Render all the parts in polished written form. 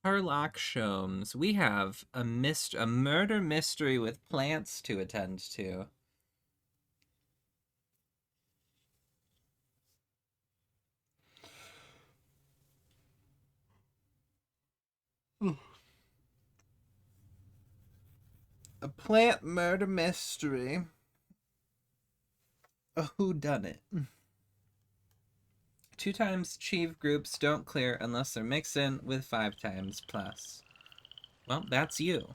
Sherlock Holmes. We have a murder mystery with plants to attend to. A plant murder mystery. A whodunit. 2 times achieve groups don't clear unless they're mixed in with 5 times plus. Well, that's you.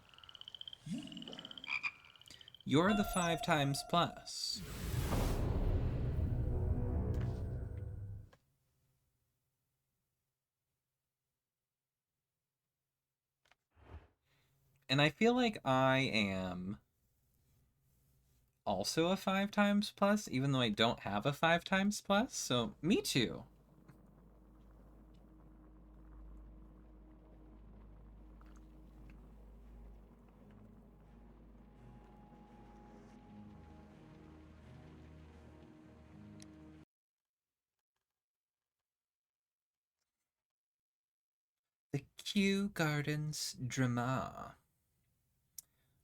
You're the 5 times plus. And I feel like I am also a 5 times plus, even though I don't have a 5 times plus. So, me too. The Kew Gardens Drama.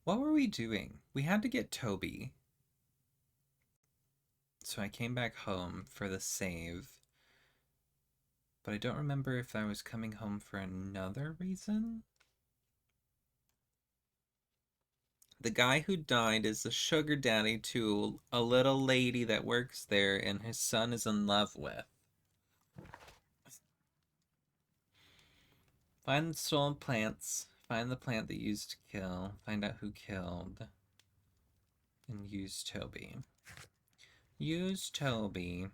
What were we doing? We had to get Toby. So I came back home for the save. But I don't remember if I was coming home for another reason. The guy who died is the sugar daddy to a little lady that works there and his son is in love with. Find the stolen plants. Find the plant that used to kill. Find out who killed. And use Toby. Use Toby.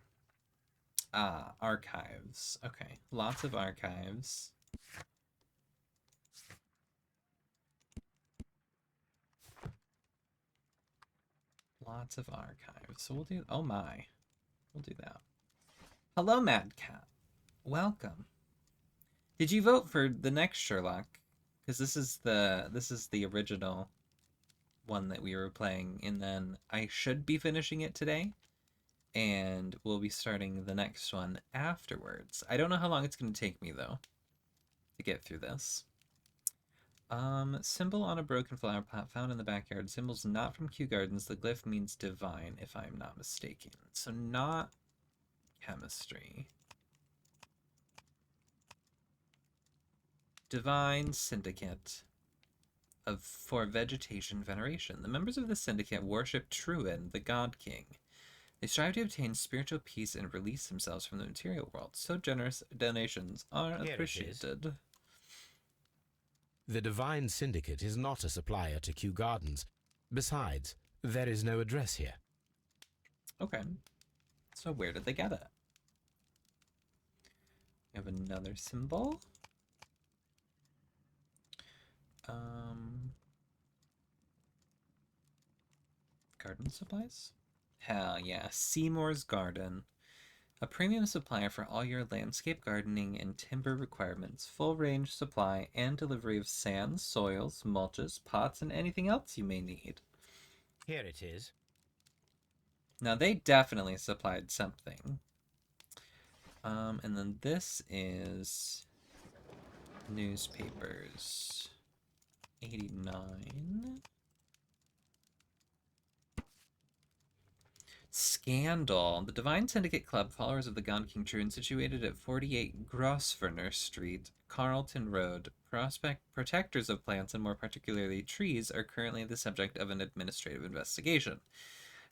Ah, archives. Okay, lots of archives. Lots of archives. So we'll do... Oh my. We'll do that. Hello, Mad Cat. Welcome. Did you vote for the next Sherlock? Because this is the original one that we were playing, and then I should be finishing it today, and we'll be starting the next one afterwards. I don't know how long it's going to take me though to get through this. Symbol on a broken flower pot found in the backyard. Symbol's not from Kew Gardens. The glyph means divine, if I'm not mistaken. So not chemistry. Divine Syndicate for vegetation veneration. The members of the syndicate worship Truin, the God King. They strive to obtain spiritual peace and release themselves from the material world. So generous donations are appreciated. The Divine Syndicate is not a supplier to Kew Gardens. Besides, there is no address here. Okay. So where did they get it? We have another symbol. Garden supplies? Hell yeah. Seymour's Garden. A premium supplier for all your landscape gardening and timber requirements. Full range supply and delivery of sands, soils, mulches, pots, and anything else you may need. Here it is. Now they definitely supplied something. And then this is newspapers. 89. Scandal. The Divine Syndicate Club, followers of the God King Truin, situated at 48 Grosvenor Street, Carlton Road. Protectors of plants, and more particularly trees, are currently the subject of an administrative investigation.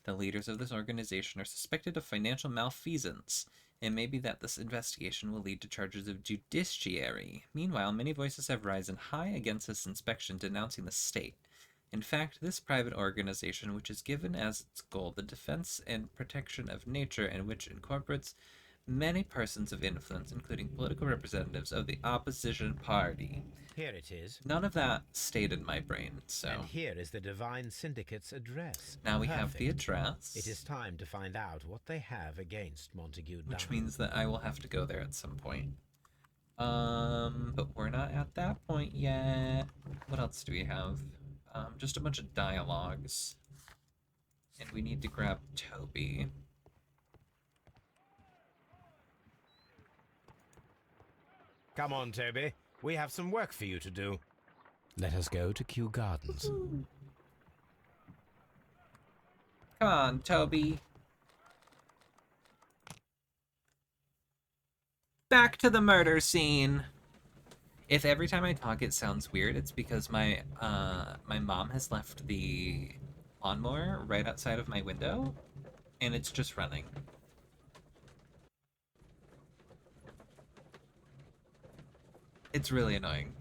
The leaders of this organization are suspected of financial malfeasance. It may be that this investigation will lead to charges of justiciary. Meanwhile, many voices have risen high against this inspection, denouncing the state. In fact, this private organization, which is given as its goal the defense and protection of nature, and which incorporates many persons of influence, including political representatives of the opposition party. Here it is. None of that stayed in my brain, so... And here is the Divine Syndicate's address. Now we have the address. It is time to find out what they have against Montague Down. Which means that I will have to go there at some point. But we're not at that point yet. What else do we have? Just a bunch of dialogues. And we need to grab Toby. Come on, Toby. We have some work for you to do. Let us go to Kew Gardens. Come on, Toby. Back to the murder scene. If every time I talk it sounds weird, it's because my mom has left the lawnmower right outside of my window, and it's just running. It's really annoying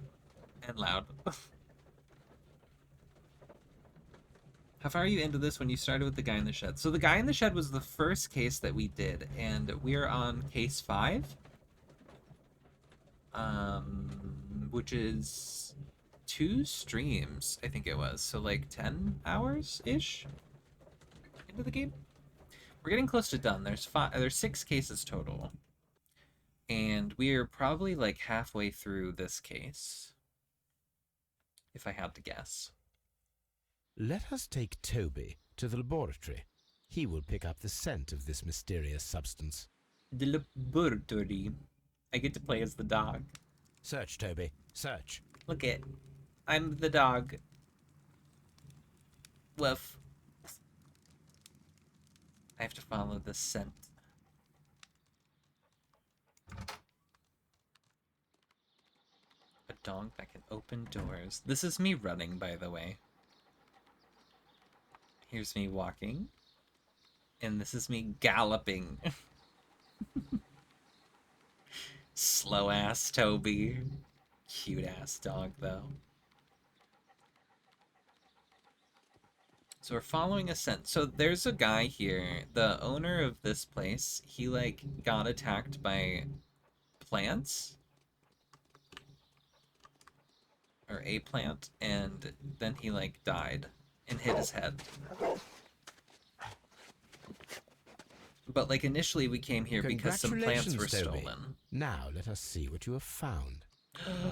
and loud. How far are you into this when you started with the guy in the shed? So the guy in the shed was the first case that we did, and we're on case 5. Which is 2 streams, I think it was. So like 10 hours-ish into the game. We're getting close to done. There's 6 cases total. And we're probably like halfway through this case, if I had to guess. Let us take Toby to the laboratory. He will pick up the scent of this mysterious substance. The laboratory. I get to play as the dog. Search, Toby. Search. Look it. I'm the dog. Woof. I have to follow the scent. A dog that can open doors. This is me running, by the way. Here's me walking. And this is me galloping. Slow ass Toby. Cute ass dog, though. So we're following a scent. So there's a guy here, the owner of this place. He like got attacked by plants, or a plant, and then he like died and hit his head. But like initially we came here because some plants were Toby. stolen. Now let us see what you have found. A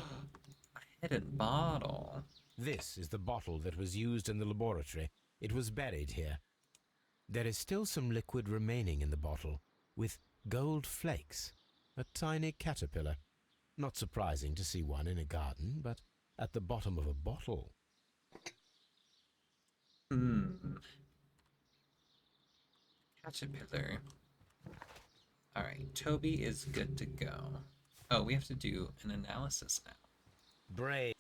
hidden bottle. This is the bottle that was used in the laboratory. It was buried here. There is still some liquid remaining in the bottle, with gold flakes. A tiny caterpillar. Not surprising to see one in a garden, but at the bottom of a bottle. Caterpillar. Alright, Toby is good to go. Oh, we have to do an analysis now. Brave.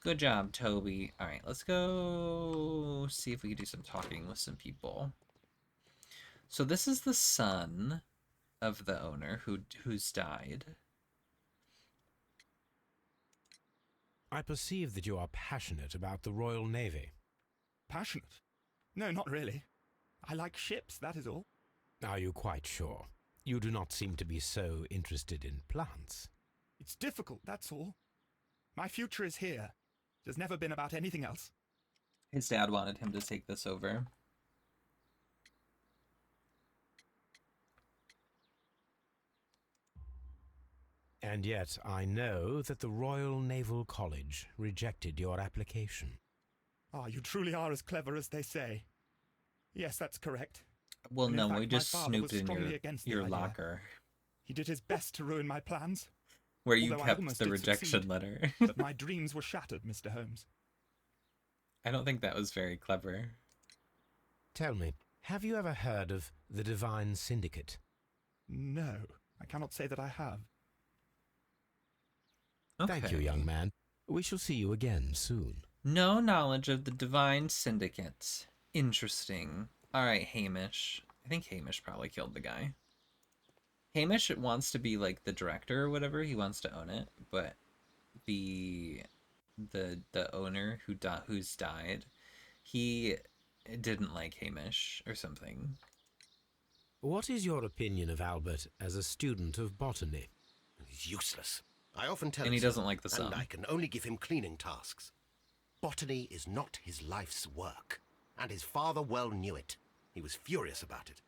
Good job, Toby. Alright, let's go see if we can do some talking with some people. So this is the son of the owner who's died. I perceive that you are passionate about the Royal Navy. Passionate? No, not really. I like ships, that is all. Are you quite sure? You do not seem to be so interested in plants. It's difficult, that's all. My future is here. It has never been about anything else. His dad wanted him to take this over. And yet I know that the Royal Naval College rejected your application. Ah, you truly are as clever as they say. Yes, that's correct. Well, And no, in fact, we my just father snooped was in strongly against the your idea. locker. He did his best to ruin my plans. Where you Although I kept almost the did rejection succeed. letter. But my dreams were shattered, Mr. Holmes. I don't think that was very clever. Tell me, have you ever heard of the Divine Syndicate? No, I cannot say that I have. Okay. Thank you, young man. We shall see you again soon. No knowledge of the Divine Syndicate. Interesting. Alright, Hamish. I think Hamish probably killed the guy. Hamish wants to be like the director or whatever. He wants to own it, but the owner who's died, he didn't like Hamish or something. What is your opinion of Albert as a student of botany? He's useless. I often tell And him he so, doesn't like the sun. and I can only give him cleaning tasks. Botany is not his life's work, and his father well knew it. He was furious about it.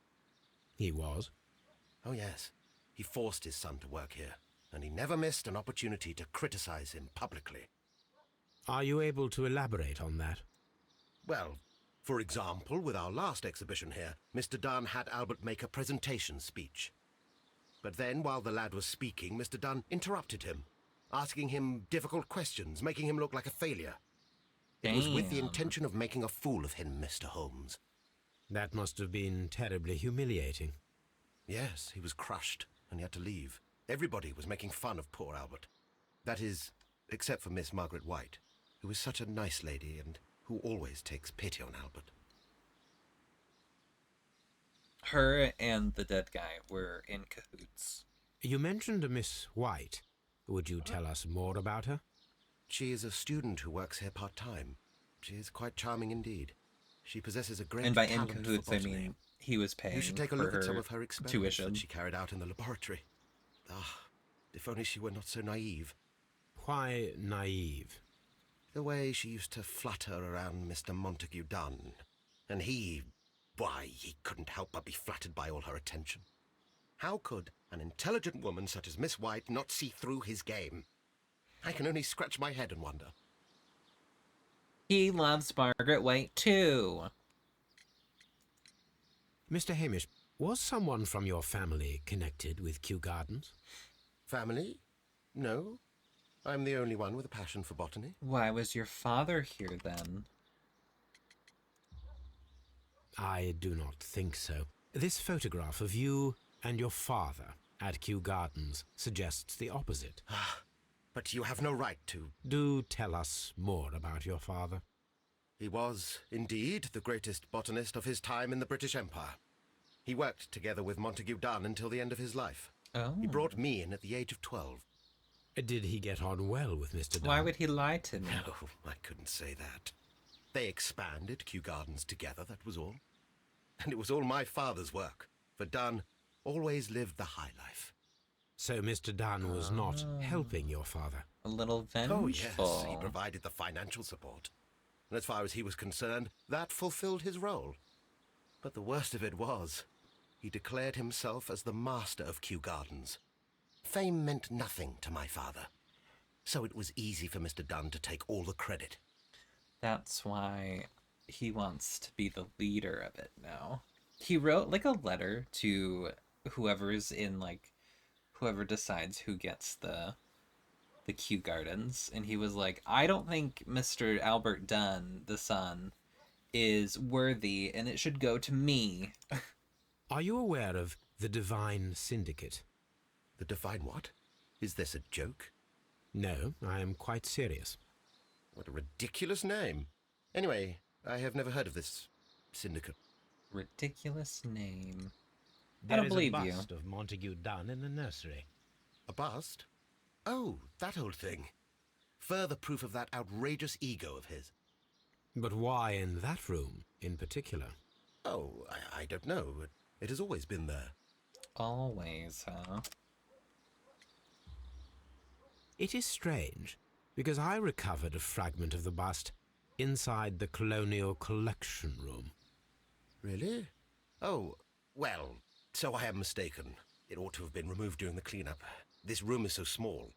He was. Oh yes, he forced his son to work here, and he never missed an opportunity to criticize him publicly. Are you able to elaborate on that? Well, for example, with our last exhibition here, Mr. Dunn had Albert make a presentation speech. But then, while the lad was speaking, Mr. Dunn interrupted him. asking him difficult questions, making him look like a failure. It was with the Damn. intention of making a fool of him, Mr. Holmes. That must have been terribly humiliating. Yes, he was crushed, and he had to leave. Everybody was making fun of poor Albert. That is, except for Miss Margaret White, who is such a nice lady and who always takes pity on Albert. Her and the dead guy were in cahoots. You mentioned a Miss White. Would you tell us more about her? She is a student who works here part-time. She is quite charming indeed. She possesses a great And by in talent for cahoots, I botany. mean he was paying You should take a for look at some her of her experiments tuition. that she carried out in the laboratory. Ah, if only she were not so naive. Why naive? The way she used to flutter around Mr. Montague Dunn. And why, he couldn't help but be flattered by all her attention. How could an intelligent woman such as Miss White not see through his game? I can only scratch my head and wonder. He loves Margaret White too. Mr. Hamish, was someone from your family connected with Kew Gardens? Family? No. I'm the only one with a passion for botany. Why was your father here then? I do not think so. This photograph of you and your father at Kew Gardens suggests the opposite. But you have no right to. Do tell us more about your father. He was, indeed, the greatest botanist of his time in the British Empire. He worked together with Montague Dunn until the end of his life. Oh. He brought me in at the age of 12. Did he get on well with Mr. Dunn? Why would he lie to me? No, I couldn't say that. They expanded Kew Gardens together, that was all. And it was all my father's work, for Dunn always lived the high life. So Mr. Dunn was not helping your father? A little vengeful. Oh, yes, he provided the financial support. And as far as he was concerned, that fulfilled his role. But the worst of it was, he declared himself as the master of Kew Gardens. Fame meant nothing to my father, so it was easy for Mr. Dunn to take all the credit. That's why he wants to be the leader of it now. He wrote like a letter to whoever's in like whoever decides who gets the Kew Gardens, and he was like, I don't think Mr. Albert Dunn, the son, is worthy, and it should go to me. Are you aware of the Divine Syndicate? The Divine what? Is this a joke? No, I am quite serious. What a ridiculous name. Anyway, I have never heard of this syndicate. Ridiculous name. There don't is believe a you. bust of Montague Dunn in the nursery. A bust? Oh, that old thing. Further proof of that outrageous ego of his. But why in that room in particular? Oh, I don't know. It has always been there. Always, huh? It is strange, because I recovered a fragment of the bust inside the Colonial Collection Room. Really? Oh, well, so I am mistaken. It ought to have been removed during the cleanup. This room is so small.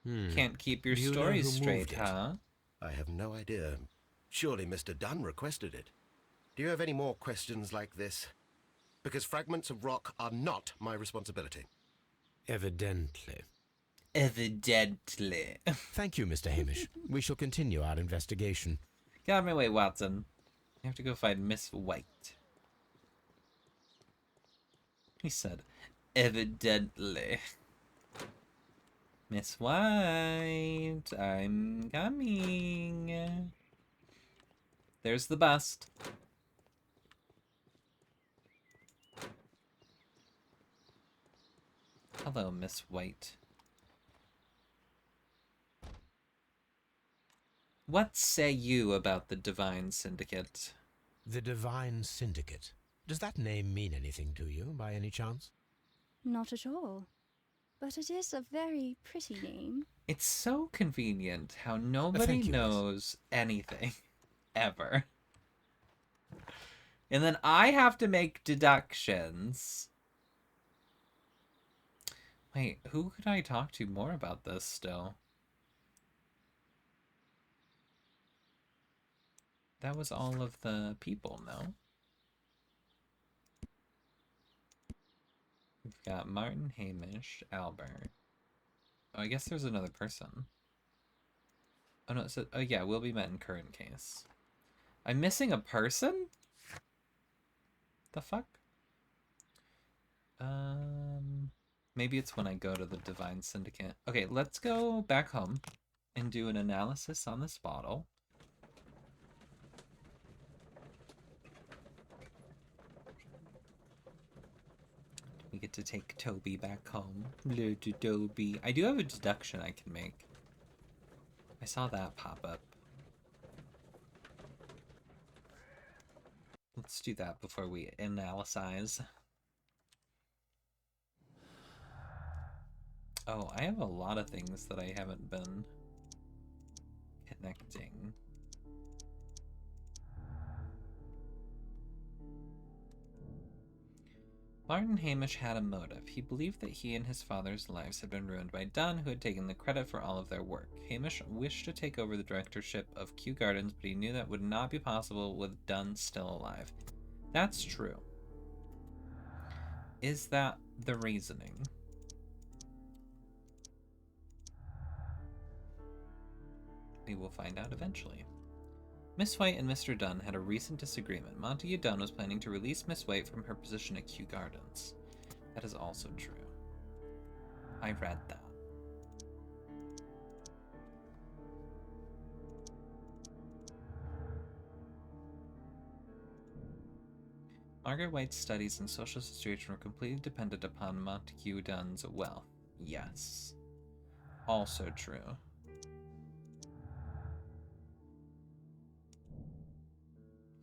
Can't keep your Do you know stories who straight, moved it? huh? I have no idea. Surely Mr. Dunn requested it. Do you have any more questions like this? Because fragments of rock are not my responsibility. Evidently. Evidently. Thank you, Mr. Hamish. We shall continue our investigation. Get out of my way, Watson. You have to go find Miss White. He said, evidently. Miss White, I'm coming. There's the bust. Hello, Miss White. What say you about the Divine Syndicate? The Divine Syndicate. Does that name mean anything to you, by any chance? Not at all. But it is a very pretty name. It's so convenient how nobody Thank you, Miss. knows anything. Ever. And then I have to make deductions. Wait, who could I talk to more about this still? That was all of the people, no? We've got Martin, Hamish, Albert. Oh, I guess there's another person. Oh no, it said, oh yeah, will be met in current case. I'm missing a person? The fuck? Maybe it's when I go to the Divine Syndicate. Okay, let's go back home and do an analysis on this bottle. We get to take Toby back home. Little Toby. I do have a deduction I can make. I saw that pop up. Let's do that before we analyze. Oh, I have a lot of things that I haven't been connecting. Martin Hamish had a motive. He believed that he and his father's lives had been ruined by Dunn, who had taken the credit for all of their work. Hamish wished to take over the directorship of Kew Gardens, but he knew that would not be possible with Dunn still alive. That's true. Is that the reasoning? We will find out eventually. Miss White and Mr. Dunn had a recent disagreement. Montague Dunn was planning to release Miss White from her position at Kew Gardens. That is also true. I read that. Margaret White's studies and social situation were completely dependent upon Montague Dunn's wealth. Yes. Also true.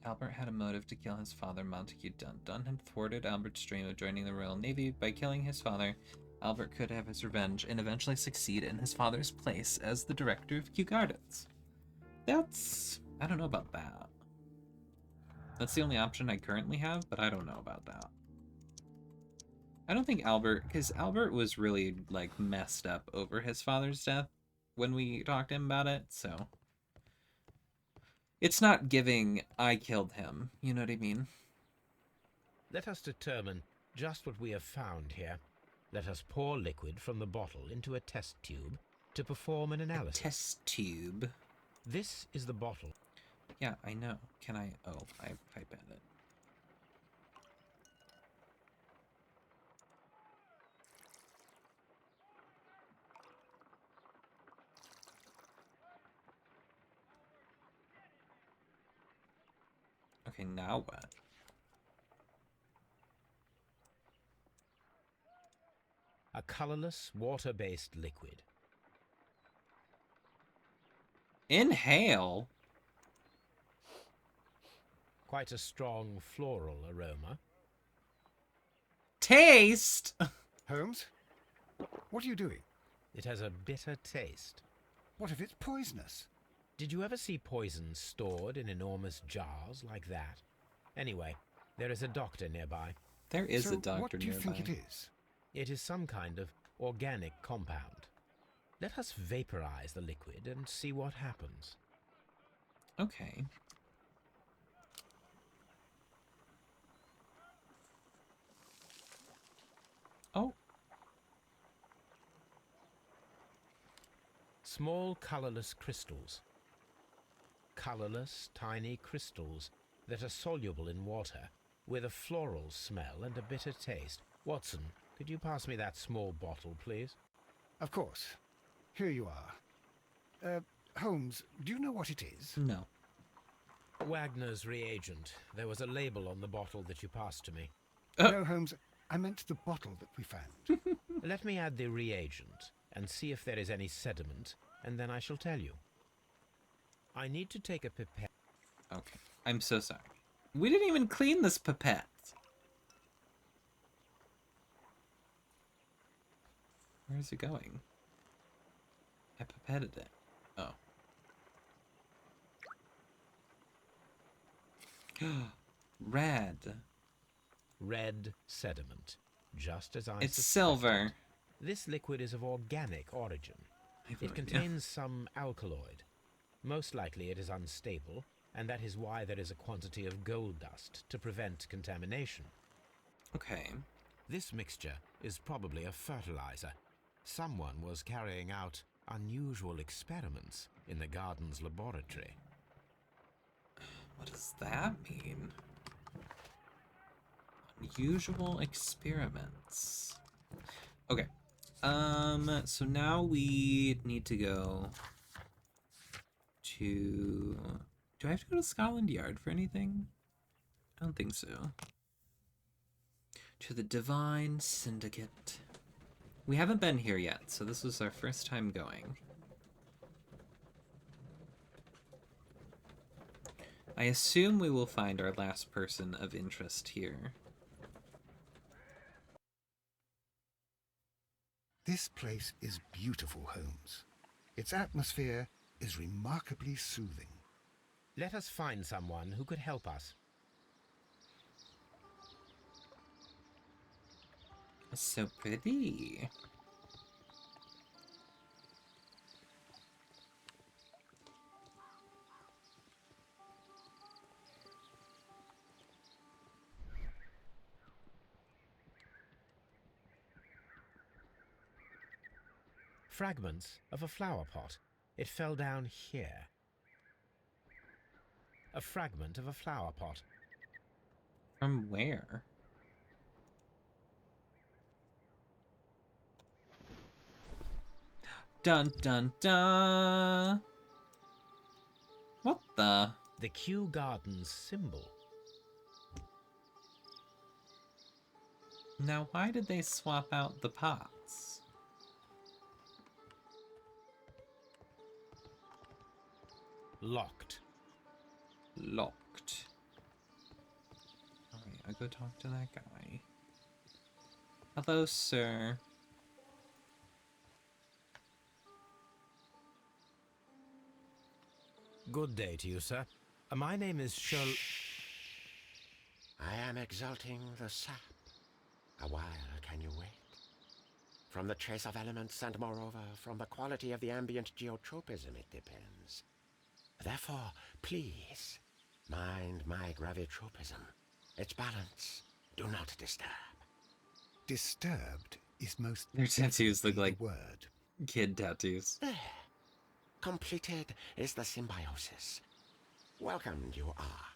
Albert had a motive to kill his father, Montague Dunn. Dunn had thwarted Albert's dream of joining the Royal Navy. By killing his father, Albert could have his revenge and eventually succeed in his father's place as the director of Kew Gardens. That's... I don't know about that. That's the only option I currently have, but I don't know about that. I don't think Albert... Because Albert was really, like, messed up over his father's death when we talked to him about it, so... It's not giving, I killed him. You know what I mean? Let us determine just what we have found here. Let us pour liquid from the bottle into a test tube to perform an analysis. A test tube? This is the bottle. Yeah, I know. Can I... Oh, I pipe at it. Okay, now what? A colorless, water-based liquid. Inhale? Quite a strong floral aroma. Taste? Holmes? What are you doing? It has a bitter taste. What if it's poisonous? Did you ever see poison stored in enormous jars like that? Anyway, there is a doctor nearby. There is So a doctor what do you nearby. think it is? It is some kind of organic compound. Let us vaporize the liquid and see what happens. Okay. Oh. Small colorless crystals. Colorless, tiny crystals that are soluble in water, with a floral smell and a bitter taste. Watson, could you pass me that small bottle, please? Of course. Here you are. Holmes, do you know what it is? No. Wagner's reagent. There was a label on the bottle that you passed to me. No, Holmes, I meant the bottle that we found. Let me add the reagent and see if there is any sediment, and then I shall tell you. I need to take a pipette. Okay. I'm so sorry. We didn't even clean this pipette. Where is it going? I pipetted it. Oh. Red. Red sediment, just as I It's suspected. silver. This liquid is of organic origin. I have It no idea. contains some alkaloid. Most likely it is unstable, and that is why there is a quantity of gold dust to prevent contamination. Okay. This mixture is probably a fertilizer. Someone was carrying out unusual experiments in the garden's laboratory. What does that mean? Unusual experiments. Okay. So now we need to go to... Do I have to go to Scotland Yard for anything? I don't think so. To the Divine Syndicate. We haven't been here yet, so this was our first time going. I assume we will find our last person of interest here. This place is beautiful, Holmes. Its atmosphere is remarkably soothing. Let us find someone who could help us. So pretty. Fragments of a flower pot. It fell down here. A fragment of a flower pot. From where? Dun dun dun! What the? The Kew Gardens symbol. Now why did they swap out the pots? Locked. Locked. Alright, I'll go talk to that guy. Hello, sir. Good day to you, sir. My name is Sherlock. I am exalting the sap. A while can you wait? From the trace of elements and moreover from the quality of the ambient geotropism it depends. Therefore, please, mind my gravitropism. Its balance, do not disturb. Disturbed is most Their tattoos look definitely like the word. kid tattoos. There. Completed is the symbiosis. Welcomed you are.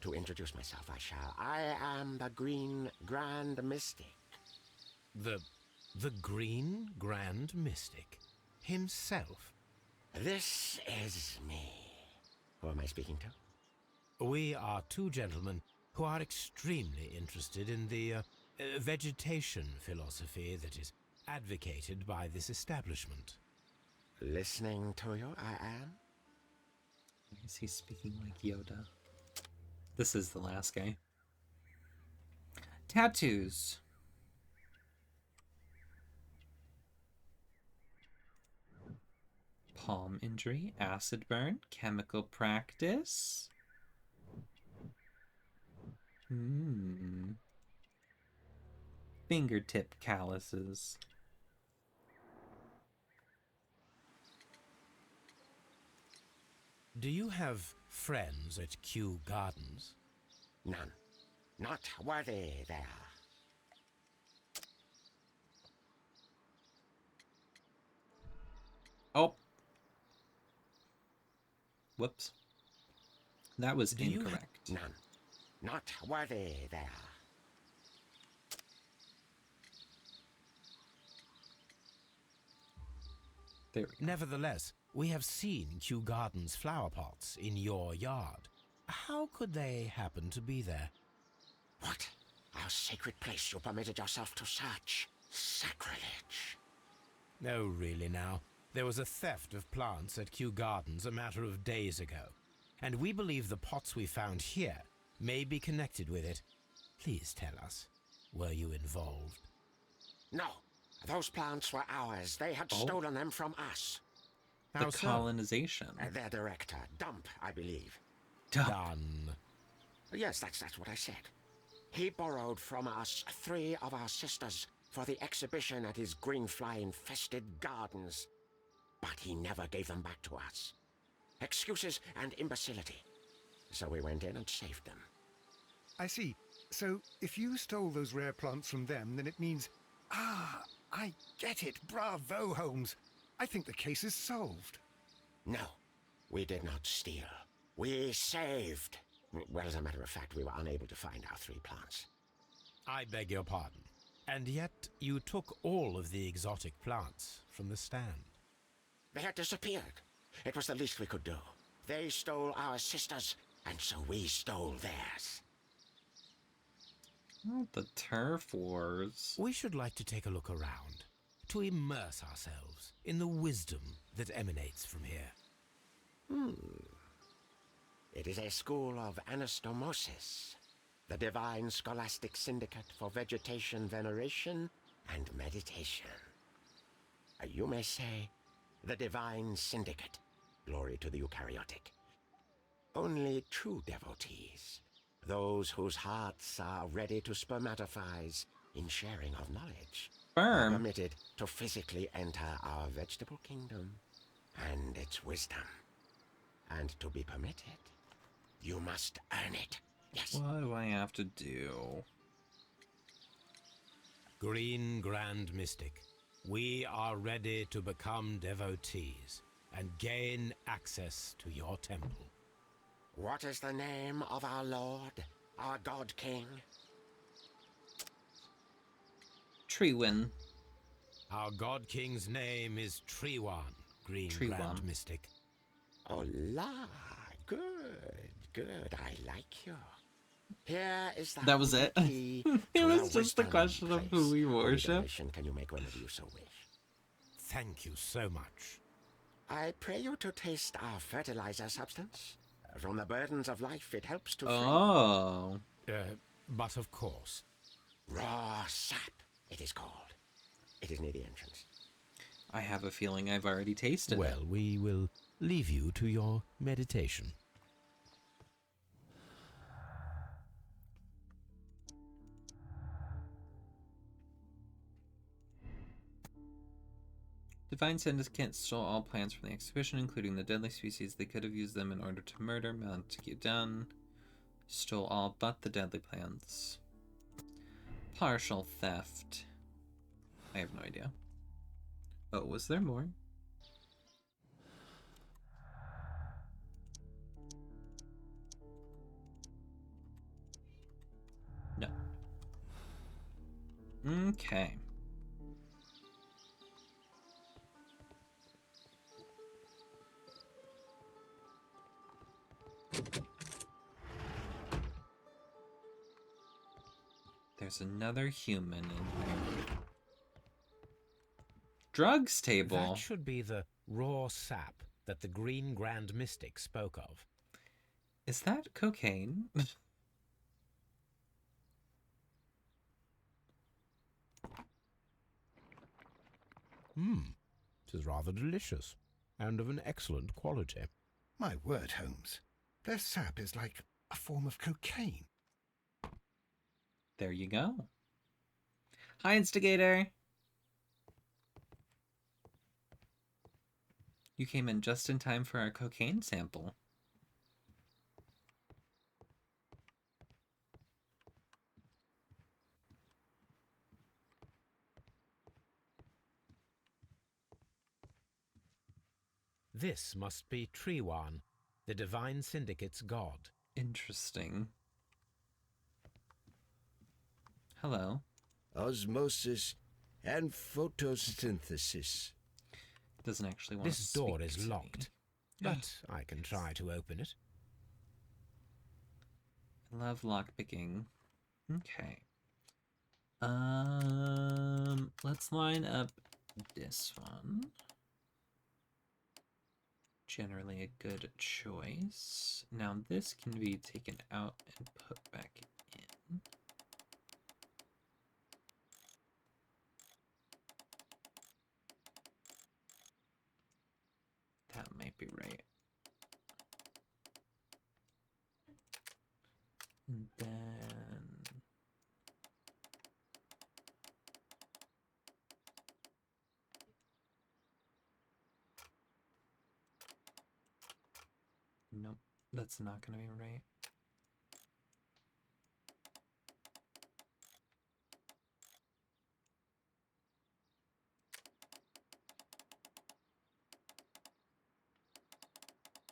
To introduce myself I shall. I am the Green Grand Mystic. The Green Grand Mystic himself. This is me. Who am I speaking to? We are two gentlemen who are extremely interested in the vegetation philosophy that is advocated by this establishment. Listening to you, I am. Is he speaking like Yoda? This is the last guy. Tattoos. Palm injury, acid burn, chemical practice. Fingertip calluses. Do you have friends at Kew Gardens? None. Not worthy there. Oh. Whoops. That was Do you incorrect. None. Not worthy there. There we go. Nevertheless, we have seen Kew Gardens flower pots in your yard. How could they happen to be there? What? Our sacred place you permitted yourself to search. Sacrilege. No, really now. There was a theft of plants at Kew Gardens a matter of days ago, and we believe the pots we found here may be connected with it. Please tell us, were you involved? No. Those plants were ours. They had stolen them from us. The How so? colonization. Their director, Dump, I believe. Done. Yes, that's what I said. He borrowed from us 3 of our sisters for the exhibition at his green fly-infested gardens. But he never gave them back to us. Excuses and imbecility. So we went in and saved them. I see. So, if you stole those rare plants from them, then it means... Ah, I get it. Bravo, Holmes. I think the case is solved. No, we did not steal. We saved. Well, as a matter of fact, we were unable to find our 3 plants. I beg your pardon. And yet you took all of the exotic plants from the stand. They had disappeared. It was the least we could do. They stole our sisters, and so we stole theirs. Oh, the turf wars. We should like to take a look around, to immerse ourselves in the wisdom that emanates from here. It is a school of anastomosis, the divine scholastic syndicate for vegetation veneration and meditation. You may say, the divine syndicate, glory to the eukaryotic. Only true devotees, those whose hearts are ready to spermatophize in sharing of knowledge, are Sperm. permitted to physically enter our vegetable kingdom and its wisdom. And to be permitted, you must earn it. Yes. What do I have to do? Green Grand Mystic, we are ready to become devotees and gain access to your temple. What is the name of our Lord, our God King? Treewin. Our God King's name is Treewan, Green Treewan. Grand Mystic. Oh la, good, good. I like you. Here is the That was it? key It to was the just the wisdom question of who place. we Any worship. donation can you make whenever you so wish? Thank you so much. I pray you to taste our fertilizer substance. From the burdens of life, it helps to free. Oh. But of course. Raw sap, it is called. It is near the entrance. I have a feeling I've already tasted Well, it. we will leave you to your meditation. Divine Syndicate stole all plants from the exhibition, including the deadly species. They could have used them in order to murder Montague Dunn. Stole all but the deadly plants. Partial theft. I have no idea. Oh, was there more? No. Okay. There's another human in here. Drugs table. That should be the raw sap that the Green Grand Mystic spoke of. Is that cocaine? It is rather delicious, and of an excellent quality. My word, Holmes. Their sap is like a form of cocaine. There you go. Hi, Instigator. You came in just in time for our cocaine sample. This must be Treewan, the Divine Syndicate's god. Interesting. Hello. Osmosis and photosynthesis. Doesn't actually want to This door speak is to me. locked, but I can try to open it. I love lockpicking. Okay. Let's line up this one. Generally a good choice. Now this can be taken out and put back in. That might be right. And then nope, that's not gonna be right.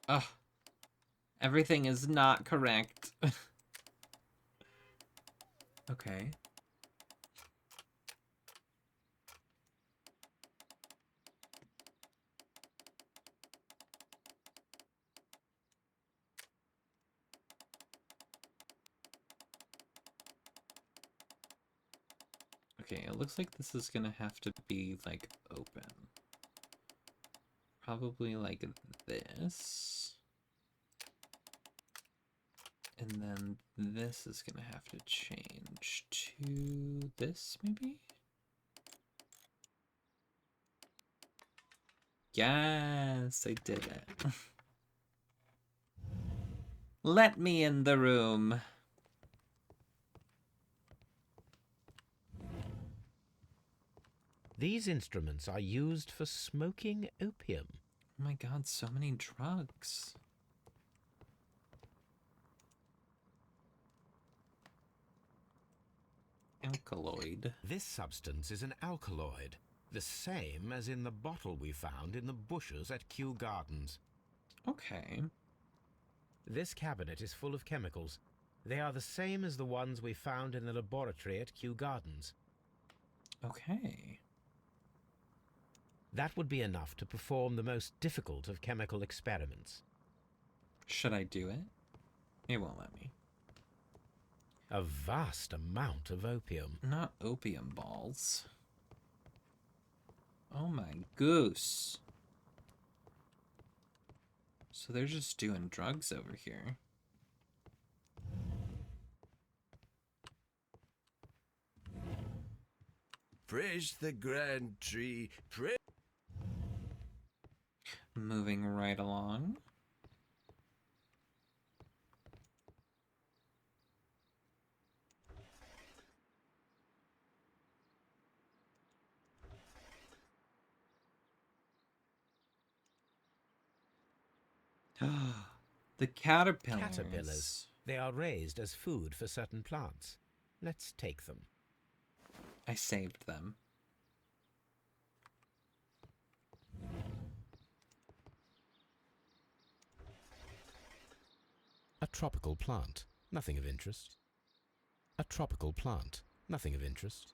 Ugh. Everything is not correct. Okay. Okay, it looks like this is gonna have to be, like, open. Probably like this. And then this is gonna have to change to this, maybe? Yes, I did it. Let me in the room. These instruments are used for smoking opium. Oh my god, so many drugs. Alkaloid. This substance is an alkaloid, the same as in the bottle we found in the bushes at Kew Gardens. Okay. This cabinet is full of chemicals. They are the same as the ones we found in the laboratory at Kew Gardens. Okay. That would be enough to perform the most difficult of chemical experiments. Should I do it? It won't let me. A vast amount of opium. Not opium balls. Oh my goose. So they're just doing drugs over here. Praise the grand tree, praise... Moving right along. The caterpillars. Caterpillars. They are raised as food for certain plants. Let's take them. I saved them. A tropical plant. Nothing of interest. A tropical plant. Nothing of interest.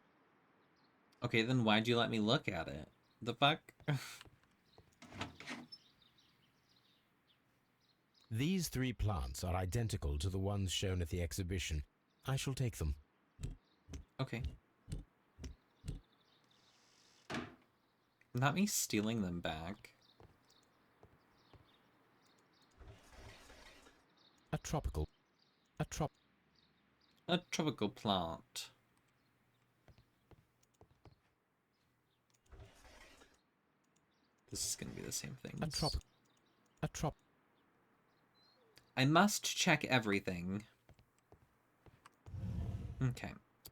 Okay, then why'd you let me look at it? The fuck? These 3 plants are identical to the ones shown at the exhibition. I shall take them. Okay. Not me stealing them back. A tropical plant. This is gonna be the same thing. I must check everything. Okay.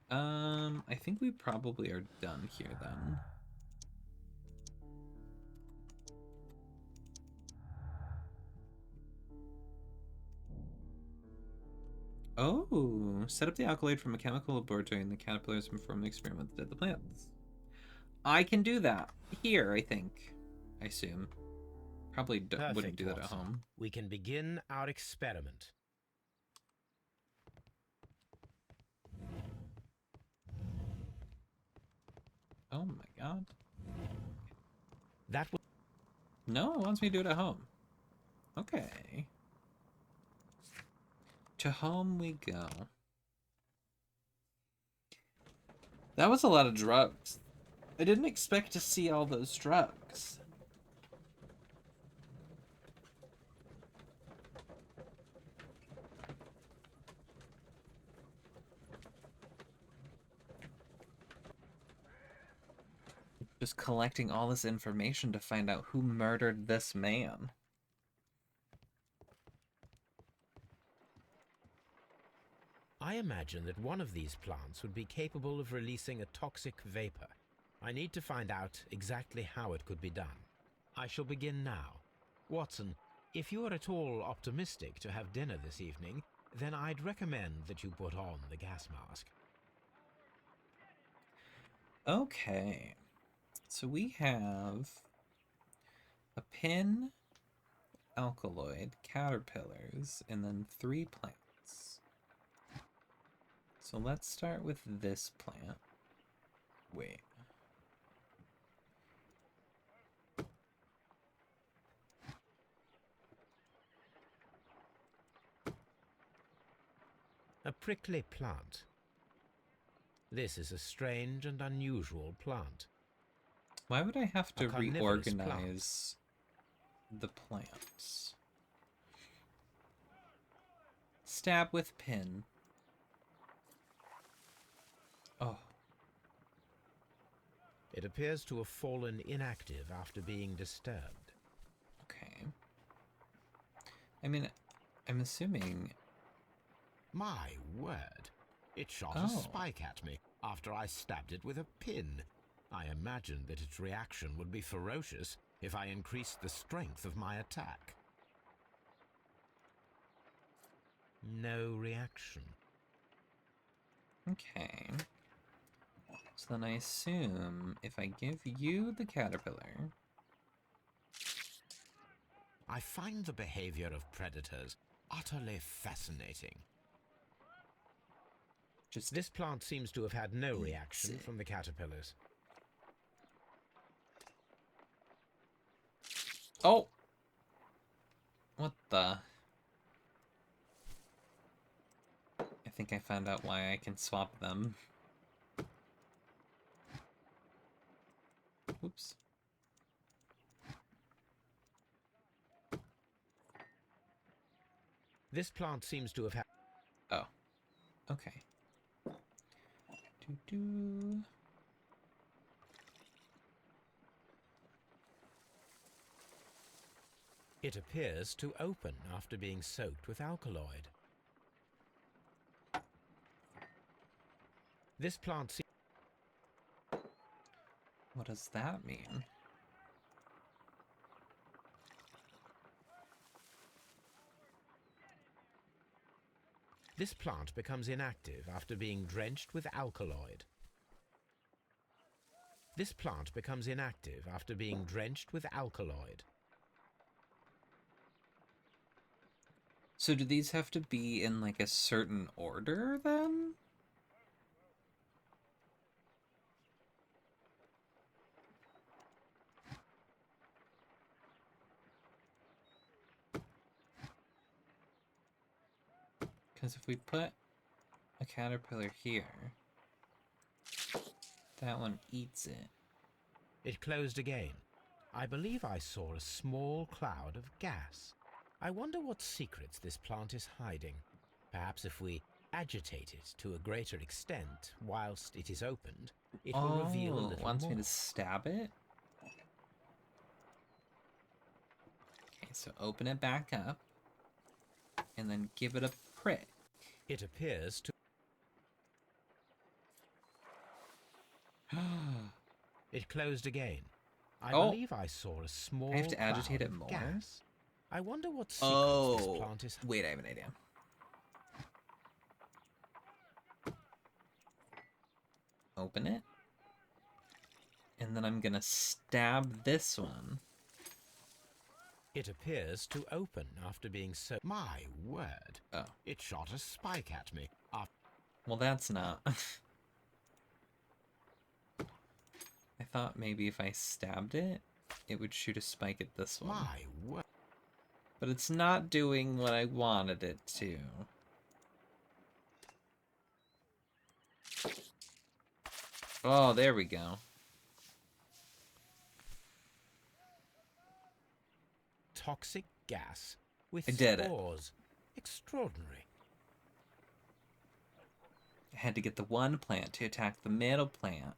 I think we probably are done here then. Oh, set up the alkaloid from a chemical laboratory and the caterpillars perform the experiment with the plants. I can do that here, I think. I assume. Probably wouldn't do that at home. We can begin our experiment. Oh my god. That would... No, it wants me to do it at home. Okay. To home we go. That was a lot of drugs. I didn't expect to see all those drugs. Just collecting all this information to find out who murdered this man. I imagine that one of these plants would be capable of releasing a toxic vapor. I need to find out exactly how it could be done. I shall begin now. Watson, if you are at all optimistic to have dinner this evening, then I'd recommend that you put on the gas mask. Okay. So we have a pin, alkaloid, caterpillars, and then 3 plants. So let's start with this plant. Wait. A prickly plant. This is a strange and unusual plant. Why would I have to A carnivorous reorganize the plants? Stab with pin. Oh. It appears to have fallen inactive after being disturbed. Okay. I mean, I'm assuming... My word! It shot Oh. a spike at me after I stabbed it with a pin. I imagined that its reaction would be ferocious if I increased the strength of my attack. No reaction. Okay. So then I assume if I give you the caterpillar... I find the behavior of predators utterly fascinating. Just This plant seems to have had no reaction it. from the caterpillars. Oh! What the... I think I found out why I can swap them. Oops. This plant seems to have had... Oh. Okay. Doo-doo. It appears to open after being soaked with alkaloid. This plant seems... What does that mean? This plant becomes inactive after being drenched with alkaloid. This plant becomes inactive after being drenched with alkaloid. So do these have to be in like a certain order then? Because if we put a caterpillar here, that one eats it. It closed again. I believe I saw a small cloud of gas. I wonder what secrets this plant is hiding. Perhaps if we agitate it to a greater extent whilst it is opened, it will reveal a little wants more. me to stab it? Okay, so open it back up, and then give it a prick. It appears to... It closed again. I believe I saw a small I have to agitate cloud it of more? gas. I wonder what secrets this plant is... Wait, I have an idea. Open it. And then I'm gonna stab this one. It appears to open after being so... My word. Oh. It shot a spike at me. Well, that's not... I thought maybe if I stabbed it, it would shoot a spike at this one. My word. But it's not doing what I wanted it to. Oh, there we go. Toxic gas with I did it. spores. Extraordinary. I had to get the one plant to attack the middle plant.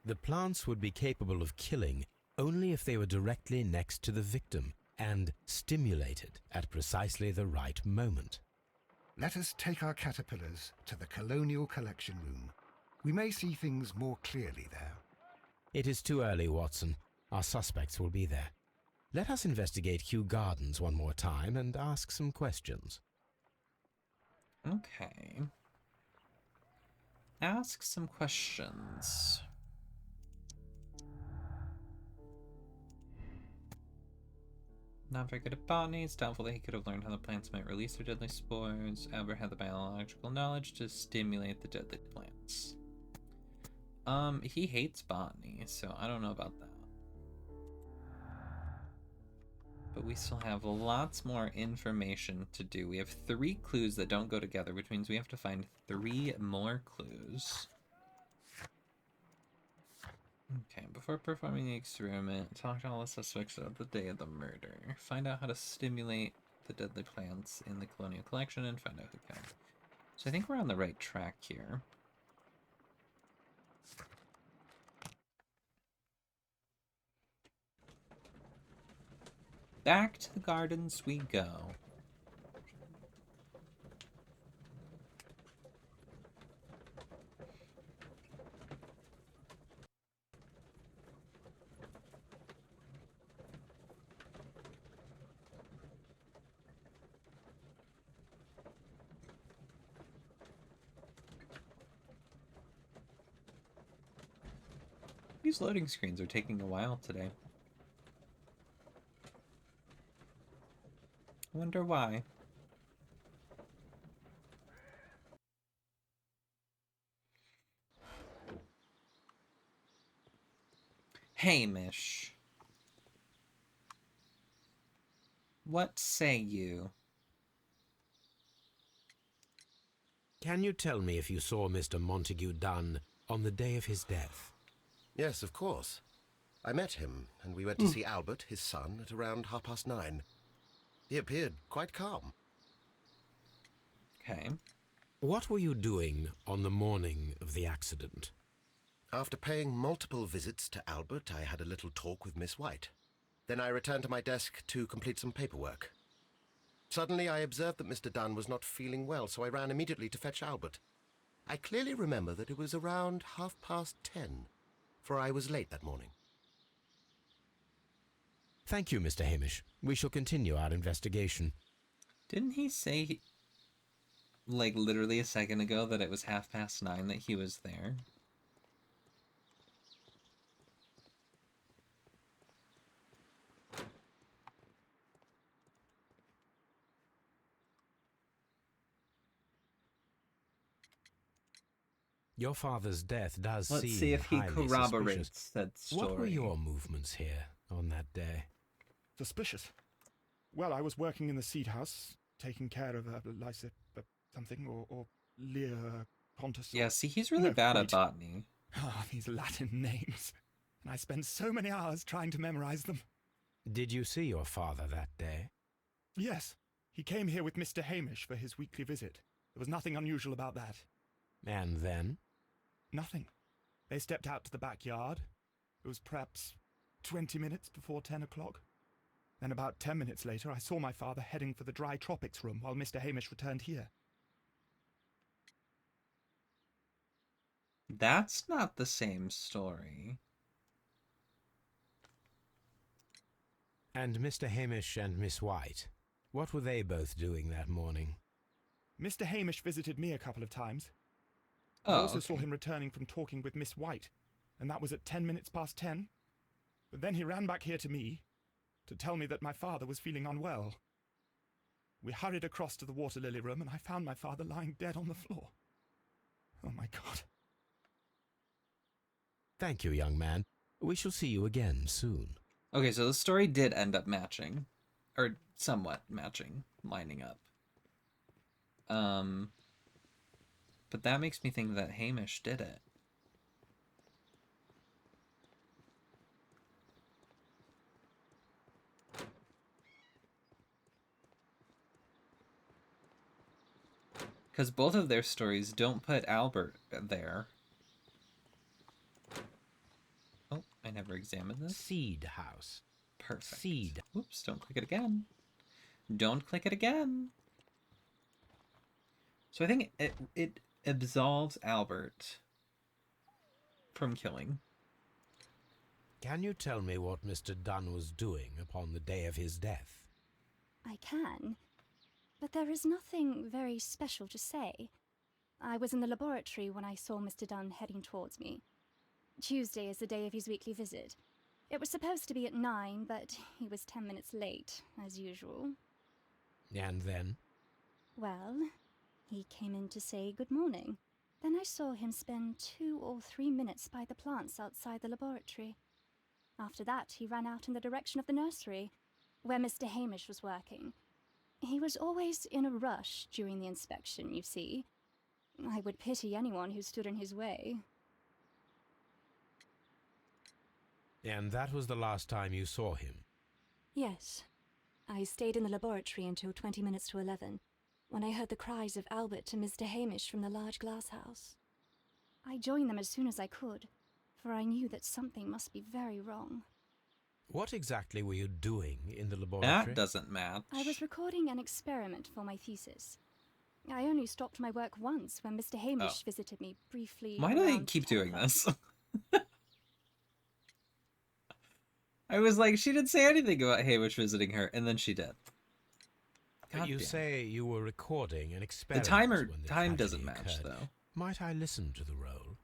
The plants would be capable of killing only if they were directly next to the victim and stimulated at precisely the right moment. Let us take our caterpillars to the Colonial Collection Room. We may see things more clearly there. It is too early, Watson. Our suspects will be there. Let us investigate Kew Gardens one more time and ask some questions. Okay. Ask some questions. Not very good at botany. It's doubtful that he could have learned how the plants might release their deadly spores. Albert had the biological knowledge to stimulate the deadly plants. He hates botany, so I don't know about that. But we still have lots more information to do. We have 3 clues that don't go together, which means we have to find 3 more clues. Okay, before performing the experiment, talk to all the suspects about the day of the murder. Find out how to stimulate the deadly plants in the colonial collection and find out who can. So I think we're on the right track here. Back to the gardens we go. These loading screens are taking a while today. I wonder why. Hamish. What say you? Can you tell me if you saw Mr. Montague Dunn on the day of his death? Yes, of course. I met him, and we went to see Albert, his son, at around 9:30. He appeared quite calm. Okay. What were you doing on the morning of the accident? After paying multiple visits to Albert, I had a little talk with Miss White. Then I returned to my desk to complete some paperwork. Suddenly I observed that Mr. Dunn was not feeling well, so I ran immediately to fetch Albert. I clearly remember that it was around 10:30, for I was late that morning. Thank you, Mr. Hamish. We shall continue our investigation. Didn't he say, like, literally a second ago that it was 9:30 that he was there? Your father's death does Let's seem see if he highly corroborates suspicious. that story. What were your movements here on that day? Suspicious. Well, I was working in the seed house, taking care of a lysa something, or Lear Pontus. Yeah, see, he's really No, bad at wait. botany. Ah, these Latin names. And I spent so many hours trying to memorize them. Did you see your father that day? Yes, he came here with Mr. Hamish for his weekly visit. There was nothing unusual about that. And then? Nothing. They stepped out to the backyard. It was perhaps 20 minutes before 10 o'clock. Then about 10 minutes later, I saw my father heading for the dry tropics room while Mr. Hamish returned here. That's not the same story. And Mr. Hamish and Miss White, what were they both doing that morning? Mr. Hamish visited me a couple of times. Oh, I also saw okay. him returning from talking with Miss White, and that was at 10 minutes past 10. But then he ran back here to me to tell me that my father was feeling unwell. We hurried across to the water lily room, and I found my father lying dead on the floor. Oh, my God. Thank you, young man. We shall see you again soon. Okay, so the story did end up matching. Or somewhat matching, lining up. But that makes me think that Hamish did it. Because both of their stories don't put Albert there. Oh, I never examined this. Seed house. Perfect. Seed. Whoops, don't click it again. Don't click it again. So I think it absolves Albert from killing. Can you tell me what Mr. Dunn was doing upon the day of his death? I can, but there is nothing very special to say. I was in the laboratory when I saw Mr. Dunn heading towards me. Tuesday is the day of his weekly visit. It was supposed to be at 9, but he was 10 minutes late, as usual. And then? Well, he came in to say good morning. Then I saw him spend 2 or 3 minutes by the plants outside the laboratory. After that, he ran out in the direction of the nursery, where Mr. Hamish was working. He was always in a rush during the inspection, you see. I would pity anyone who stood in his way. And that was the last time you saw him? Yes. I stayed in the laboratory until 20 minutes to 11, when I heard the cries of Albert and Mr. Hamish from the large glass house. I joined them as soon as I could, for I knew that something must be very wrong. What exactly were you doing in the laboratory? That doesn't match. I was recording an experiment for my thesis. I only stopped my work once when Mr. Hamish visited me briefly. Why do they around keep 10 doing o'clock. this? I was like, she didn't say anything about Hamish visiting her, and then she did. But you damn. say you were recording an The experiment. time when the doesn't tragedy match, occurred. though. Might I listen to the roll?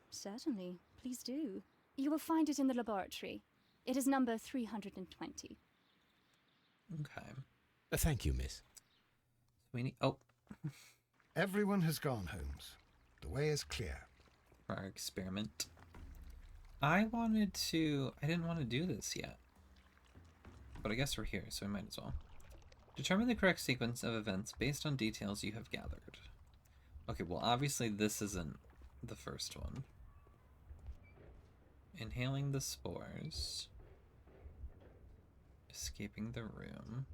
Certainly. Please do. You will find it in the laboratory. It is number 320. Okay. Thank you, miss. We need... Oh, Everyone has gone, Holmes. The way is clear. for our experiment. I didn't want to do this yet. But I guess we're here, so we might as well. Determine the correct sequence of events based on details you have gathered. Okay, well, obviously this isn't the first one. Inhaling the spores. Escaping the room.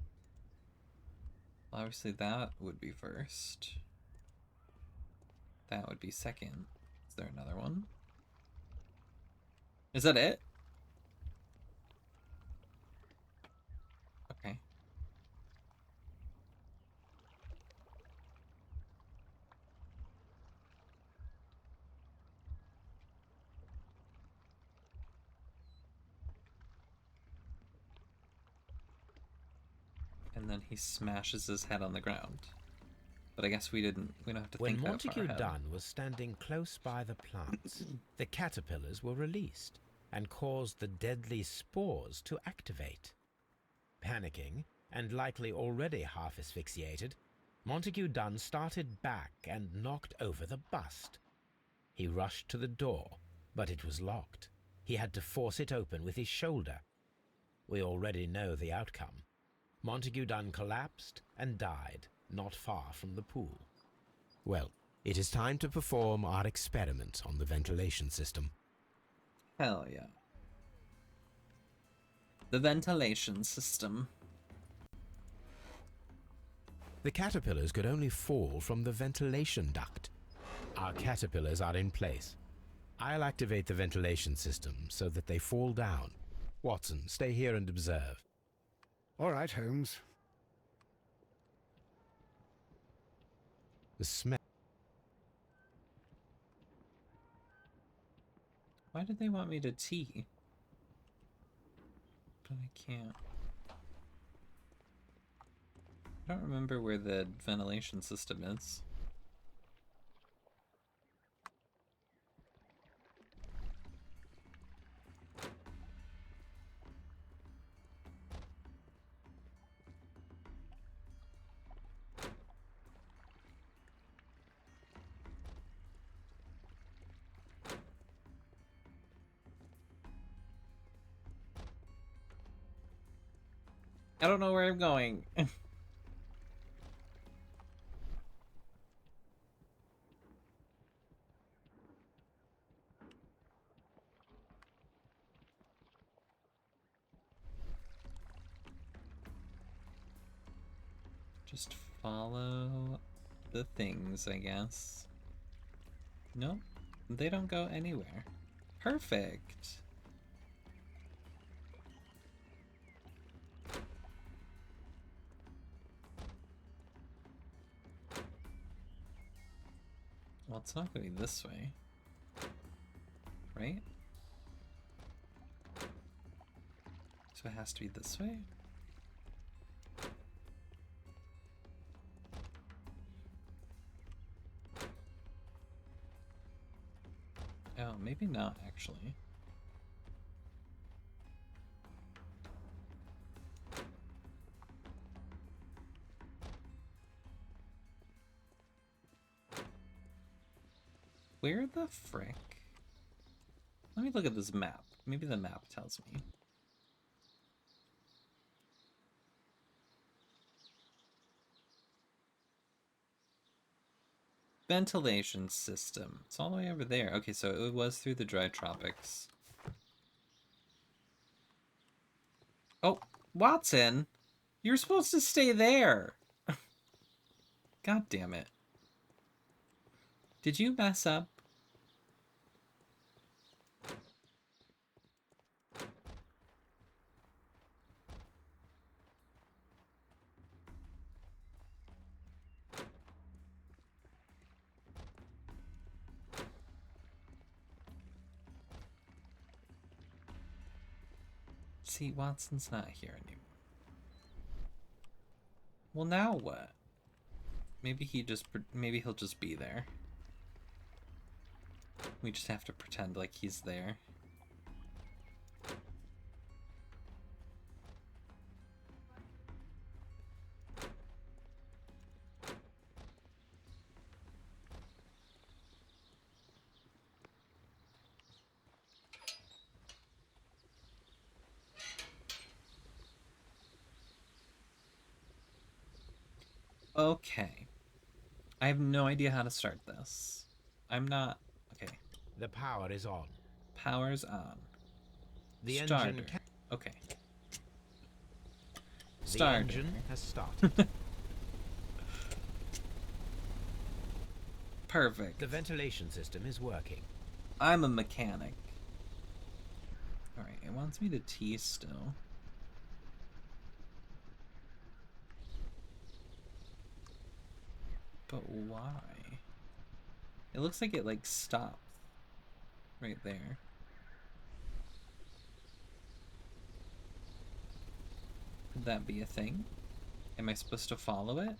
Obviously that would be first. That would be second. Is there another one? Is that it? Okay. And then he smashes his head on the ground. But I guess we don't have to When think that far Montague ahead. Dunn was standing close by the plants, the caterpillars were released and caused the deadly spores to activate. Panicking, and likely already half asphyxiated, Montague Dunn started back and knocked over the bust. He rushed to the door, but it was locked. He had to force it open with his shoulder. We already know the outcome. Montague Dunn collapsed and died not far from the pool. Well, it is time to perform our experiment on the ventilation system. Hell yeah. The ventilation system. The caterpillars could only fall from the ventilation duct. Our caterpillars are in place. I'll activate the ventilation system so that they fall down. Watson, stay here and observe. All right, Holmes. The smell. Why did they want me to tea? But I can't. I don't remember where the ventilation system is. I don't know where I'm going. Just follow the things, I guess. Nope, they don't go anywhere. Perfect. Well, it's not going this way. Right? So it has to be this way? Oh, maybe not, actually. Where the frick? Let me look at this map. Maybe the map tells me. Ventilation system. It's all the way over there. Okay, so it was through the dry tropics. Oh, Watson! You're supposed to stay there! God damn it. Did you mess up? See, Watson's not here anymore. Well, now what? Maybe maybe he'll just be there. We just have to pretend like he's there. Okay. I have no idea how to start this. I'm not... Okay. The power is on. Power's on. The Starter. engine Okay. The Starter. engine has started. Perfect. The ventilation system is working. I'm a mechanic. Alright, it wants me to T still. But why? It looks like it, like, stopped right there. Could that be a thing? Am I supposed to follow it?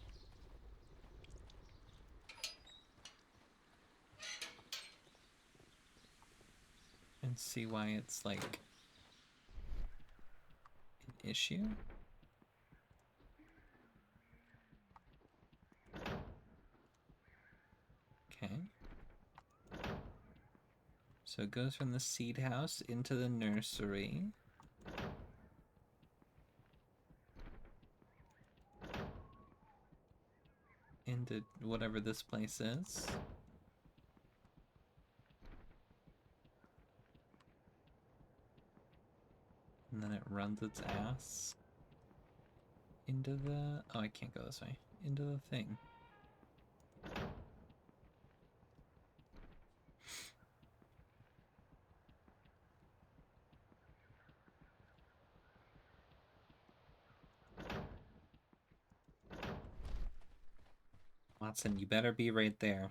And see why it's, like, an issue? Okay. So it goes from the seed house into the nursery. Into whatever this place is. And then it runs its ass into the... Oh, I can't go this way. Into the thing. Watson, you better be right there.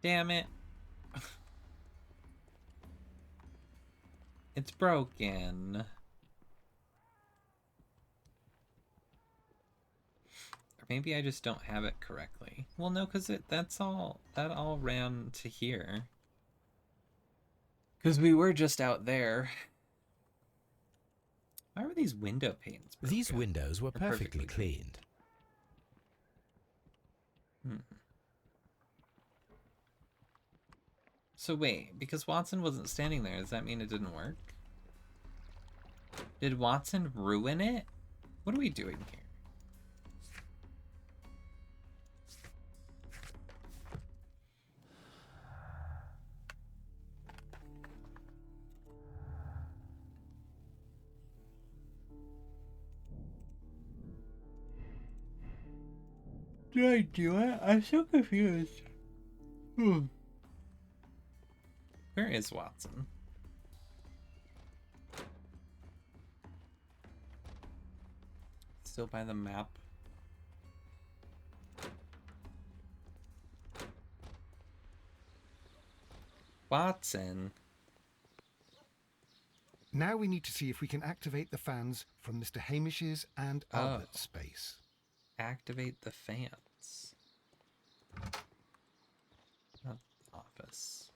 Damn it. It's broken. Or maybe I just don't have it correctly. Well, no, because that all ran to here. Because we were just out there. Why were these window panes broken? These windows were perfectly cleaned. So wait, because Watson wasn't standing there, does that mean it didn't work? Did Watson ruin it? What are we doing here? Did I do it? I'm so confused. Where is Watson? Still by the map. Watson. Now we need to see if we can activate the fans from Mr. Hamish's and Albert's space. Activate the fans. Office.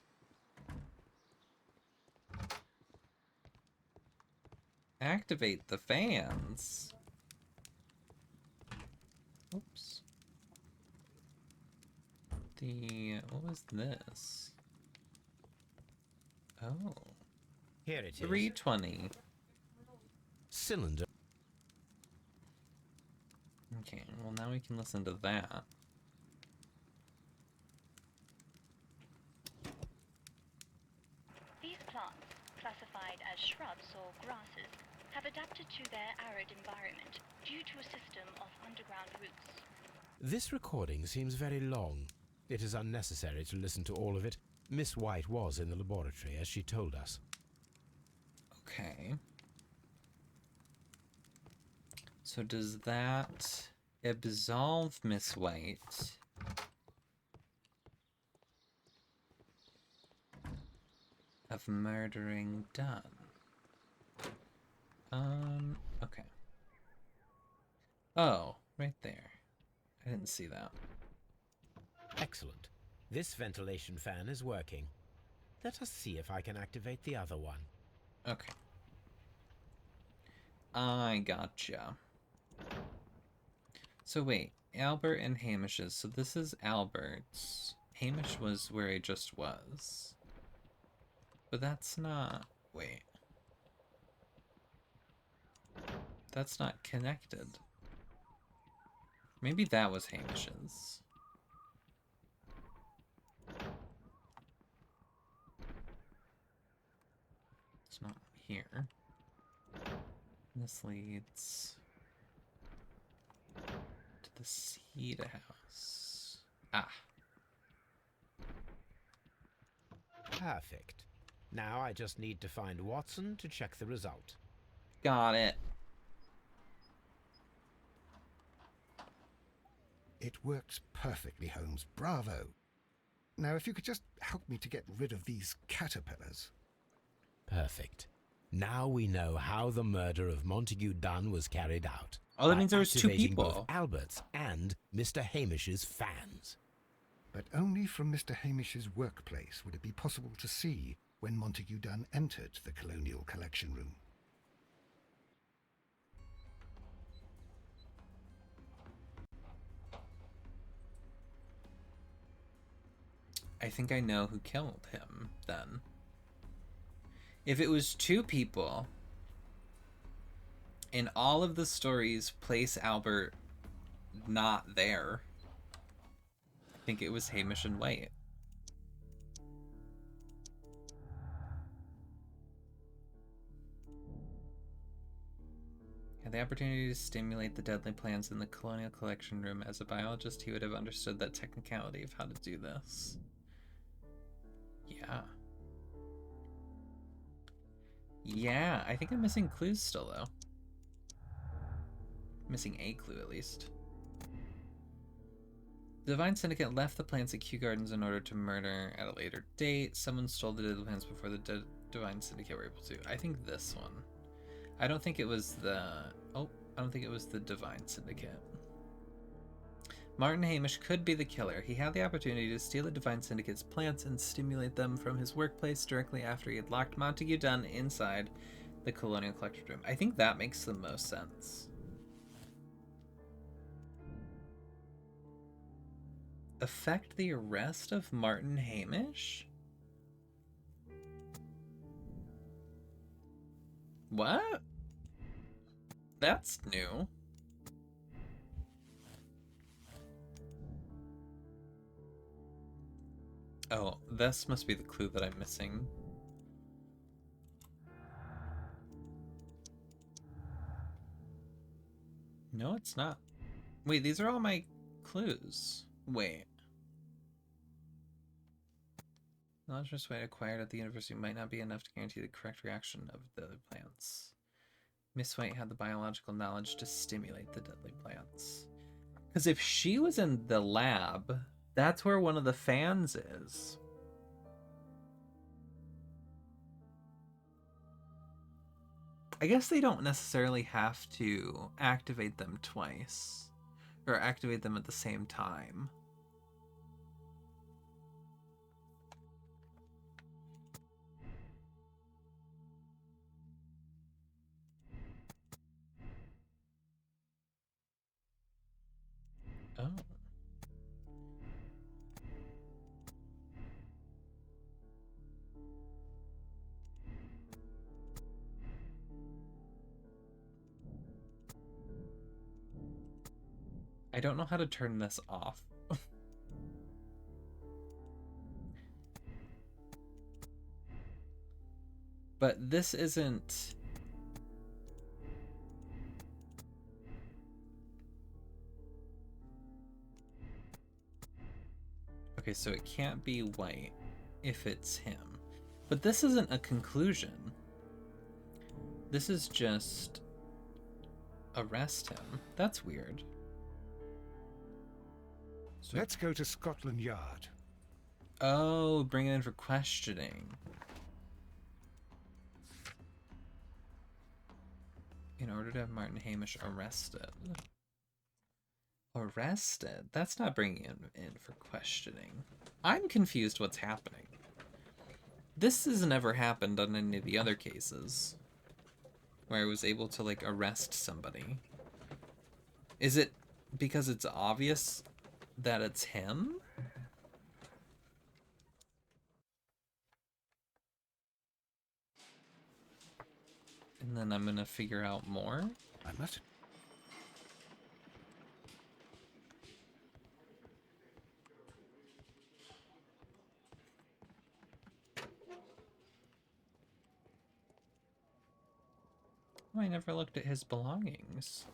Activate the fans. Oops. What was this? Oh. Here it is. 320. Cylinder. Okay, well now we can listen to that. These plants, classified as shrubs or grasses, have adapted to their arid environment due to a system of underground roots. This recording seems very long. It is unnecessary to listen to all of it. Miss White was in the laboratory, as she told us. Okay. So does that absolve Miss White of murdering Dunn? Okay. Oh, right there. I didn't see that. Excellent. This ventilation fan is working. Let us see if I can activate the other one. Okay. I gotcha. So wait, Albert and Hamish's. So this is Albert's. Hamish was where he just was. But that's not... Wait. That's not connected. Maybe that was Hamish's. It's not here. This leads to the seed house. Ah. Perfect. Now I just need to find Watson to check the result. Got it. It works perfectly, Holmes. Bravo. Now, if you could just help me to get rid of these caterpillars. Perfect. Now we know how the murder of Montague Dunn was carried out. Oh, that by means there was two activating people. both Albert's and Mr. Hamish's fans. But only from Mr. Hamish's workplace would it be possible to see when Montague Dunn entered the Colonial Collection Room. I think I know who killed him, then. If it was two people, in all of the stories place Albert not there, I think it was Hamish and White. Had the opportunity to stimulate the deadly plants in the Colonial Collection Room. As a biologist, he would have understood that technicality of how to do this. Yeah. Yeah, I think I'm missing clues still, though. Missing a clue, at least. The Divine Syndicate left the plants at Kew Gardens in order to murder at a later date. Someone stole the deadly plants before the Divine Syndicate were able to. I think this one. I don't think it was the... Oh, I don't think it was the Divine Syndicate. Martin Hamish could be the killer. He had the opportunity to steal the Divine Syndicate's plants and stimulate them from his workplace directly after he had locked Montague Dunn inside the Colonial Collection Room. I think that makes the most sense. Affect the arrest of Martin Hamish? What? That's new. Oh, this must be the clue that I'm missing. No, it's not. Wait, these are all my clues. Wait. Knowledge Miss White acquired at the university might not be enough to guarantee the correct reaction of the other plants. Miss White had the biological knowledge to stimulate the deadly plants. Because if she was in the lab, that's where one of the fans is. I guess they don't necessarily have to activate them twice. Or activate them at the same time. I don't know how to turn this off. But this isn't... Okay, so it can't be white if it's him. But this isn't a conclusion. This is just arrest him. That's weird. So Let's go to Scotland Yard. oh, bring it in for questioning. In order to have Martin Hamish arrested. Arrested? That's not bringing him in for questioning. I'm confused what's happening. This has never happened on any of the other cases where I was able to, like, arrest somebody. Is it because it's obvious that it's him? And then I'm gonna figure out more? I must... Oh, I never looked at his belongings.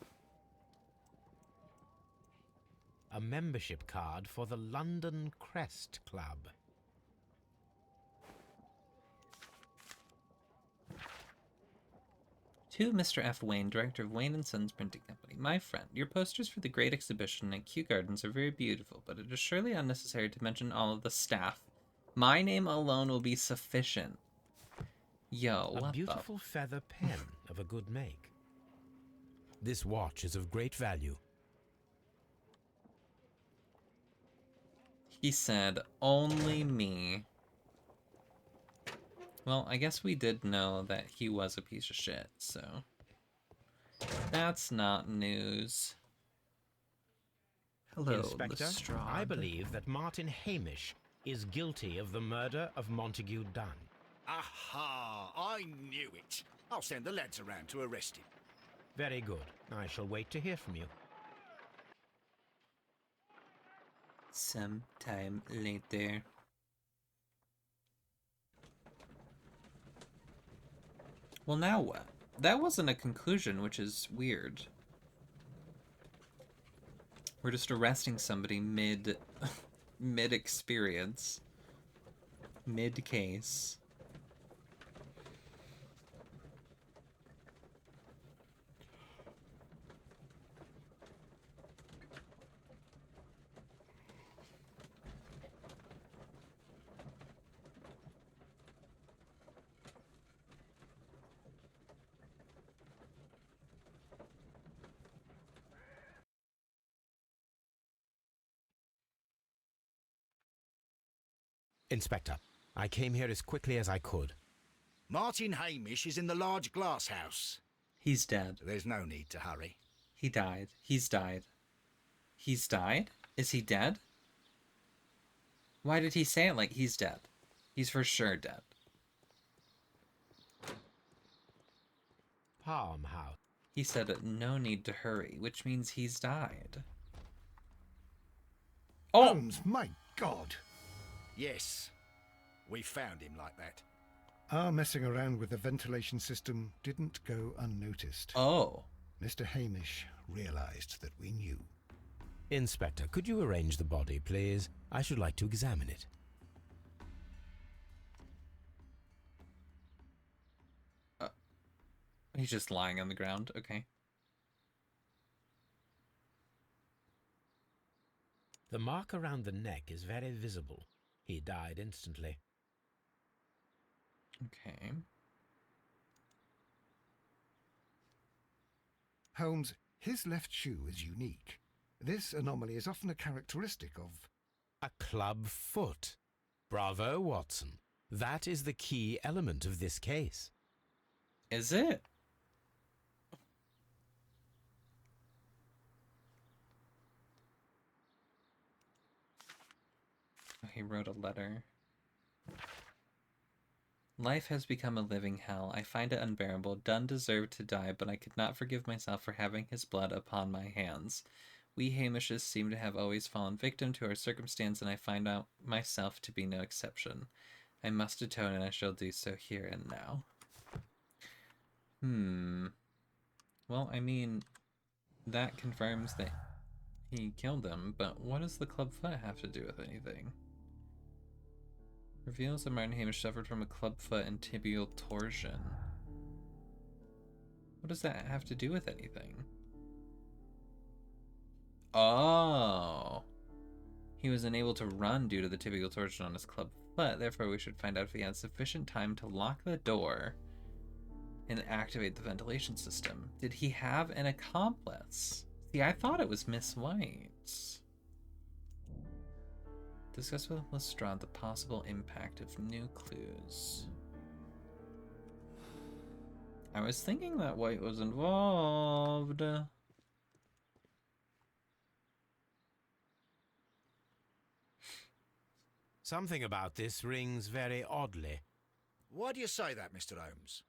A membership card for the London Crest Club. To Mr. F. Wayne, director of Wayne & Sons Printing Company. My friend, your posters for the Great Exhibition at Kew Gardens are very beautiful, but it is surely unnecessary to mention all of the staff. My name alone will be sufficient. Yo, what A beautiful feather pen of a good make. This watch is of great value. He said, only me. Well, I guess we did know that he was a piece of shit, so... that's not news. Hello, Inspector, Lestrade. I believe that Martin Hamish is guilty of the murder of Montague Dunn. Aha! I knew it. I'll send the lads around to arrest him. Very good. I shall wait to hear from you. Sometime later. Well, now what? That wasn't a conclusion, which is weird. We're just arresting somebody mid-experience. Mid-case. Inspector, I came here as quickly as I could. Martin Hamish is in the large glass house. He's dead. There's no need to hurry. He died. He's died. He's died? Is he dead? Why did he say it like he's dead? He's for sure dead. Farmhouse. He said no need to hurry, which means he's died. Oh! Holmes, my God! Yes, we found him like that. Our messing around with the ventilation system didn't go unnoticed. Oh. Mr. Hamish realized that we knew. Inspector, could you arrange the body, please? I should like to examine it. He's just lying on the ground. Okay. The mark around the neck is very visible. He died instantly. Okay. Holmes, his left shoe is unique. This anomaly is often a characteristic of... A club foot. Bravo, Watson. That is the key element of this case. Is it? He wrote a letter. Life has become a living hell. I find it unbearable. Dunn deserved to die, but I could not forgive myself for having his blood upon my hands. We Hamishes seem to have always fallen victim to our circumstance, and I find out myself to be no exception. I must atone, and I shall do so here and now. Well, I mean, that confirms that he killed him, but what does the clubfoot have to do with anything? Reveals that Martin Hamish suffered from a clubfoot and tibial torsion. What does that have to do with anything? Oh. He was unable to run due to the tibial torsion on his club foot, therefore we should find out if he had sufficient time to lock the door and activate the ventilation system. Did he have an accomplice? See, I thought it was Miss White. Discuss with Lestrade the possible impact of new clues. I was thinking that White was involved. Something about this rings very oddly. Why do you say that, Mr. Holmes?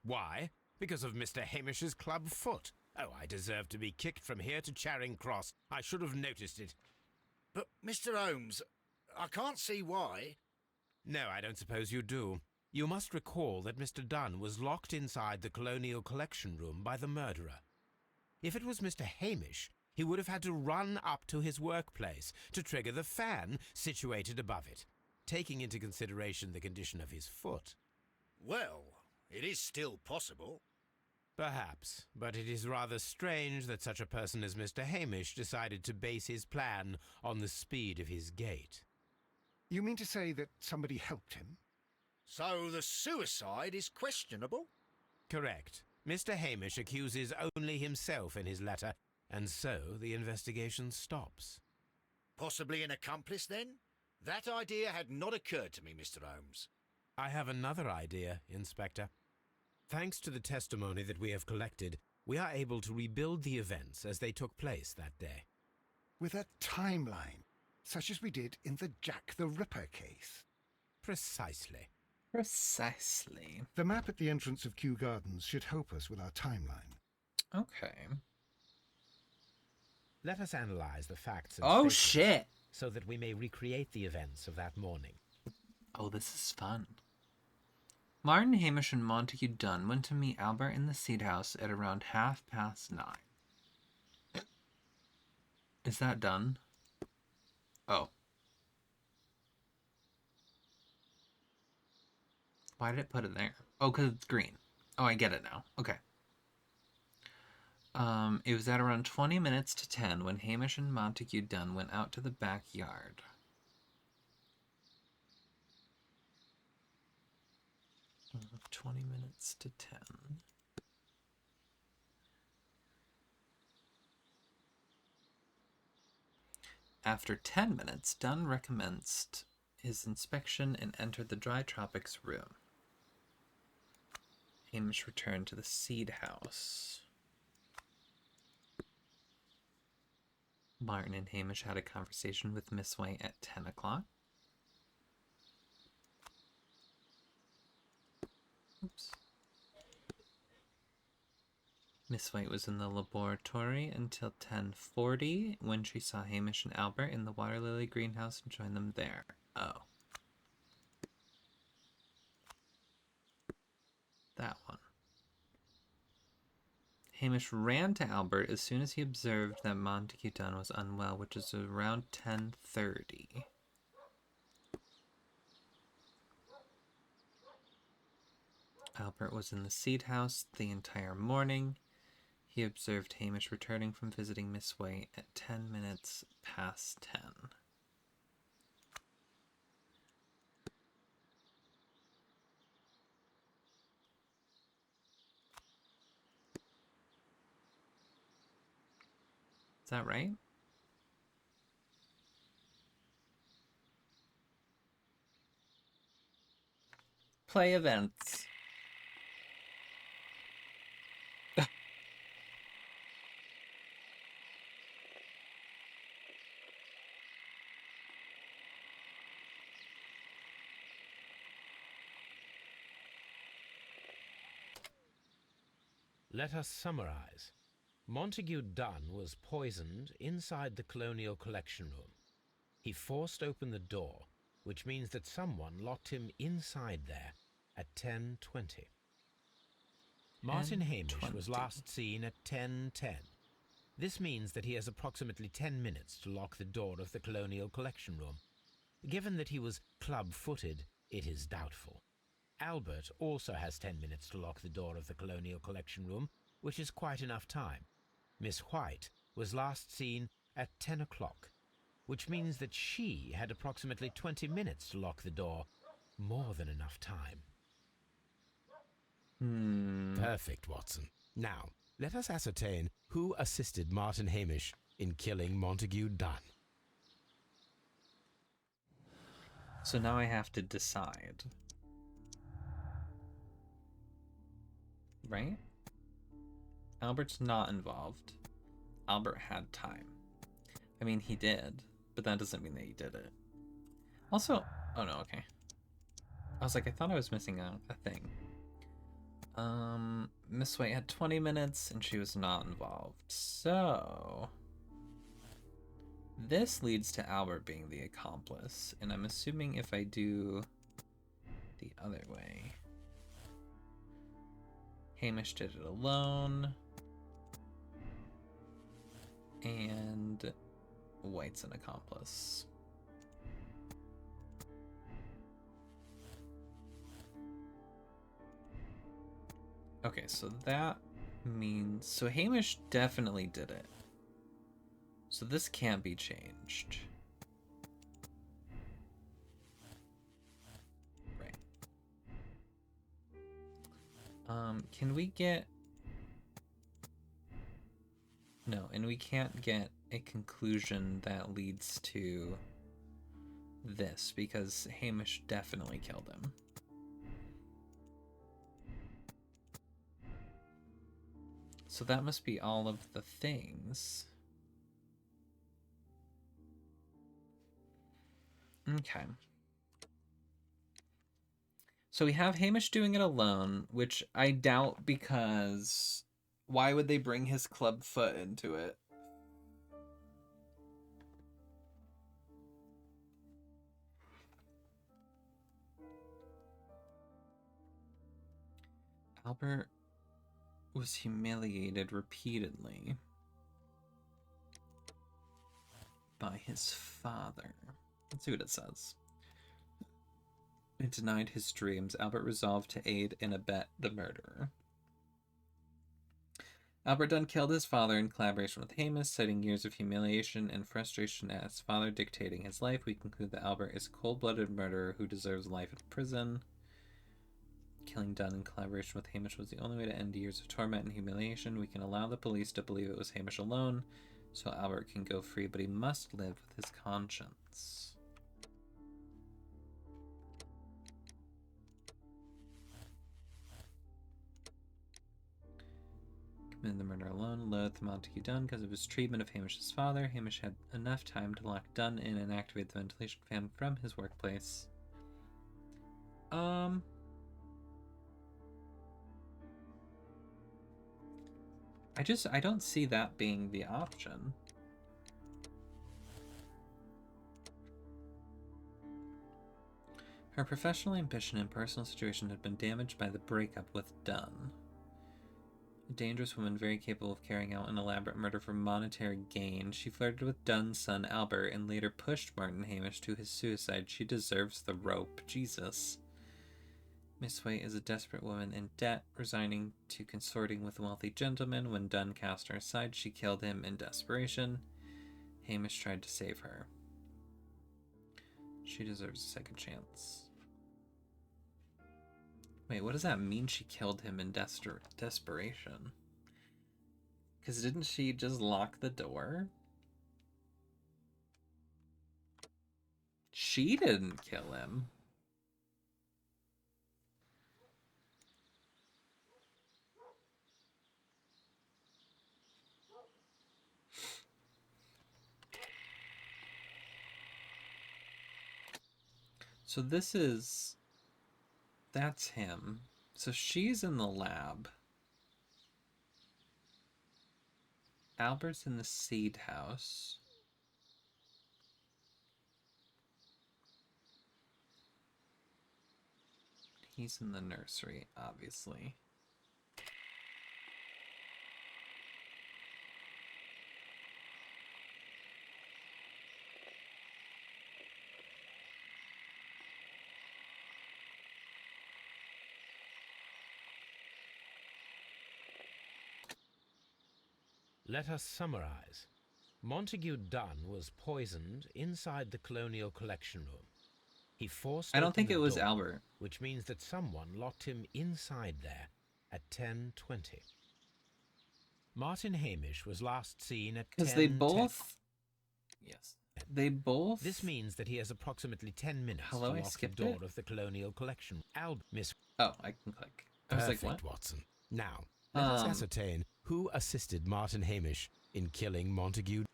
Why? Because of Mr. Hamish's club foot. Oh, I deserve to be kicked from here to Charing Cross. I should have noticed it. But, Mr. Holmes, I can't see why. No, I don't suppose you do. You must recall that Mr. Dunn was locked inside the Colonial Collection Room by the murderer. If it was Mr. Hamish, he would have had to run up to his workplace to trigger the fan situated above it, taking into consideration the condition of his foot. Well, it is still possible. Perhaps, but it is rather strange that such a person as Mr. Hamish decided to base his plan on the speed of his gait. You mean to say that somebody helped him? So the suicide is questionable? Correct. Mr. Hamish accuses only himself in his letter, and so the investigation stops. Possibly an accomplice, then? That idea had not occurred to me, Mr. Holmes. I have another idea, Inspector. Thanks to the testimony that we have collected, we are able to rebuild the events as they took place that day. With a timeline, such as we did in the Jack the Ripper case. Precisely. Precisely. The map at the entrance of Kew Gardens should help us with our timeline. Okay. Let us analyze the facts and Oh, statements shit! so that we may recreate the events of that morning. Oh, this is fun. Martin Hamish and Montague Dunn went to meet Albert in the Seed House at around 9:30. Is that done? Oh. Why did it put it there? Oh, because it's green. Oh, I get it now. Okay. It was at around 20 minutes to 10 when Hamish and Montague Dunn went out to the backyard. Of 20 minutes to 10. After 10 minutes, Dunn recommenced his inspection and entered the Dry Tropics room. Hamish returned to the Seed House. Martin and Hamish had a conversation with Miss White at 10 o'clock. Oops. Miss White was in the laboratory until 10:40 when she saw Hamish and Albert in the water lily greenhouse and joined them there. Oh. That one. Hamish ran to Albert as soon as he observed that Montague Dunn was unwell, which is around 10:30. Albert was in the Seed House the entire morning. He observed Hamish returning from visiting Miss White at 10 minutes past 10. Is that right? Play events. Let us summarize. Montague Dunn was poisoned inside the Colonial Collection Room. He forced open the door, which means that someone locked him inside there at 10:20. Martin Hamish was last seen at 10:10. This means that he has approximately 10 minutes to lock the door of the Colonial Collection Room. Given that he was club-footed, it is doubtful. Albert also has 10 minutes to lock the door of the Colonial Collection Room, which is quite enough time. Miss White was last seen at 10 o'clock, which means that she had approximately 20 minutes to lock the door. More than enough time. Perfect, Watson. Now, let us ascertain who assisted Martin Hamish in killing Montague Dunn. So now I have to decide. Right? Albert's not involved. Albert had time. I mean, he did, but that doesn't mean that he did it. Also, oh no, okay. I was like, I thought I was missing a thing. Miss White had 20 minutes and she was not involved. So this leads to Albert being the accomplice, and I'm assuming if I do the other way, Hamish did it alone, and White's an accomplice. Okay, so that means... So Hamish definitely did it. So this can't be changed. Right. Can we get... No, and we can't get a conclusion that leads to this, because Hamish definitely killed him. So that must be all of the things. Okay. So we have Hamish doing it alone, which I doubt, because why would they bring his club foot into it? Albert was humiliated repeatedly by his father. Let's see what it says. It denied his dreams. Albert resolved to aid and abet the murderer. Albert Dunn killed his father in collaboration with Hamish, citing years of humiliation and frustration at his father dictating his life. We conclude that Albert is a cold-blooded murderer who deserves life in prison. Killing Dunn in collaboration with Hamish was the only way to end years of torment and humiliation. We can allow the police to believe it was Hamish alone, so Albert can go free, but he must live with his conscience. Committed the murder alone, loathed Montague Dunn because of his treatment of Hamish's father. Hamish had enough time to lock Dunn in and activate the ventilation fan from his workplace. I don't see that being the option. Her professional ambition and personal situation had been damaged by the breakup with Dunn. A dangerous woman very capable of carrying out an elaborate murder for monetary gain. She flirted with Dunn's son Albert and later pushed Martin Hamish to his suicide. She deserves the rope. Jesus. Miss White is a desperate woman in debt, resigning to consorting with a wealthy gentleman. When Dunn cast her aside, she killed him in desperation. Hamish tried to save her. She deserves a second chance. Wait, what does that mean, she killed him in desperation? Because didn't she just lock the door? She didn't kill him. So this is... That's him. So she's in the lab. Albert's in the seed house. He's in the nursery, obviously. Let us summarize. Montague Dunn was poisoned inside the Colonial Collection Room. He forced I don't open think the it was door, Albert. which means that someone locked him inside there at 10:20. Martin Hamish was last seen at 10:10. Because they both... Yes. They both... This means that he has approximately 10 minutes Hello, to I lock the skipped door it? of the Colonial Collection. Miss... Oh, I can click. I was Perfect, like, what? Watson. Now, let us ascertain who assisted Martin Hamish in killing Montague.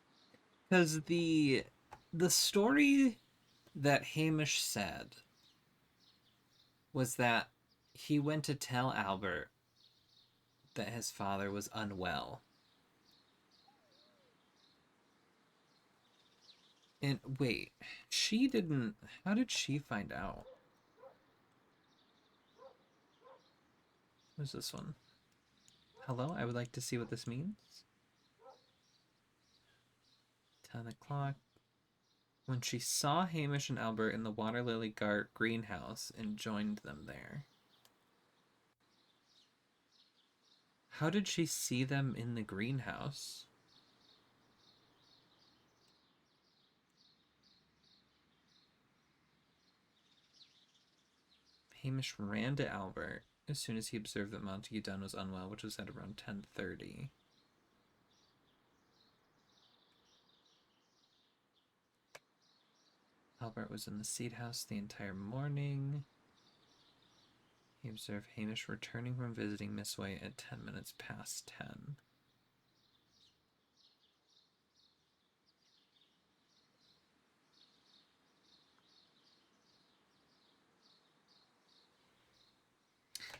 Because the story that Hamish said was that he went to tell Albert that his father was unwell. And wait, she didn't... How did she find out? Who's this one? Hello, I would like to see what this means. 10 o'clock. When she saw Hamish and Albert in the Water Lily greenhouse and joined them there. How did she see them in the greenhouse? Hamish ran to Albert as soon as he observed that Montague Dunn was unwell, which was at around 10:30. Albert was in the seed house the entire morning. He observed Hamish returning from visiting Miss White at 10 minutes past 10.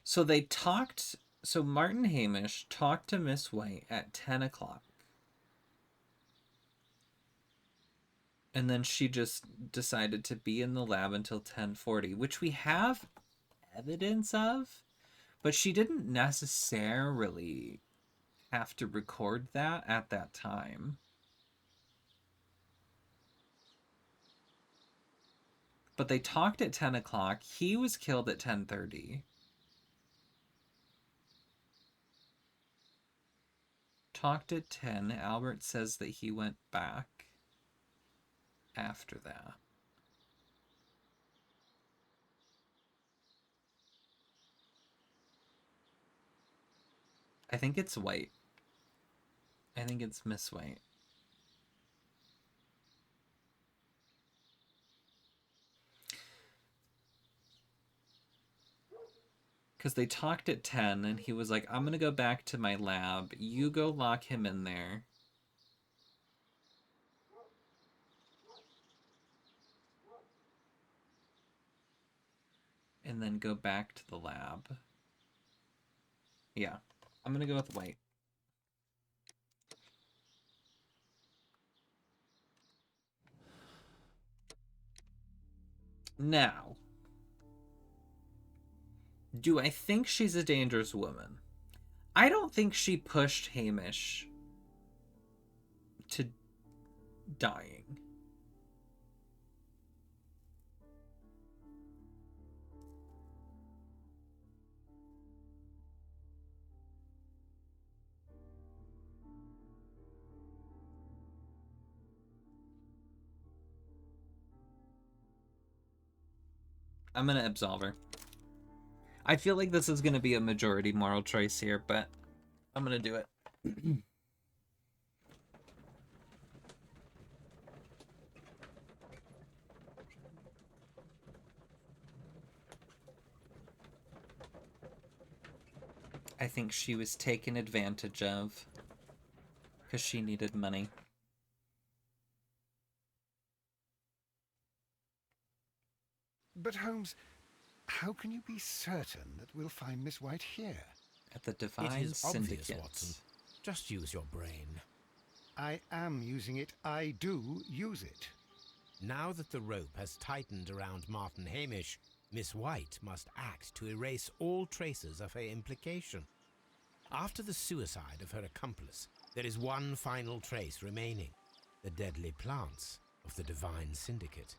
So they talked... So Martin Hamish talked to Miss White at 10 o'clock. And then she just decided to be in the lab until 10:40, which we have evidence of, but she didn't necessarily have to record that at that time. But they talked at 10 o'clock. He was killed at 10:30. Talked at 10. Albert says that he went back after that. I think it's White. I think it's Miss White. Because they talked at 10 and he was like, I'm going to go back to my lab. You go lock him in there. And then go back to the lab. Yeah, I'm going to go with White. Now, do I think she's a dangerous woman? I don't think she pushed Hamish to dying. I'm going to absolve her. I feel like this is going to be a majority moral choice here, but I'm going to do it. I think she was taken advantage of because she needed money. But Holmes, how can you be certain that we'll find Miss White here? At the It Divine is obvious, Syndicate. Watson. Just use your brain. I am using it. I do use it. Now that the rope has tightened around Martin Hamish, Miss White must act to erase all traces of her implication. After the suicide of her accomplice, there is one final trace remaining: the deadly plants of the Divine Syndicate.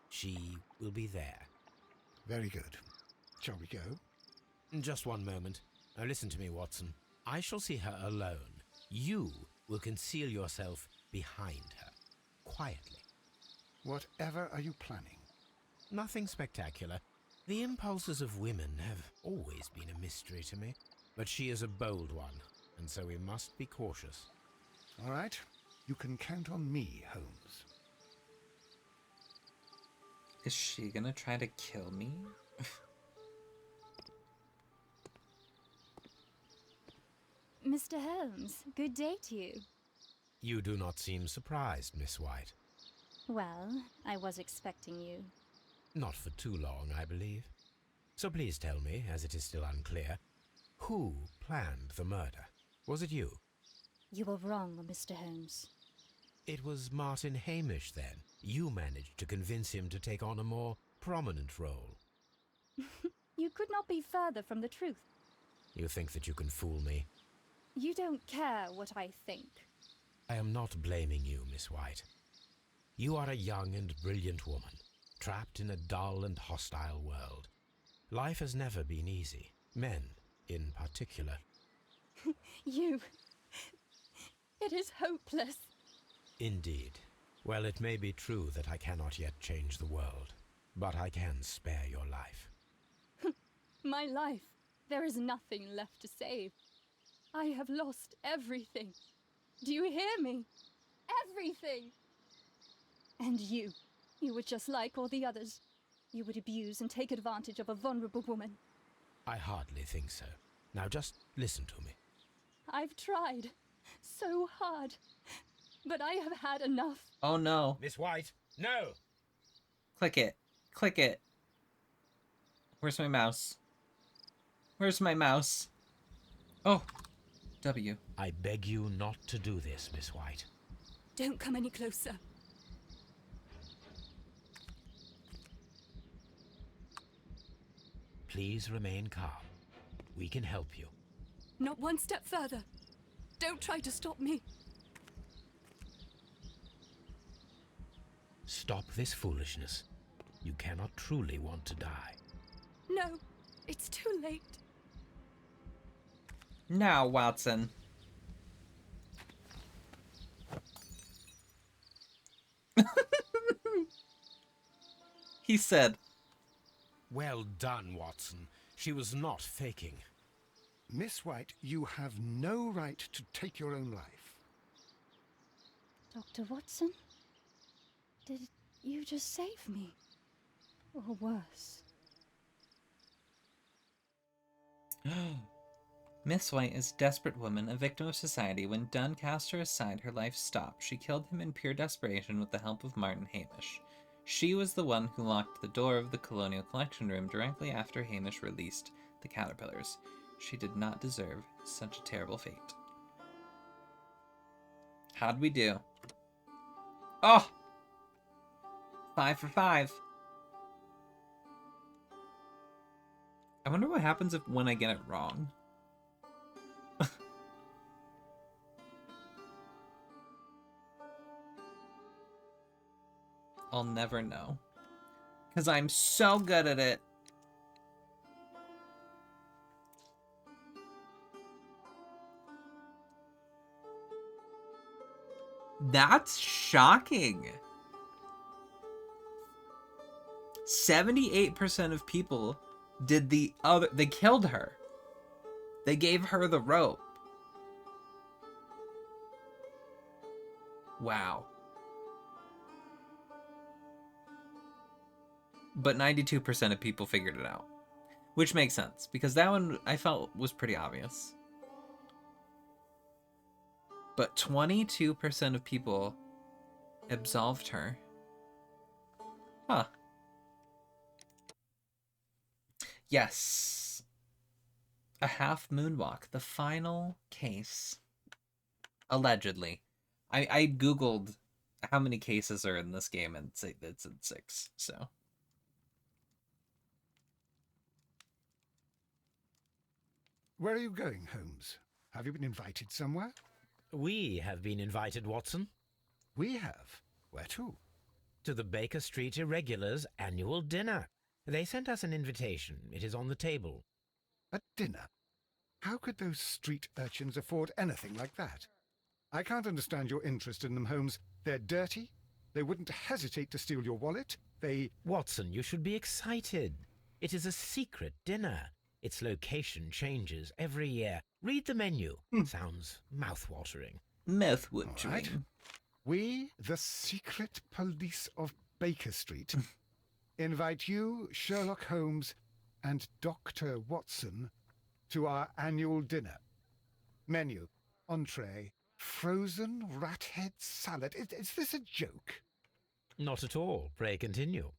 She will be there. Very good. Shall we go? Just one moment. Now listen to me, Watson. I shall see her alone. You will conceal yourself behind her, quietly. Whatever are you planning? Nothing spectacular. The impulses of women have always been a mystery to me. But she is a bold one, and so we must be cautious. All right. You can count on me, Holmes. Is she gonna try to kill me? Mr. Holmes, good day to you. You do not seem surprised, Miss White. Well, I was expecting you. Not for too long, I believe. So please tell me, as it is still unclear, who planned the murder? Was it you? You were wrong, Mr. Holmes. It was Martin Hamish, then. You managed to convince him to take on a more prominent role. You could not be further from the truth. You think that you can fool me? You don't care what I think. I am not blaming you, Miss White. You are a young and brilliant woman, trapped in a dull and hostile world. Life has never been easy. Men, in particular. You... It is hopeless. Indeed. Well, it may be true that I cannot yet change the world, but I can spare your life. My life. There is nothing left to save. I have lost everything. Do you hear me? Everything! And you were just like all the others. You would abuse and take advantage of a vulnerable woman. I hardly think so. Now just listen to me. I've tried so hard, but I have had enough. Oh no. Miss White, no! Click it. Click it. Where's my mouse? Where's my mouse? Oh. W. I beg you not to do this, Miss White. Don't come any closer. Please remain calm. We can help you. Not one step further. Don't try to stop me. Stop this foolishness. You cannot truly want to die. No, it's too late. Now, Watson. He said. Well done, Watson. She was not faking. Miss White, you have no right to take your own life. Dr. Watson? Did you just save me? Or worse? Miss White is a desperate woman, a victim of society. When Dunn cast her aside, her life stopped. She killed him in pure desperation with the help of Martin Hamish. She was the one who locked the door of the Colonial Collection Room directly after Hamish released the caterpillars. She did not deserve such a terrible fate. How'd we do? Oh! 5 for 5. I wonder what happens when I get it wrong. I'll never know. Because I'm so good at it. That's shocking. 78% of people did the other. They killed her. They gave her the rope. Wow. But 92% of people figured it out. Which makes sense, because that one I felt was pretty obvious. But 22% of people absolved her. Huh. Yes. A half moonwalk, the final case. Allegedly. I googled how many cases are in this game, and it's in 6. So Where are you going, Holmes? Have you been invited somewhere? We have been invited, Watson, We have. Where to? to the Baker Street Irregulars' annual dinner. They sent us an invitation. It is on the table. A dinner? How could those street urchins afford anything like that? I can't understand your interest in them, Holmes. They're dirty. They wouldn't hesitate to steal your wallet. Watson, you should be excited. It is a secret dinner. Its location changes every year. Read the menu. Sounds mouth-watering. mouth-watering. All right. We, the secret police of Baker Street, invite you, Sherlock Holmes, and Dr. Watson to our annual dinner. Menu, entree, frozen rat head salad. Is this a joke? Not at all. Pray continue.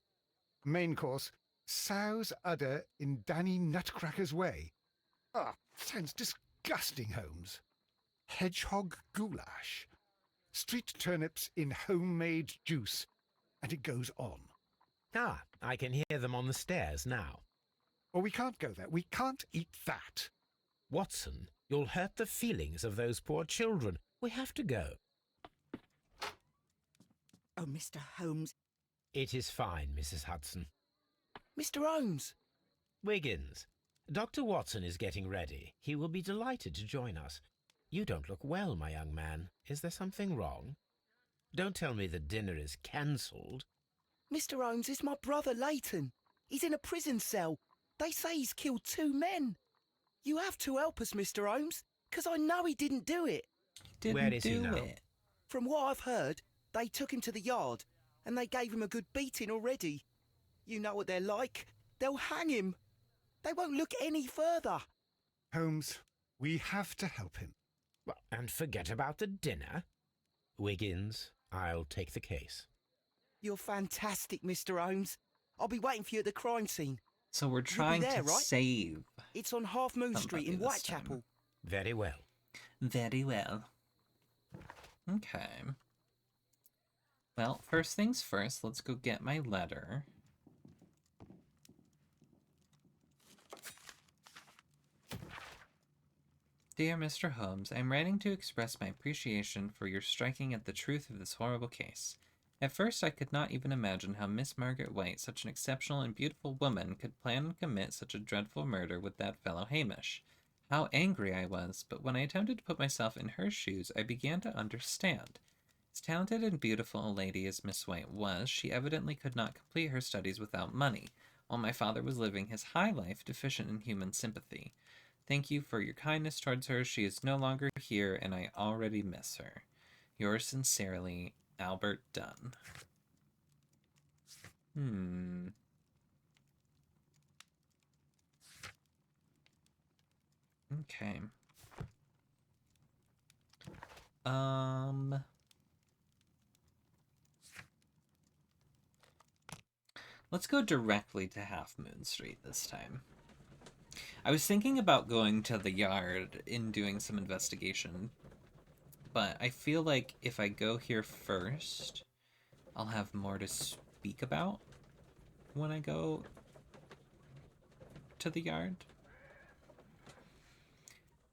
Main course, sow's udder in Danny Nutcracker's way. Ah, sounds disgusting, Holmes. Hedgehog goulash. Street turnips in homemade juice. And it goes on. Ah, I can hear them on the stairs now. Well, we can't go there. We can't eat that. Watson, you'll hurt the feelings of those poor children. We have to go. Oh, Mr. Holmes. It is fine, Mrs. Hudson. Mr. Holmes! Wiggins, Dr. Watson is getting ready. He will be delighted to join us. You don't look well, my young man. Is there something wrong? Don't tell me the dinner is cancelled. Mr. Holmes is my brother Leighton. He's in a prison cell. They say he's killed 2 men. You have to help us, Mr. Holmes, because I know he didn't do it. Where is he now? From what I've heard, they took him to the yard, and they gave him a good beating already. You know what they're like. They'll hang him. They won't look any further. Holmes, we have to help him. Well, and forget about the dinner. Wiggins, I'll take the case. You're fantastic, Mr. Holmes. I'll be waiting for you at the crime scene. So we're trying there, to right? save. It's on Half Moon somebody Street in this Whitechapel. time. Very well. Very well. Okay. Well, first things first, let's go get my letter. Dear Mr. Holmes, I am writing to express my appreciation for your striking at the truth of this horrible case. At first, I could not even imagine how Miss Margaret White, such an exceptional and beautiful woman, could plan and commit such a dreadful murder with that fellow Hamish. How angry I was, but when I attempted to put myself in her shoes, I began to understand. As talented and beautiful a lady as Miss White was, she evidently could not complete her studies without money, while my father was living his high life deficient in human sympathy. Thank you for your kindness towards her. She is no longer here, and I already miss her. Yours sincerely, Albert Dunn. Okay. Let's go directly to Half Moon Street this time. I was thinking about going to the yard and doing some investigation, but I feel like if I go here first, I'll have more to speak about when I go to the yard.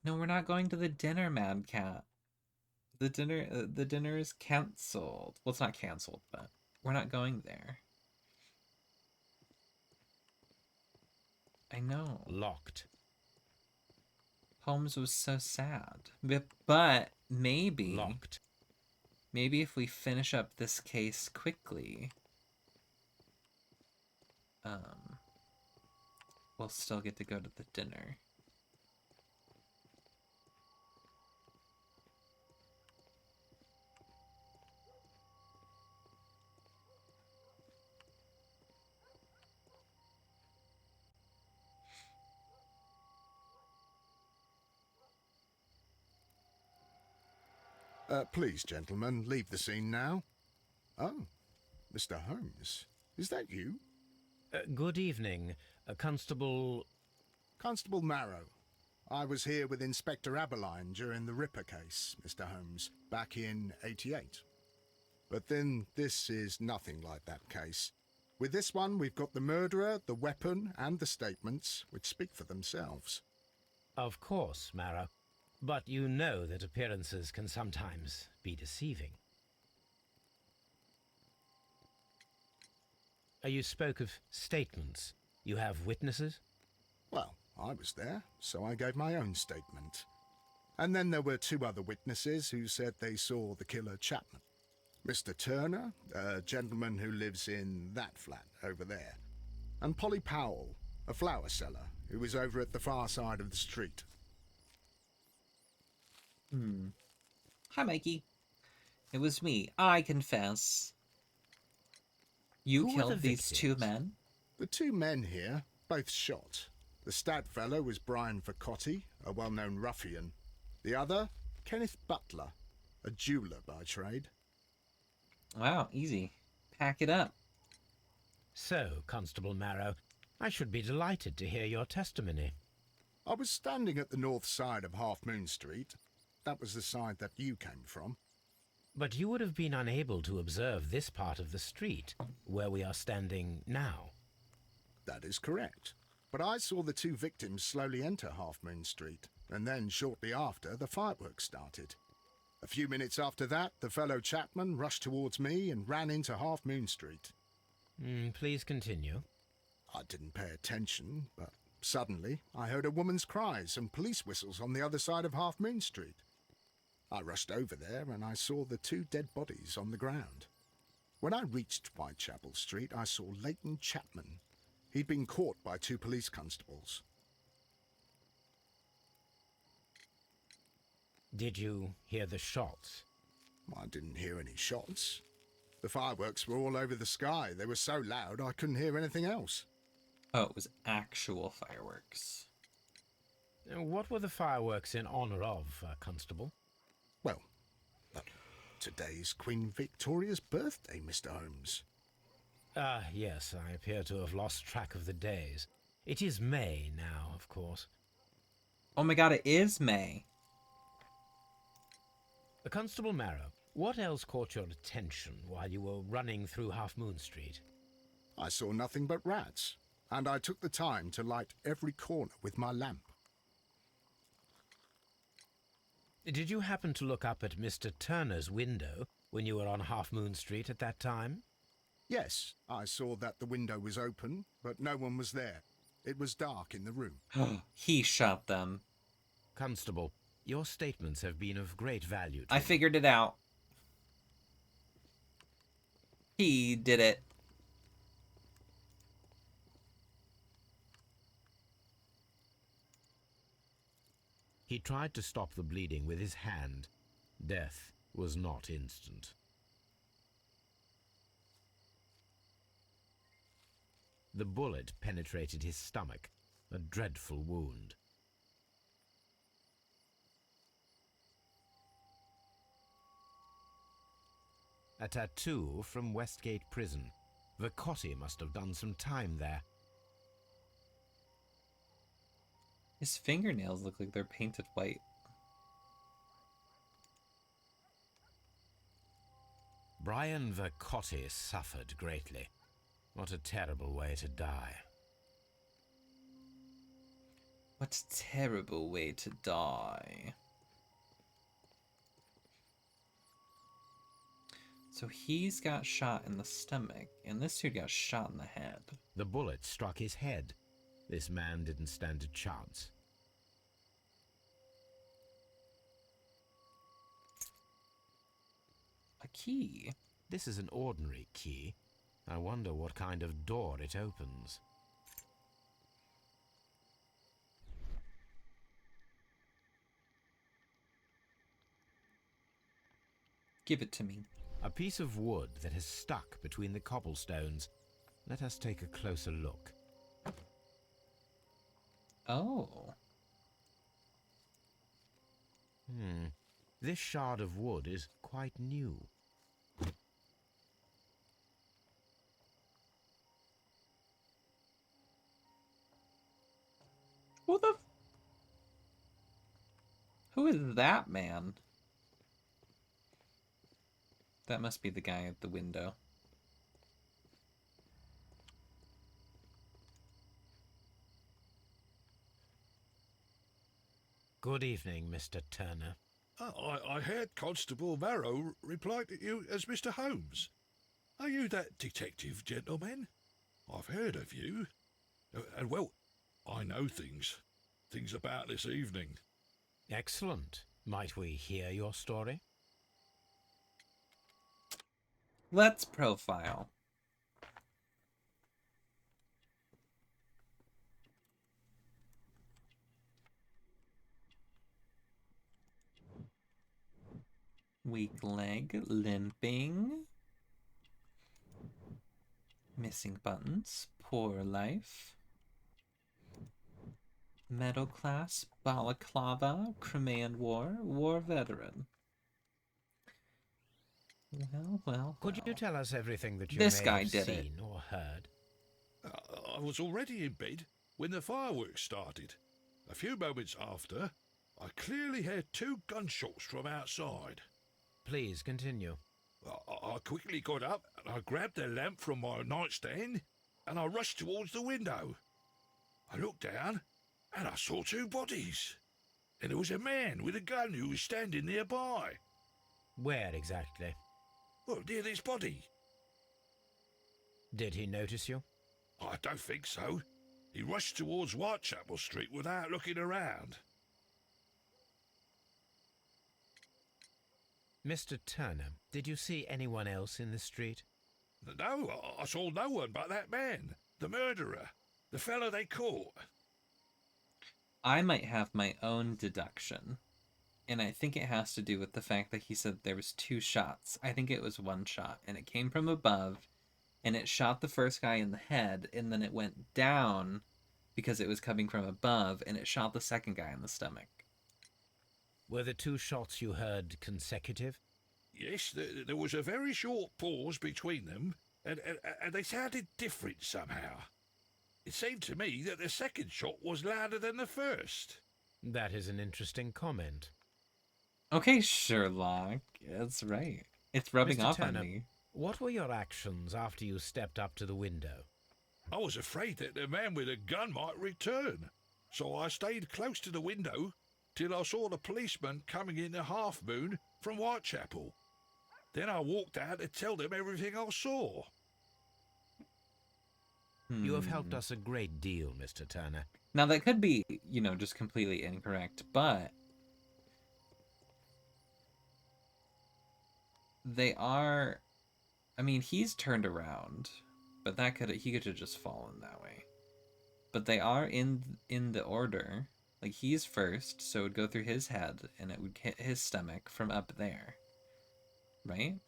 No, we're not going to the dinner, Mad Cat. The dinner is canceled. Well, it's not canceled, but we're not going there. I know. Locked. Holmes was so sad. But maybe... Locked. Maybe if we finish up this case quickly... we'll still get to go to the dinner. Please, gentlemen, leave the scene now. Oh, Mr. Holmes, is that you? Good evening, Constable... Constable Marrow. I was here with Inspector Aberline during the Ripper case, Mr. Holmes, back in '88. But then this is nothing like that case. With this one, we've got the murderer, the weapon, and the statements, which speak for themselves. Of course, Marrow. But you know that appearances can sometimes be deceiving. You spoke of statements. You have witnesses? Well, I was there, so I gave my own statement. And then there were 2 other witnesses who said they saw the killer Chapman. Mr. Turner, a gentleman who lives in that flat over there, and Polly Powell, a flower seller, who was over at the far side of the street. Hi, Mikey. It was me. I confess. You Who were killed the these 2 victims? men? The 2 men here, both shot. The stout fellow was Brian Vercotti, a well-known ruffian. The other, Kenneth Butler, a jeweller by trade. Wow, easy. Pack it up. So, Constable Marrow, I should be delighted to hear your testimony. I was standing at the north side of Half Moon Street. That was the side that you came from. But you would have been unable to observe this part of the street, where we are standing now. That is correct. But I saw the 2 victims slowly enter Half Moon Street, and then shortly after, the fireworks started. A few minutes after that, the fellow Chapman rushed towards me and ran into Half Moon Street. Please continue. I didn't pay attention, but suddenly I heard a woman's cries and police whistles on the other side of Half Moon Street. I rushed over there and I saw the 2 dead bodies on the ground. When I reached Whitechapel Street, I saw Leighton Chapman. He'd been caught by 2 police constables. Did you hear the shots? I didn't hear any shots. The fireworks were all over the sky. They were so loud I couldn't hear anything else. Oh, it was actual fireworks. What were the fireworks in honor of, Constable? Well, today's Queen Victoria's birthday, Mr. Holmes. Yes, I appear to have lost track of the days. It is May now, of course. Oh my god, it is May. Constable Marrow, what else caught your attention while you were running through Half Moon Street? I saw nothing but rats, and I took the time to light every corner with my lamp. Did you happen to look up at Mr. Turner's window when you were on Half Moon Street at that time? Yes, I saw that the window was open, but no one was there. It was dark in the room. He shot them. Constable, your statements have been of great value to I me. figured it out. He did it. He tried to stop the bleeding with his hand. Death was not instant. The bullet penetrated his stomach, a dreadful wound. A tattoo from Westgate Prison. Vercotti must have done some time there. His fingernails look like they're painted white. Brian Vercotti suffered greatly. What a terrible way to die. What a terrible way to die. So he's got shot in the stomach, and this dude got shot in the head. The bullet struck his head. This man didn't stand a chance. A key? This is an ordinary key. I wonder what kind of door it opens. Give it to me. A piece of wood that has stuck between the cobblestones. Let us take a closer look. Oh. This shard of wood is quite new. What the? Who is that man? That must be the guy at the window. Good evening, Mr. Turner. I heard Constable Marrow reply to you as Mr. Holmes. Are you that detective gentleman? I've heard of you. And well, I know things about this evening. Excellent. Might we hear your story? Let's profile. Weak leg, limping. Missing buttons, poor life. Metal class, balaclava, Crimean War, war veteran. Well. Could you tell us everything that you This may guy have did seen or heard? I was already in bed when the fireworks started. A few moments after, I clearly heard 2 gunshots from outside. Please continue. I quickly got up and I grabbed the lamp from my nightstand and I rushed towards the window. I looked down and I saw 2 bodies. And there was a man with a gun who was standing nearby. Where exactly? Well, near this body. Did he notice you? I don't think so. He rushed towards Whitechapel Street without looking around. Mr. Turner, did you see anyone else in the street? No, I saw no one but that man, the murderer, the fellow they caught. I might have my own deduction, and I think it has to do with the fact that he said there was 2 shots. I think it was 1 shot, and it came from above, and it shot the first guy in the head, and then it went down because it was coming from above, and it shot the second guy in the stomach. Were the 2 shots you heard consecutive? Yes, there was a very short pause between them, and they sounded different somehow. It seemed to me that the second shot was louder than the first. That is an interesting comment. Okay, Sherlock. That's right. It's rubbing Mr. off Turner, on me. What were your actions after you stepped up to the window? I was afraid that the man with a gun might return, so I stayed close to the window till I saw the policeman coming in the Half Moon from Whitechapel. Then I walked out to tell them everything I saw. You have helped us a great deal, Mr. Turner. Now, that could be, just completely incorrect, but they are... I mean, he's turned around, but he could have just fallen that way. But they are in the order. Like, he's first, so it would go through his head, and it would hit his stomach from up there. Right?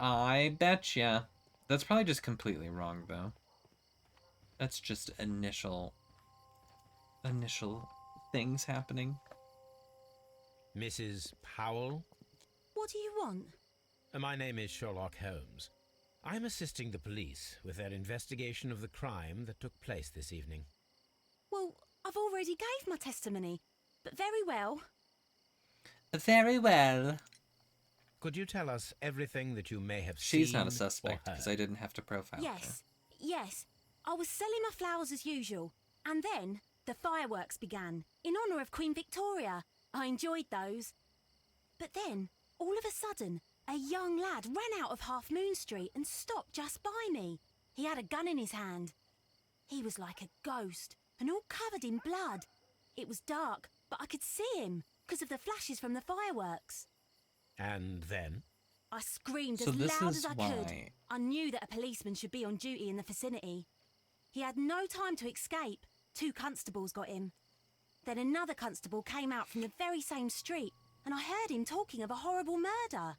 I betcha. That's probably just completely wrong, though. That's just initial things happening. Mrs. Powell? What do you want? My name is Sherlock Holmes. I'm assisting the police with their investigation of the crime that took place this evening. Well, I've already gave my testimony, but very well. Very well. Could you tell us everything that you may have seen? She's not a suspect, because I didn't have to profile her. Yes. I was selling my flowers as usual, and then the fireworks began, in honour of Queen Victoria. I enjoyed those. But then, all of a sudden, a young lad ran out of Half Moon Street and stopped just by me. He had a gun in his hand. He was like a ghost, and all covered in blood. It was dark, but I could see him, because of the flashes from the fireworks. And then? I screamed as loud as I could. I knew that a policeman should be on duty in the vicinity. He had no time to escape. 2 constables got him. Then another constable came out from the very same street, and I heard him talking of a horrible murder.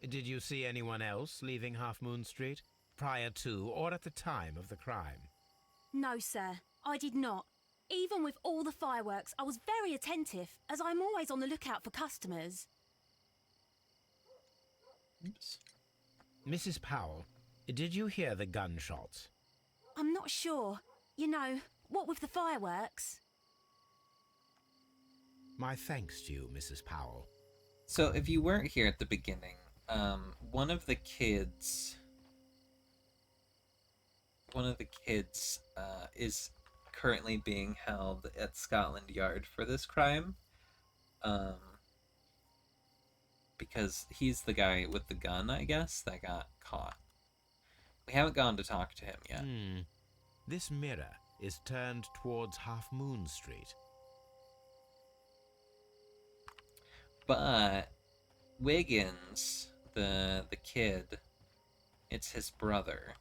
Did you see anyone else leaving Half Moon Street, prior to or at the time of the crime? No, sir, I did not. Even with all the fireworks, I was very attentive, as I'm always on the lookout for customers. Oops. Mrs. Powell, did you hear the gunshots? I'm not sure. You know, what with the fireworks? My thanks to you, Mrs. Powell. So if you weren't here at the beginning, one of the kids is currently being held at Scotland Yard for this crime. Because he's the guy with the gun, I guess, that got caught. We haven't gone to talk to him yet. This mirror is turned towards Half Moon Street. But Wiggins, the kid, it's his brother.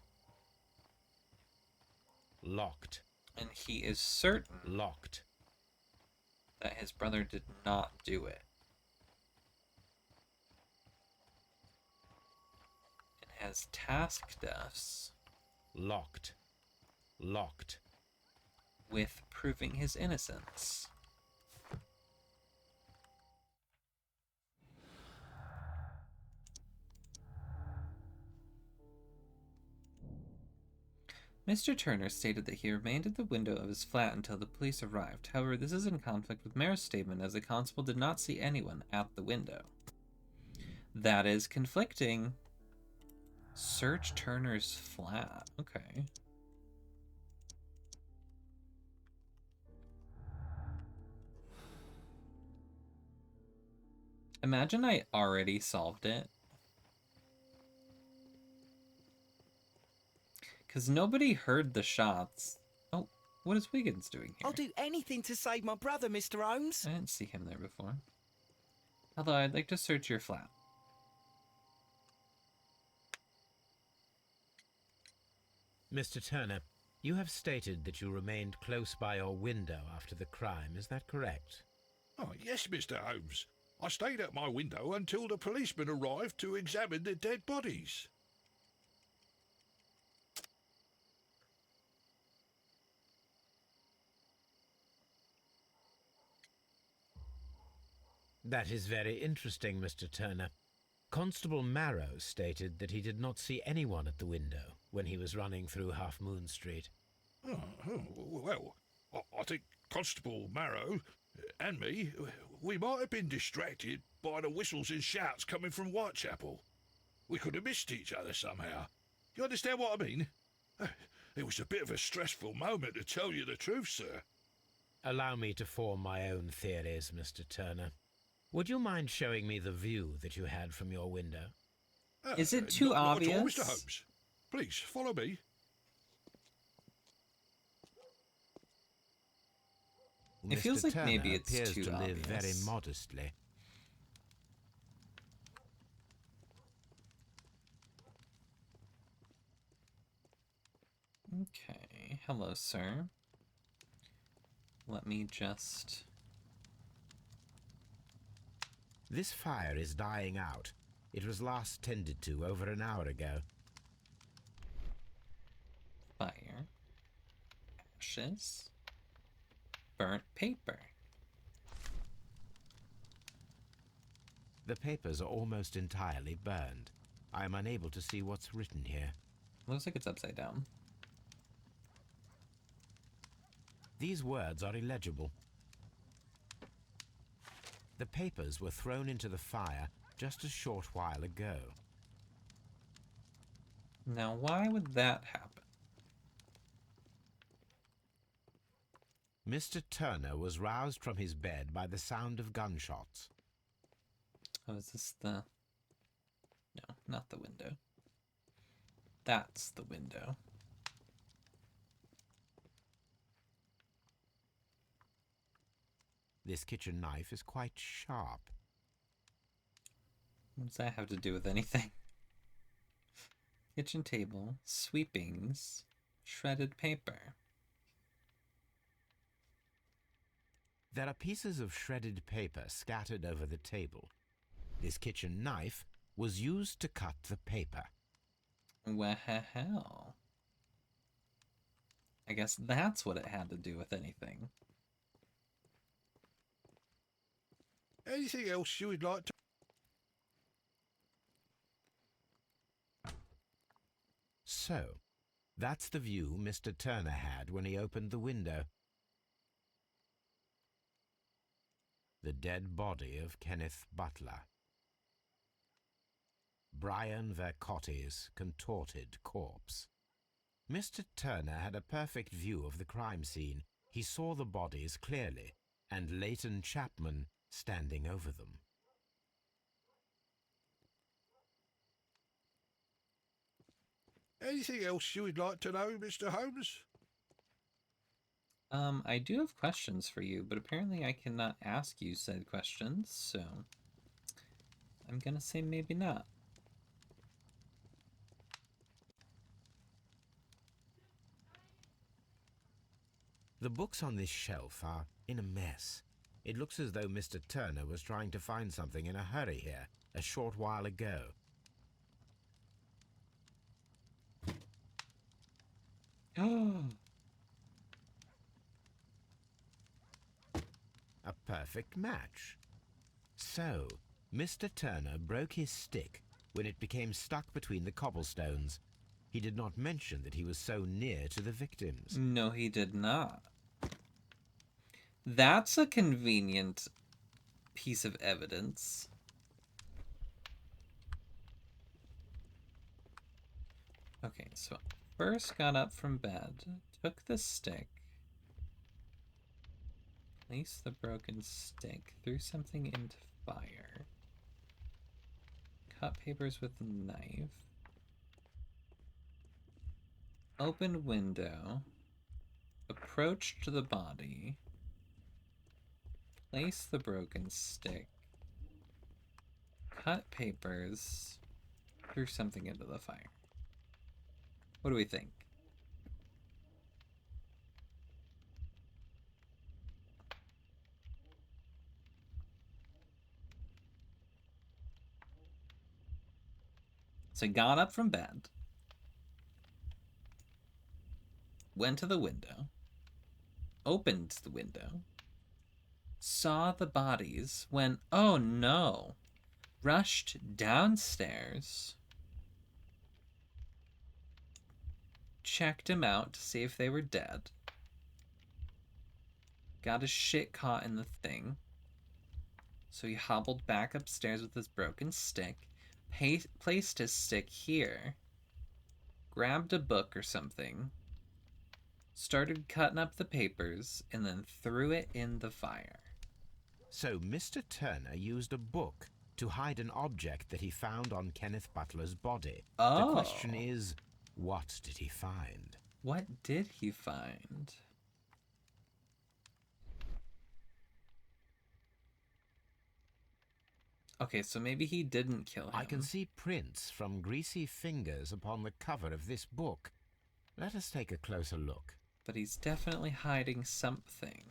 Locked. And he is certain Locked. that his brother did not do it. And has tasked us Locked. Locked. with proving his innocence. Mr. Turner stated that he remained at the window of his flat until the police arrived. However, this is in conflict with Mayor's statement, as the constable did not see anyone at the window. That is conflicting. Search Turner's flat. Okay. Imagine I already solved it. Because nobody heard the shots. Oh, what is Wiggins doing here? I'll do anything to save my brother, Mr. Holmes. I didn't see him there before. Although I'd like to search your flat. Mr. Turner, you have stated that you remained close by your window after the crime. Is that correct? Oh, yes, Mr. Holmes. I stayed at my window until the policeman arrived to examine the dead bodies. That is very interesting, Mr. Turner. Constable Marrow stated that he did not see anyone at the window when he was running through Half Moon Street. Well, I think Constable Marrow and me, we might have been distracted by the whistles and shouts coming from Whitechapel. We could have missed each other somehow. You understand what I mean? It was a bit of a stressful moment, to tell you the truth, sir. Allow me to form my own theories, Mr. Turner. Would you mind showing me the view that you had from your window? Is it too obvious? Not at all, Mr. Holmes. Please, follow me. It Mr. feels like Turner maybe it's appears too to live obvious. very modestly. Okay, hello, sir. Let me just... This fire is dying out. It was last tended to over an hour ago. Fire. Ashes. Burnt paper. The papers are almost entirely burned. I am unable to see what's written here. Looks like it's upside down. These words are illegible. The papers were thrown into the fire just a short while ago. Now, why would that happen? Mr. Turner was roused from his bed by the sound of gunshots. Oh, is this the... No, not the window. That's the window. This kitchen knife is quite sharp. What does that have to do with anything? Kitchen table, sweepings, shredded paper. There are pieces of shredded paper scattered over the table. This kitchen knife was used to cut the paper. Well, I guess that's what it had to do with anything. Anything else you would like to... So, that's the view Mr. Turner had when he opened the window. The dead body of Kenneth Butler. Brian Vercotti's contorted corpse. Mr. Turner had a perfect view of the crime scene. He saw the bodies clearly, and Leighton Chapman standing over them. Anything else you would like to know, Mr. Holmes? I do have questions for you, but apparently I cannot ask you said questions, so I'm gonna say maybe not. The books on this shelf are in a mess. It looks as though Mr. Turner was trying to find something in a hurry here a short while ago. A perfect match. So, Mr. Turner broke his stick when it became stuck between the cobblestones. He did not mention that he was so near to the victims. No, he did not. That's a convenient piece of evidence. Okay, so first got up from bed, took the stick, placed the broken stick, threw something into fire, cut papers with a knife, opened window, approached the body, placed the broken stick, cut papers, threw something into the fire. What do we think? So he got up from bed, went to the window, opened the window, saw the bodies, went, oh no, rushed downstairs, checked him out to see if they were dead, got his shit caught in the thing, so he hobbled back upstairs with his broken stick, placed his stick here, grabbed a book or something, started cutting up the papers, and then threw it in the fire. So Mr. Turner used a book to hide an object that he found on Kenneth Butler's body. Oh. The question is, what did he find? What did he find? Okay, so maybe he didn't kill him. I can see prints from greasy fingers upon the cover of this book. Let us take a closer look. But he's definitely hiding something.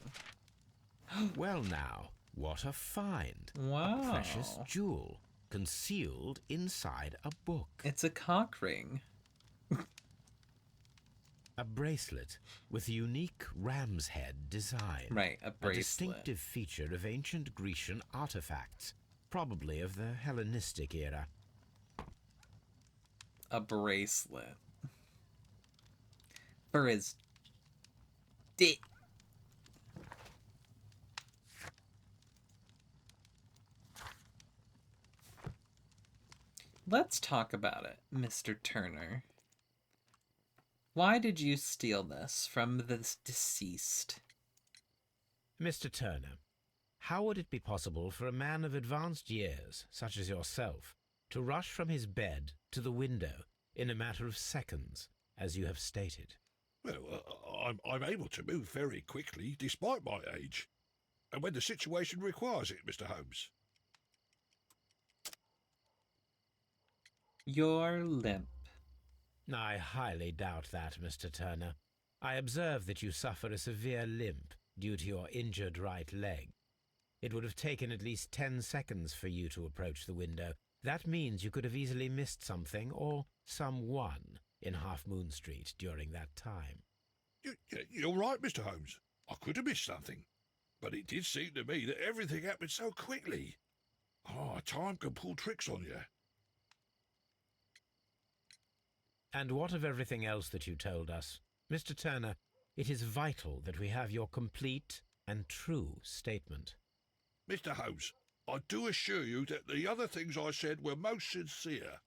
Well now, what a find. Wow. A precious jewel concealed inside a book. It's a cock ring. A bracelet with a unique ram's head design. Right, a bracelet. A distinctive feature of ancient Grecian artifacts, probably of the Hellenistic era. A bracelet. For his dick. Let's talk about it, Mr. Turner. Why did you steal this from the deceased? Mr. Turner, how would it be possible for a man of advanced years, such as yourself, to rush from his bed to the window in a matter of seconds, as you have stated? Well, I'm able to move very quickly, despite my age. And when the situation requires it, Mr. Holmes. You're limp. I highly doubt that, Mr. Turner. I observe that you suffer a severe limp due to your injured right leg. It would have taken at least 10 seconds for you to approach the window. That means you could have easily missed something or someone in Half Moon Street during that time. You're right, Mr. Holmes. I could have missed something. But it did seem to me that everything happened so quickly. Oh, time can pull tricks on you. And what of everything else that you told us? Mr. Turner, it is vital that we have your complete and true statement. Mr. Holmes, I do assure you that the other things I said were most sincere.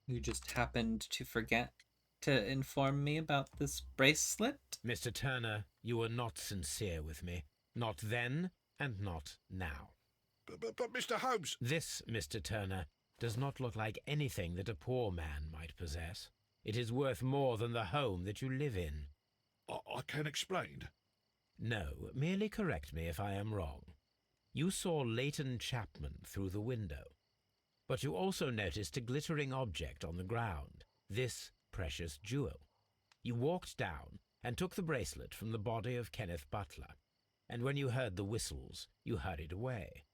You just happened to forget to inform me about this bracelet? Mr. Turner, you were not sincere with me. Not then, and not now. But Mr. Holmes... This, Mr. Turner, does not look like anything that a poor man might possess. It is worth more than the home that you live in. I can explain. No, merely correct me if I am wrong. You saw Leighton Chapman through the window, but you also noticed a glittering object on the ground, this precious jewel. You walked down and took the bracelet from the body of Kenneth Butler, and when you heard the whistles, you hurried away.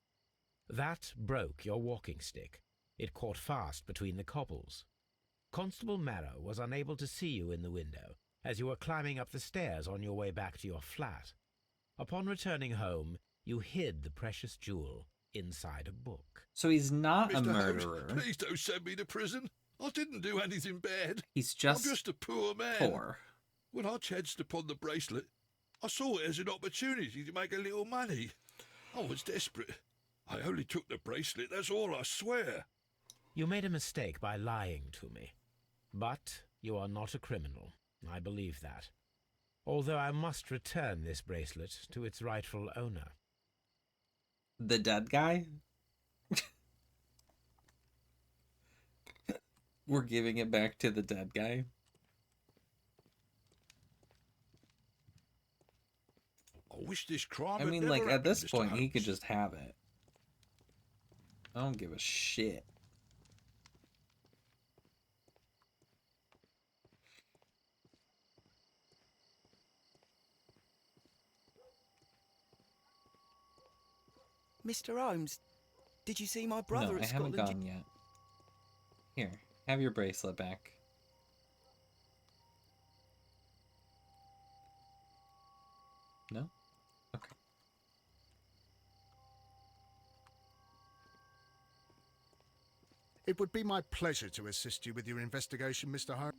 That broke your walking stick. It caught fast between the cobbles. Constable Marrow was unable to see you in the window as you were climbing up the stairs on your way back to your flat. Upon returning home, you hid the precious jewel inside a book. So he's not a Mr. murderer. Holmes, please don't send me to prison. I didn't do anything bad. He's just I'm just a poor man. poor. When I chanced upon the bracelet, I saw it as an opportunity to make a little money. I was desperate. I only took the bracelet, that's all, I swear. You made a mistake by lying to me. But you are not a criminal. I believe that. Although I must return this bracelet to its rightful owner. The dead guy? We're giving it back to the dead guy? I wish this crime I had mean, never like, at happened, this Mr. point, he Holmes. could just have it. I don't give a shit. Mr. Holmes, did you see my brother No, at I haven't Scotland? gone yet. Here, have your bracelet back. No? Okay. It would be my pleasure to assist you with your investigation, Mr. Holmes.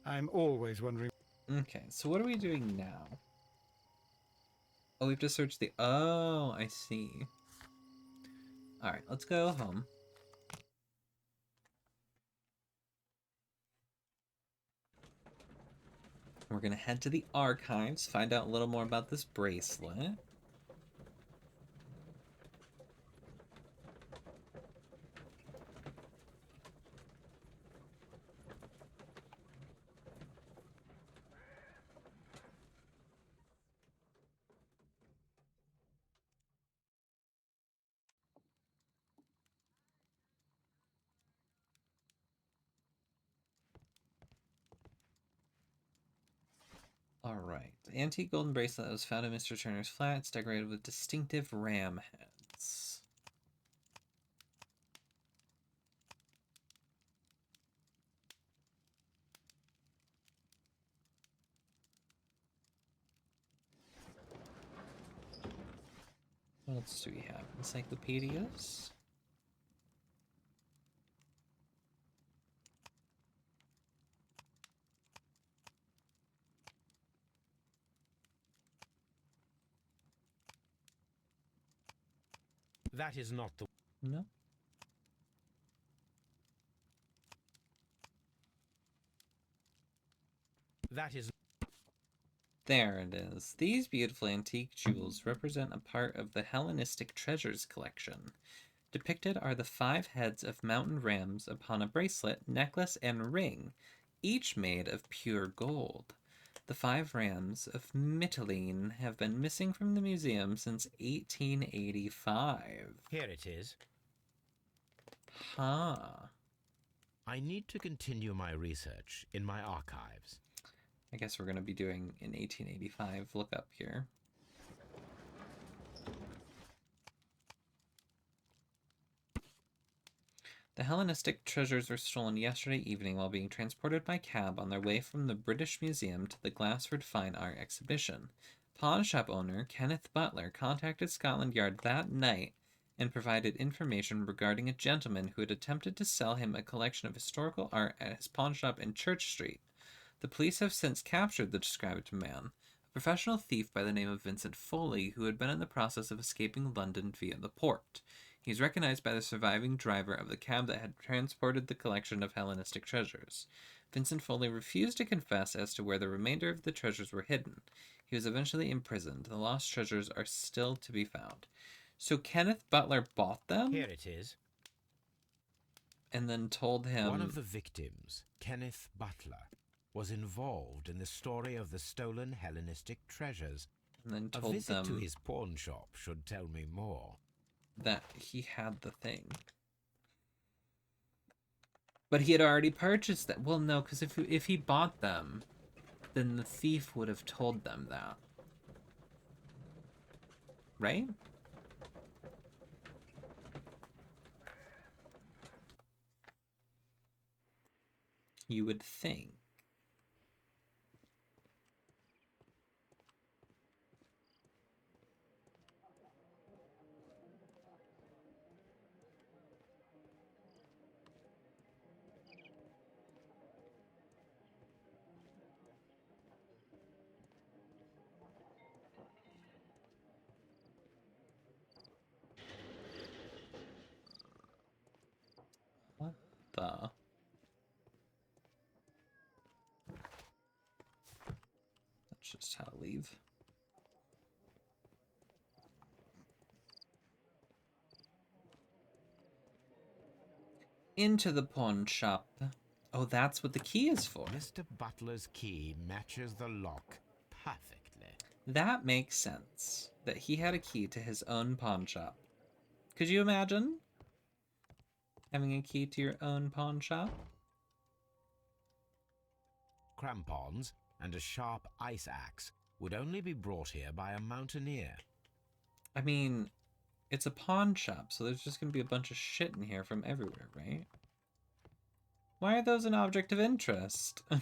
I'm always wondering. Okay, so what are we doing now? Oh, we have to search the... Oh, I see. Alright, let's go home. We're gonna head to the archives, find out a little more about this bracelet. Alright, the antique golden bracelet that was found in Mr. Turner's flat. It's decorated with distinctive ram heads. What else do we have? Encyclopedias? That is not the... No. That is... There it is. These beautiful antique jewels represent a part of the Hellenistic treasures collection. Depicted are the 5 heads of mountain rams upon a bracelet, necklace, and ring, each made of pure gold. The 5 rams of Mytilene have been missing from the museum since 1885. Here it is. Huh. I need to continue my research in my archives. I guess we're going to be doing an 1885 lookup here. The Hellenistic treasures were stolen yesterday evening while being transported by cab on their way from the British Museum to the Glassford Fine Art Exhibition. Pawn shop owner Kenneth Butler contacted Scotland Yard that night and provided information regarding a gentleman who had attempted to sell him a collection of historical art at his pawn shop in Church Street. The police have since captured the described man, a professional thief by the name of Vincent Foley, who had been in the process of escaping London via the port. He is recognized by the surviving driver of the cab that had transported the collection of Hellenistic treasures. Vincent Foley refused to confess as to where the remainder of the treasures were hidden. He was eventually imprisoned. The lost treasures are still to be found. So Kenneth Butler bought them? Here it is. And then told him... One of the victims, Kenneth Butler, was involved in the story of the stolen Hellenistic treasures. And then A told visit them to his pawn shop should tell me more. That he had the thing. But he had already purchased them. Well, no, because if he bought them, then the thief would have told them that. Right? You would think. What the? That's just how to leave. Into the pawn shop. Oh, that's what the key is for. Mr. Butler's key matches the lock perfectly. That makes sense. That he had a key to his own pawn shop. Could you imagine having a key to your own pawn shop? Crampons and a sharp ice axe would only be brought here by a mountaineer. I mean, it's a pawn shop, so there's just going to be a bunch of shit in here from everywhere, right? Why are those an object of interest? I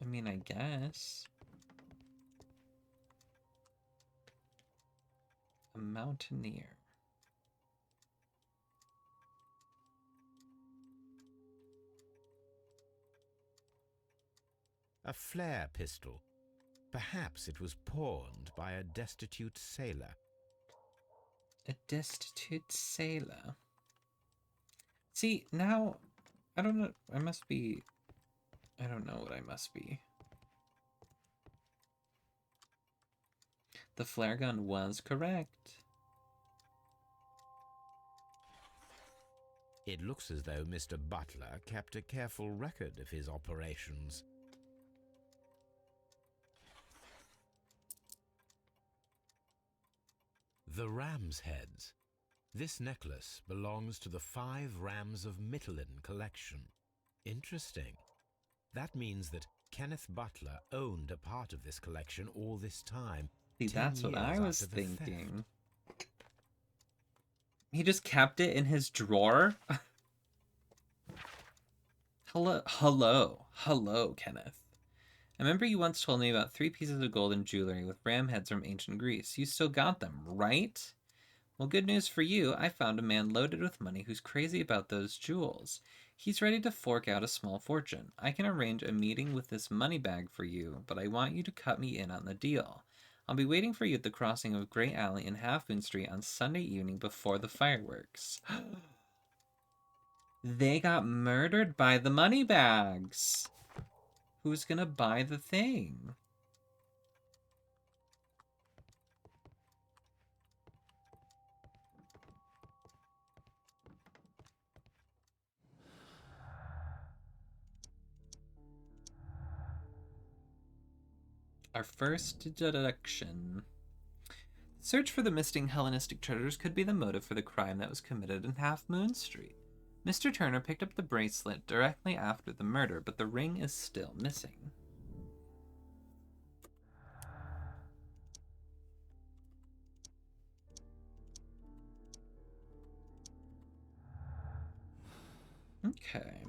mean, I guess. A mountaineer. A flare pistol. Perhaps it was pawned by a destitute sailor. A destitute sailor? See, now, I don't know, I don't know what I must be. The flare gun was correct. It looks as though Mr. Butler kept a careful record of his operations. The ram's heads. This necklace belongs to the 5 Rams of Mittelin collection. Interesting. That means that Kenneth Butler owned a part of this collection all this time. See, 10 that's what I years was after the thinking. He just kept it in his drawer? Hello, Kenneth. I remember you once told me about 3 pieces of gold and jewelry with ram heads from ancient Greece. You still got them, right? Well, good news for you. I found a man loaded with money who's crazy about those jewels. He's ready to fork out a small fortune. I can arrange a meeting with this money bag for you, but I want you to cut me in on the deal. I'll be waiting for you at the crossing of Great Alley and Half Moon Street on Sunday evening before the fireworks. They got murdered by the money bags. Who's gonna buy the thing? Our first deduction. Search for the missing Hellenistic treasures could be the motive for the crime that was committed in Half Moon Street. Mr. Turner picked up the bracelet directly after the murder, but the ring is still missing. Okay.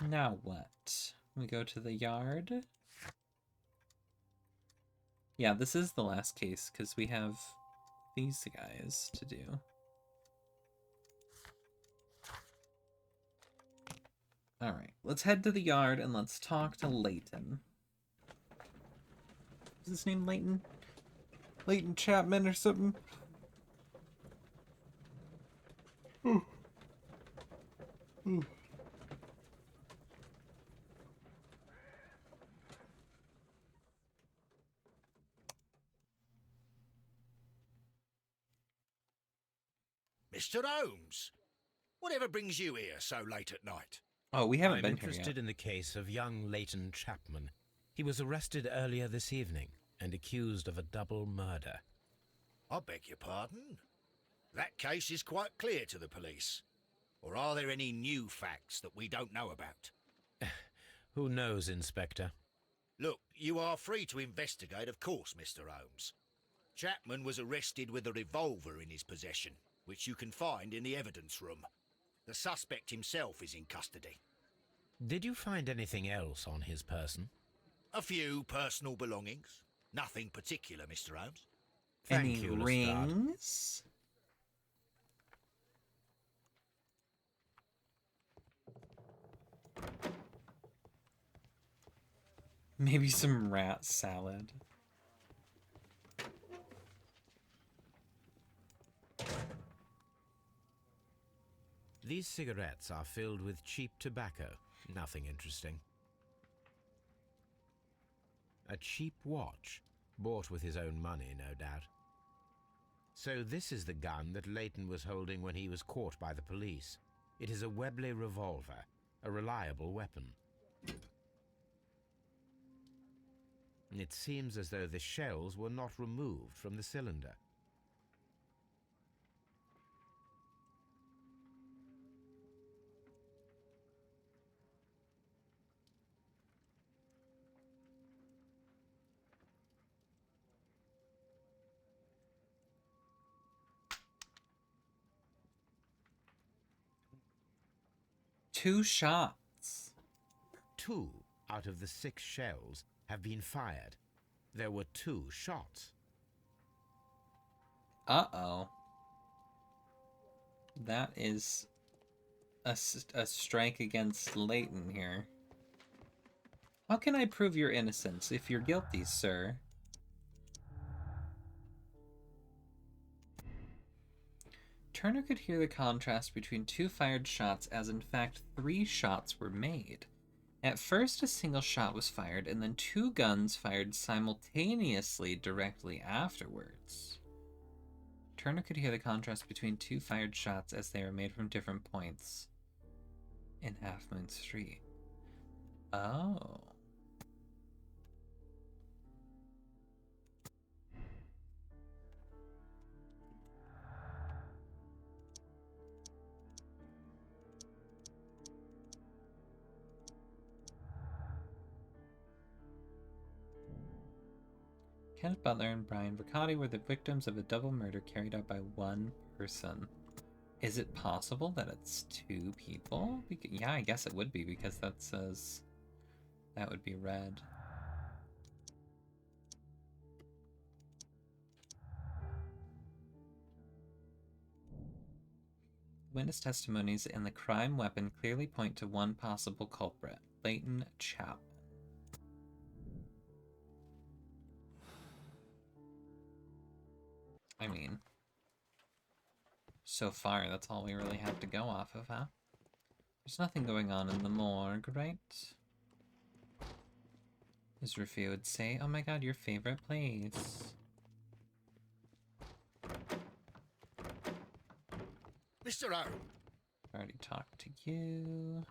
Now what? We go to the yard. Yeah, this is the last case, because we have these guys to do. Alright, let's head to the yard and let's talk to Leighton. Is his name Leighton? Leighton Chapman or something? Mr. Holmes, whatever brings you here so late at night? Oh, we haven't I'm been here interested yet. in the case of young Leighton Chapman. He was arrested earlier this evening and accused of a double murder. I beg your pardon? That case is quite clear to the police. Or are there any new facts that we don't know about? Who knows, Inspector? Look, you are free to investigate, of course, Mr. Holmes. Chapman was arrested with a revolver in his possession, which you can find in the evidence room. The suspect himself is in custody. Did you find anything else on his person? A few personal belongings. Nothing particular, Mr. Holmes. Thank you, Lestrade. Rings? Maybe some rat salad. These cigarettes are filled with cheap tobacco. Nothing interesting. A cheap watch, bought with his own money, no doubt. So this is the gun that Leighton was holding when he was caught by the police. It is a Webley revolver, a reliable weapon. It seems as though the shells were not removed from the cylinder. Two shots. 2 out of the 6 shells have been fired. There were 2 shots. Uh-oh. That is a strike against Leighton here. How can I prove your innocence if you're guilty, sir? Turner could hear the contrast between 2 fired shots as in fact 3 shots were made. At first a single shot was fired and then 2 guns fired simultaneously directly afterwards. Turner could hear the contrast between 2 fired shots as they were made from different points in Half Moon Street. Oh. Kenneth Butler and Brian Vercotti were the victims of a double murder carried out by one person. Is it possible that it's 2 people? Yeah, I guess it would be because that says that would be red. Witness testimonies and the crime weapon clearly point to one possible culprit, Leighton Chapman. I mean, so far that's all we really have to go off of, huh? There's nothing going on in the morgue, right? As Rufio would say, oh my god, your favorite place. Mr. Holmes. I already talked to you.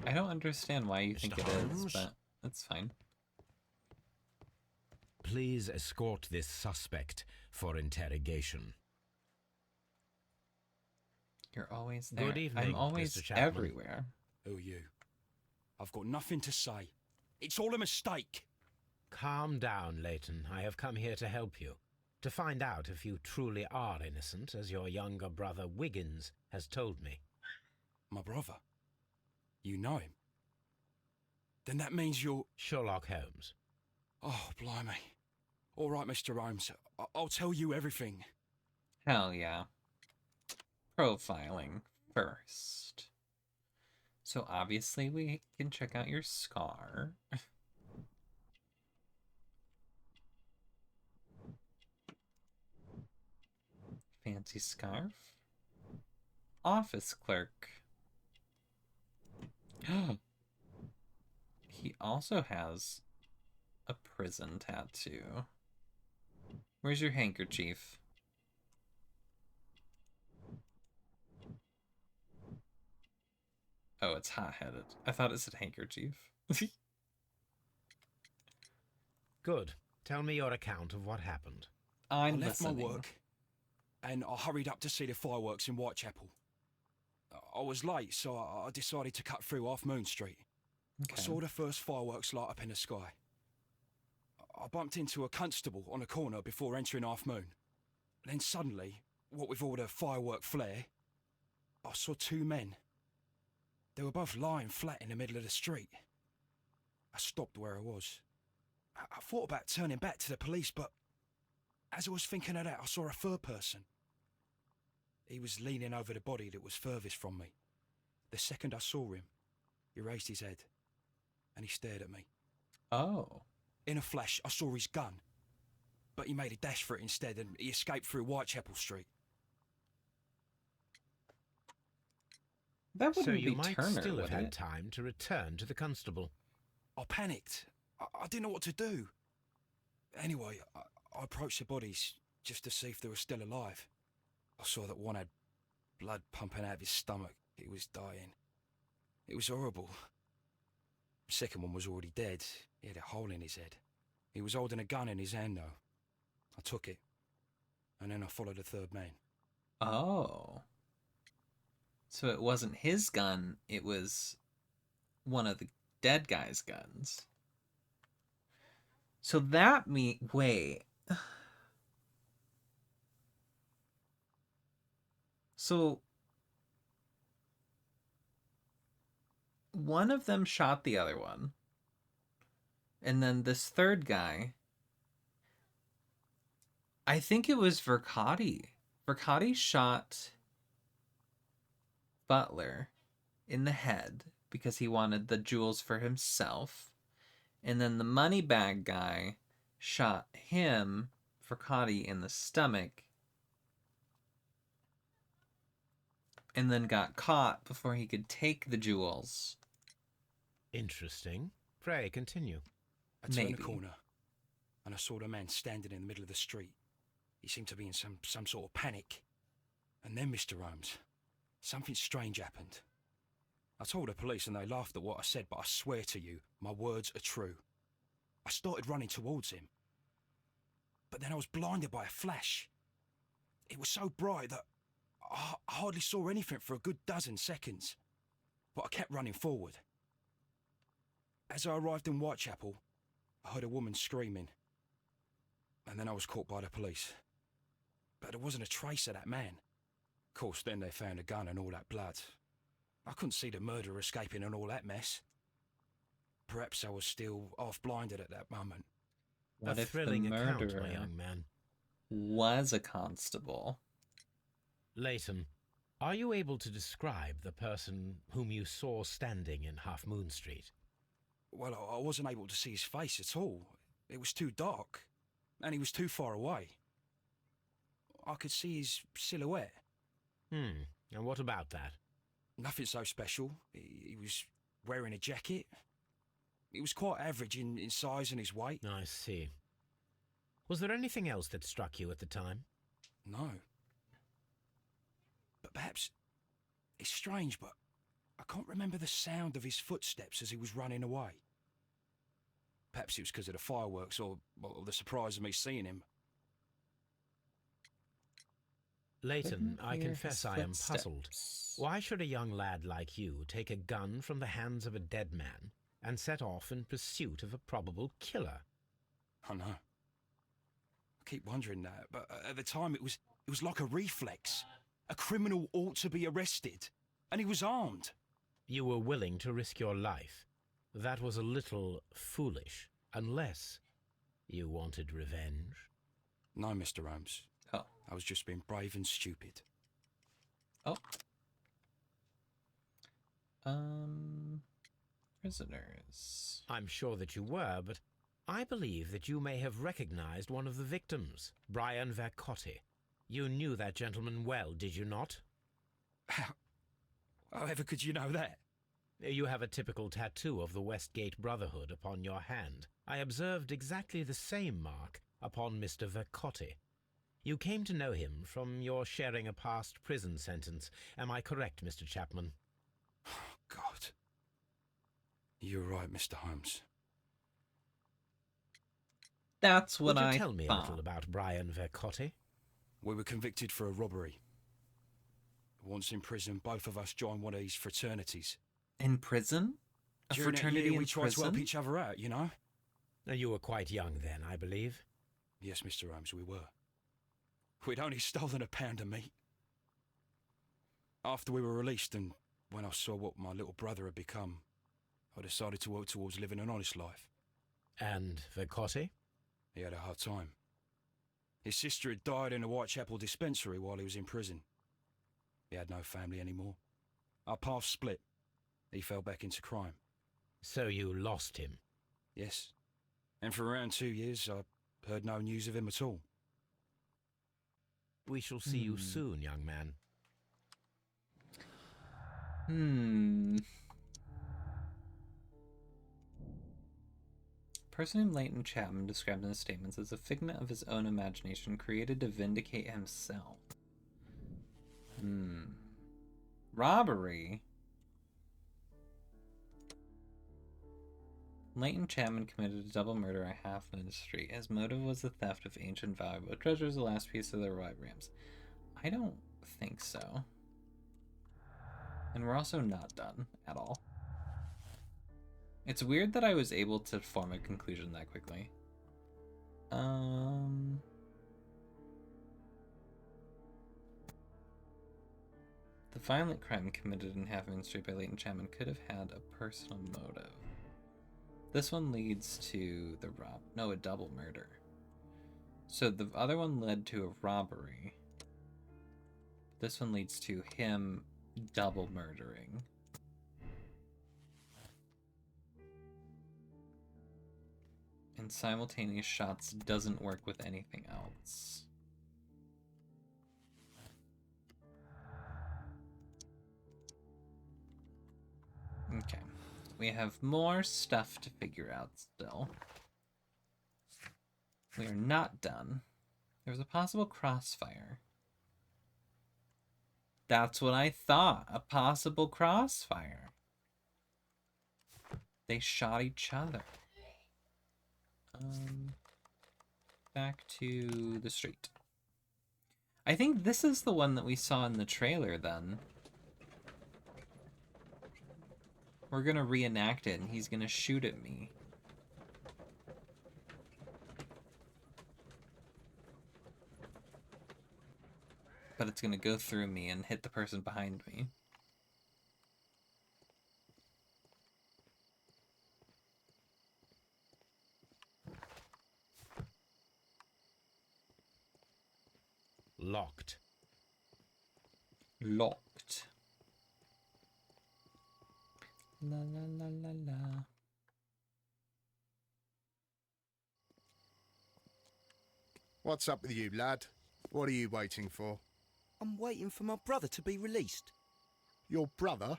I don't understand why you think it is, but that's fine. Please escort this suspect for interrogation. You're always there. Good evening, I'm always Mr. Chapman. everywhere. Who are you? I've got nothing to say. It's all a mistake. Calm down, Leighton. I have come here to help you. To find out if you truly are innocent, as your younger brother Wiggins has told me. My brother? You know him? Then that means you're... Sherlock Holmes. Oh, blimey. All right, Mr. Holmes. I'll tell you everything. Hell yeah. Profiling first. So obviously we can check out your scar. Fancy scarf. Office clerk. He also has a prison tattoo. Where's your handkerchief? Oh, it's hot-headed. I thought it said handkerchief. Good. Tell me your account of what happened. I left my work, and I hurried up to see the fireworks in Whitechapel. I was late, so I decided to cut through Half Moon Street. Okay. I saw the first fireworks light up in the sky. I bumped into a constable on a corner before entering Half Moon. Then suddenly, what with all the firework flare, I saw two men. They were both lying flat in the middle of the street. I stopped where I was. I thought about turning back to the police, but as I was thinking of that, I saw a third person. He was leaning over the body that was furthest from me. The second I saw him, he raised his head, and he stared at me. Oh. In a flash, I saw his gun, but he made a dash for it instead, and he escaped through Whitechapel Street. That wouldn't so you be might Turner, still have would had it? time to return to the constable. I panicked. I didn't know what to do. Anyway, I approached the bodies just to see if they were still alive. I saw that one had blood pumping out of his stomach. He was dying. It was horrible. The second one was already dead. He had a hole in his head. He was holding a gun in his hand, though. I took it, and then I followed the third man. Oh. So it wasn't his gun, it was one of the dead guy's guns. So that wait. So one of them shot the other one. And then this third guy, I think it was Vercotti. Vercotti shot Butler in the head because he wanted the jewels for himself. And then the money bag guy shot him, Vercotti, in the stomach. And then got caught before he could take the jewels. Interesting. Pray, continue. I turned the corner, and I saw the man standing in the middle of the street. He seemed to be in some sort of panic. And then, Mr. Holmes, something strange happened. I told the police and they laughed at what I said, but I swear to you, my words are true. I started running towards him. But then I was blinded by a flash. It was so bright that I hardly saw anything for a good dozen seconds. But I kept running forward. As I arrived in Whitechapel, I heard a woman screaming. And then I was caught by the police. But there wasn't a trace of that man. Of course, then they found a gun and all that blood. I couldn't see the murderer escaping and all that mess. Perhaps I was still half-blinded at that moment. What a if thrilling the account, murderer my young man. was a constable? Leighton, are you able to describe the person whom you saw standing in Half Moon Street? Well, I wasn't able to see his face at all. It was too dark, and he was too far away. I could see his silhouette. And what about that? Nothing so special. He was wearing a jacket. He was quite average in size and his weight. I see. Was there anything else that struck you at the time? No. But perhaps it's strange, but I can't remember the sound of his footsteps as he was running away. Perhaps it was because of the fireworks or the surprise of me seeing him. Leighton, I confess I am puzzled. Why should a young lad like you take a gun from the hands of a dead man and set off in pursuit of a probable killer? I know. I keep wondering that, but at the time it was like a reflex. A criminal ought to be arrested, and he was armed. You were willing to risk your life. That was a little foolish, unless you wanted revenge. No, Mr. Holmes. Oh. I was just being brave and stupid. Oh. Prisoners. I'm sure that you were, but I believe that you may have recognized one of the victims, Brian Vercotti. You knew that gentleman well, did you not? However could you know that? You have a typical tattoo of the Westgate Brotherhood upon your hand. I observed exactly the same mark upon Mr. Vercotti. You came to know him from your sharing a past prison sentence. Am I correct, Mr. Chapman? Oh, God. You're right, Mr. Holmes. That's what Would you I tell me a thought. little about Brian Vercotti? We were convicted for a robbery. Once in prison, both of us joined one of these fraternities. In prison? A During that fraternity year, in we tried to help prison? each other out, you know? You were quite young then, I believe. Yes, Mr. Holmes, we were. We'd only stolen a pound of meat. After we were released, and when I saw what my little brother had become, I decided to work towards living an honest life. And Vercotti? He had a hard time. His sister had died in a Whitechapel dispensary while he was in prison. He had no family anymore. Our paths split. He fell back into crime. So you lost him? Yes. And for around 2 years, I heard no news of him at all. We shall see you soon, young man. A person named Leighton Chapman described in his statements as a figment of his own imagination created to vindicate himself. Robbery? Leighton Chapman committed a double murder at Half Moon Street. His motive was the theft of ancient valuable treasures, the last piece of their white rams. I don't think so. And we're also not done at all. It's weird that I was able to form a conclusion that quickly. The violent crime committed in Half Moon Street by Leighton Chapman could have had a personal motive. This one leads to a double murder. So the other one led to a robbery. This one leads to him double murdering. And simultaneous shots doesn't work with anything else. Okay. We have more stuff to figure out still. We are not done. There was a possible crossfire. That's what I thought. A possible crossfire. They shot each other. Back to the street. I think this is the one that we saw in the trailer then. We're gonna reenact it and he's gonna shoot at me. But it's gonna go through me and hit the person behind me. Locked. Locked. La la la la la. What's up with you, lad? What are you waiting for? I'm waiting for my brother to be released. Your brother?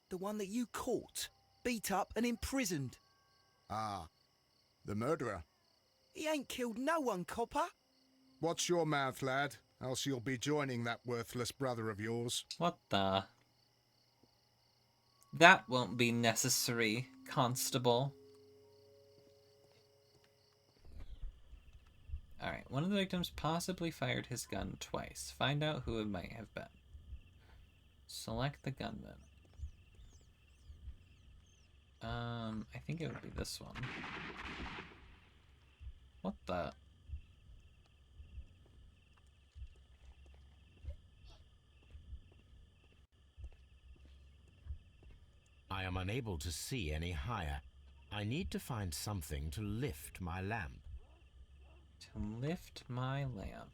The one that you caught, beat up and imprisoned. Ah, the murderer. He ain't killed no one, copper. Watch your mouth, lad, else you'll be joining that worthless brother of yours. What the? That won't be necessary, Constable. Alright, one of the victims possibly fired his gun twice. Find out who it might have been. Select the gunman. I think it would be this one. What the? I am unable to see any higher. I need to find something to lift my lamp. To lift my lamp.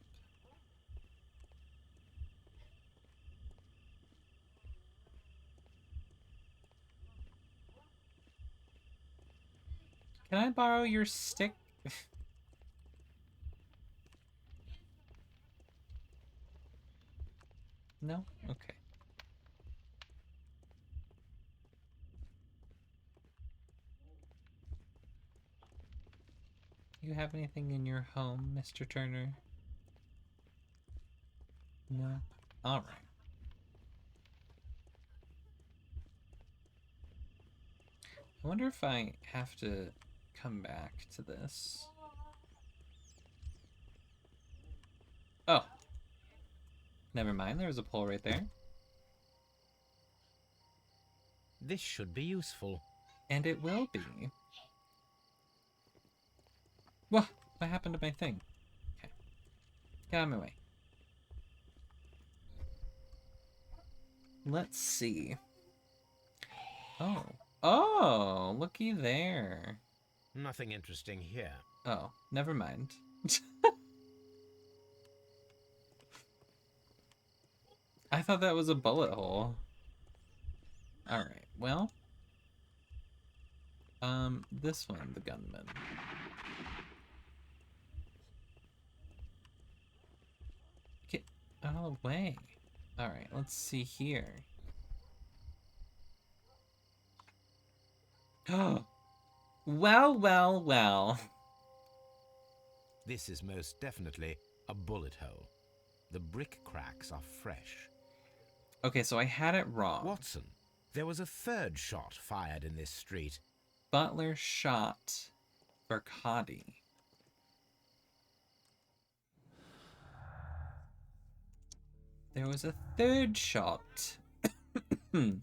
Can I borrow your stick? No? Okay. You have anything in your home, Mr. Turner? No? Alright. I wonder if I have to come back to this. Oh. Never mind, there was a pole right there. This should be useful. And it will be. What happened to my thing? Okay. Get out of my way. Let's see. Oh. Oh, looky there. Nothing interesting here. Oh, never mind. I thought that was a bullet hole. Alright, well. This one, the gunman. Get out of the way. Alright, let's see here. Oh! Well. This is most definitely a bullet hole. The brick cracks are fresh. Okay, so I had it wrong. Watson, there was a third shot fired in this street. Butler shot Vercotti. There was a third shot. Lane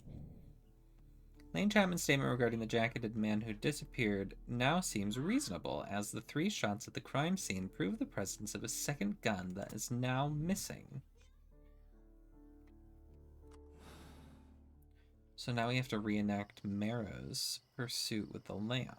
Chapman's statement regarding the jacketed man who disappeared now seems reasonable, as the 3 shots at the crime scene prove the presence of a second gun that is now missing. So now we have to reenact Marrow's pursuit with the lamp.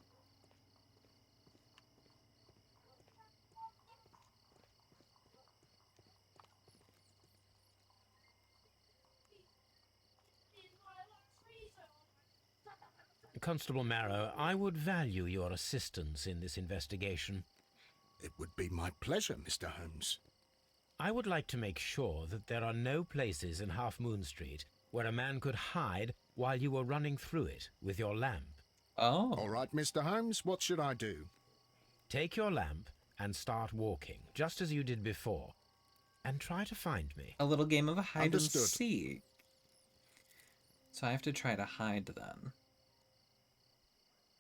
Constable Marrow, I would value your assistance in this investigation. It would be my pleasure, Mr. Holmes. I would like to make sure that there are no places in Half Moon Street where a man could hide while you were running through it with your lamp. Oh. All right, Mr. Holmes, what should I do? Take your lamp and start walking, just as you did before, and try to find me. A little game of hide Understood. and seek. So I have to try to hide then.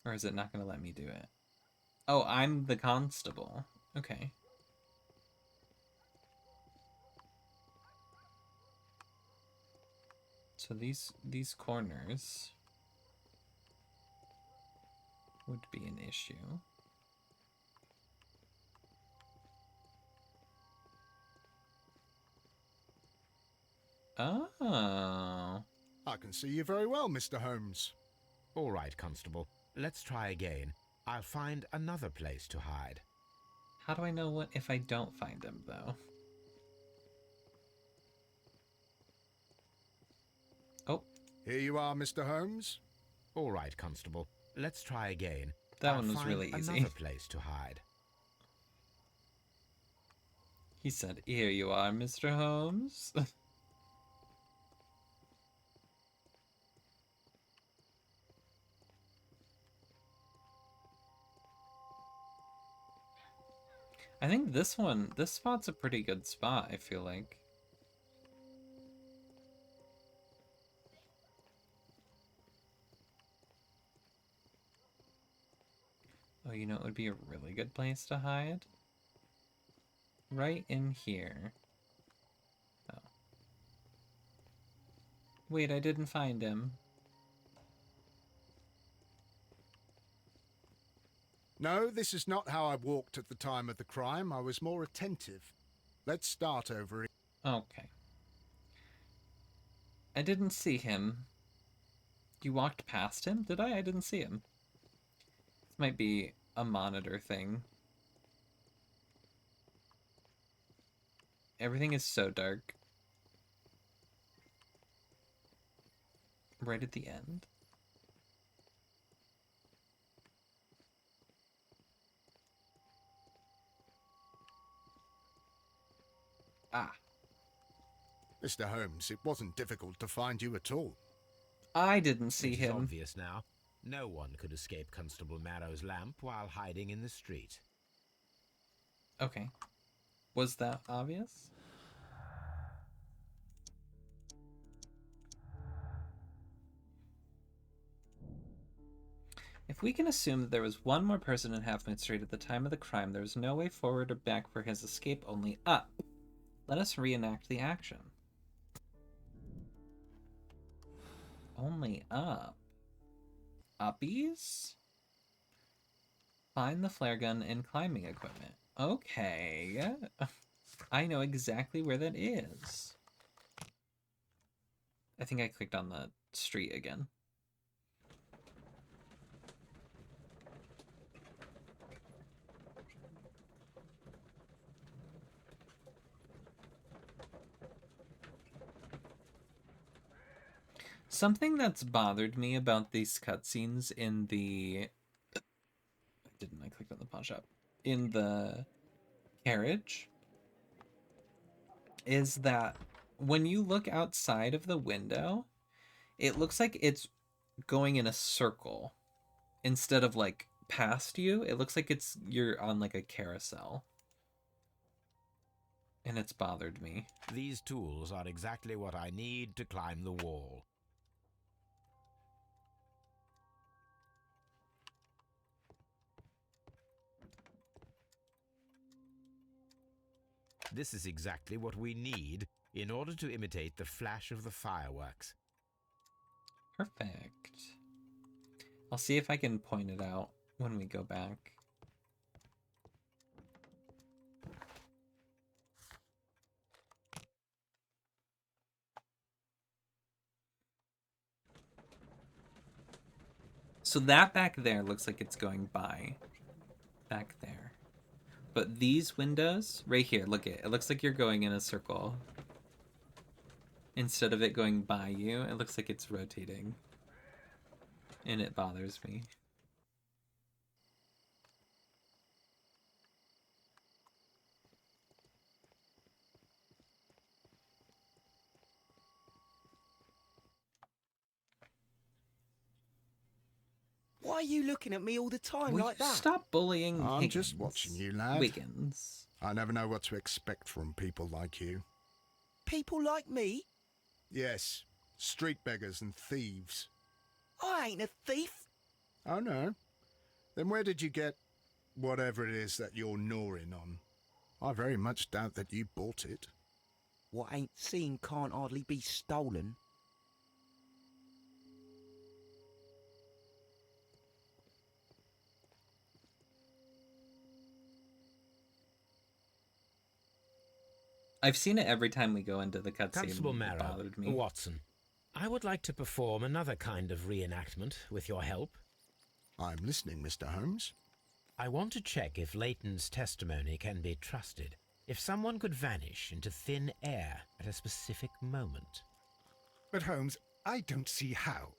Or is it not going to let me do it? Oh, I'm the constable. Okay. So these corners would be an issue. Oh. I can see you very well, Mr. Holmes. All right, Constable. Let's try again. I'll find another place to hide. How do I know what if I don't find him, though? Oh. Here you are, Mr. Holmes. All right, Constable. Let's try again. That I'll one was find really easy. Another place to hide. He said, "Here you are, Mr. Holmes." I think this spot's a pretty good spot, I feel like. Oh, you know it would be a really good place to hide? Right in here. Oh. Wait, I didn't find him. No, this is not how I walked at the time of the crime. I was more attentive. Let's start over. Okay. I didn't see him. You walked past him? Did I? I didn't see him. Might be a monitor thing. Everything is so dark. Right at the end. Ah. Mr. Holmes, it wasn't difficult to find you at all. I didn't see It is him. obvious now. No one could escape Constable Marrow's lamp while hiding in the street. Okay. Was that obvious? If we can assume that there was one more person in Half Moon Street at the time of the crime, there was no way forward or back for his escape, only up. Let us reenact the action. Only up. Uppies? Find the flare gun and climbing equipment. Okay. I know exactly where that is. I think I clicked on the street again. Something that's bothered me about these cutscenes in the... I clicked on the pawn shop. In the carriage is that when you look outside of the window, it looks like it's going in a circle instead of like past you. It looks like you're on like a carousel. And it's bothered me. These tools are exactly what I need to climb the wall. This is exactly what we need in order to imitate the flash of the fireworks. Perfect. I'll see if I can point it out when we go back. So that back there looks like it's going by. Back there. But these windows, right here, look at it. It looks like you're going in a circle. Instead of it going by you, it looks like it's rotating. And it bothers me. Why are you looking at me all the time Will like you that? stop bullying I'm Higgins? just watching you, lad. Wiggins. I never know what to expect from people like you. People like me? Yes, street beggars and thieves. I ain't a thief. Oh, no? Then where did you get whatever it is that you're gnawing on? I very much doubt that you bought it. What ain't seen can't hardly be stolen. I've seen it every time we go into the cutscene. Constable It Marrow, bothered me. Watson, I would like to perform another kind of reenactment with your help. I'm listening, Mr. Holmes. I want to check if Leighton's testimony can be trusted. If someone could vanish into thin air at a specific moment. But Holmes, I don't see how.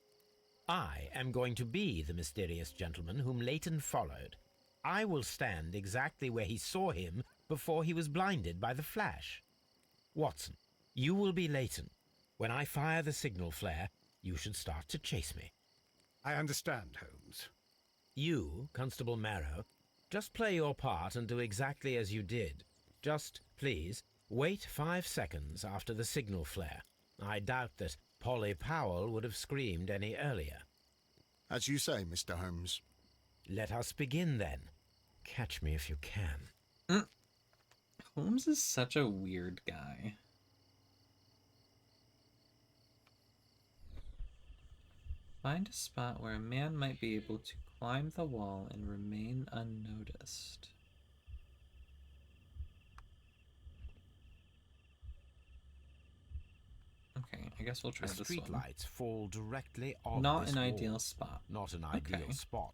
I am going to be the mysterious gentleman whom Leighton followed. I will stand exactly where he saw him before he was blinded by the flash. Watson, you will be Leighton. When I fire the signal flare, you should start to chase me. I understand, Holmes. You, Constable Marrow, just play your part and do exactly as you did. Just, please, wait 5 seconds after the signal flare. I doubt that Polly Powell would have screamed any earlier. As you say, Mr. Holmes. Let us begin then. Catch me if you can. Holmes is such a weird guy. Find a spot where a man might be able to climb the wall and remain unnoticed. Okay, I guess we'll try The this street one. lights fall directly on Not this an wall. ideal spot. Not an Okay. ideal spot.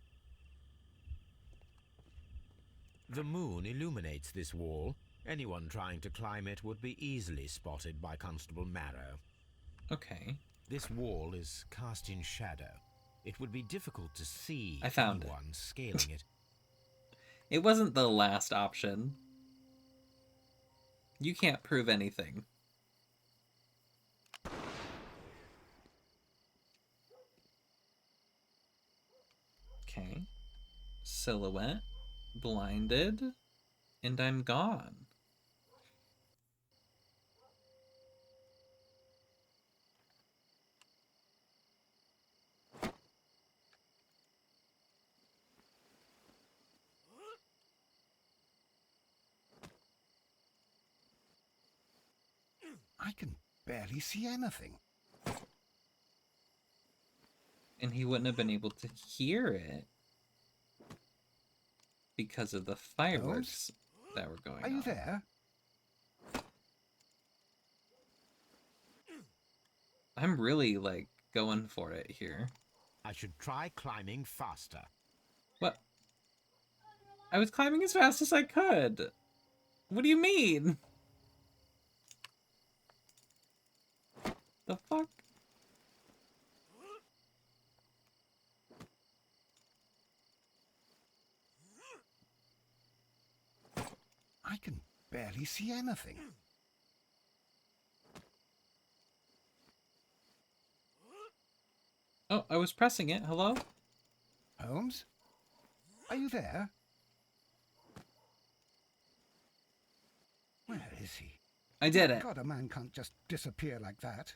The moon illuminates this wall. Anyone trying to climb it would be easily spotted by Constable Marrow. Okay. This wall is cast in shadow. It would be difficult to see I found anyone scaling it. It wasn't the last option. You can't prove anything. Okay. Silhouette. Blinded. And I'm gone. I can barely see anything. And he wouldn't have been able to hear it because of the fireworks that were going on. Are you there? I'm really, like, going for it here. I should try climbing faster. What? I was climbing as fast as I could. What do you mean? The fuck? I can barely see anything. Oh, I was pressing it. Hello? Holmes? Are you there? Where is he? I did it. God, a man can't just disappear like that.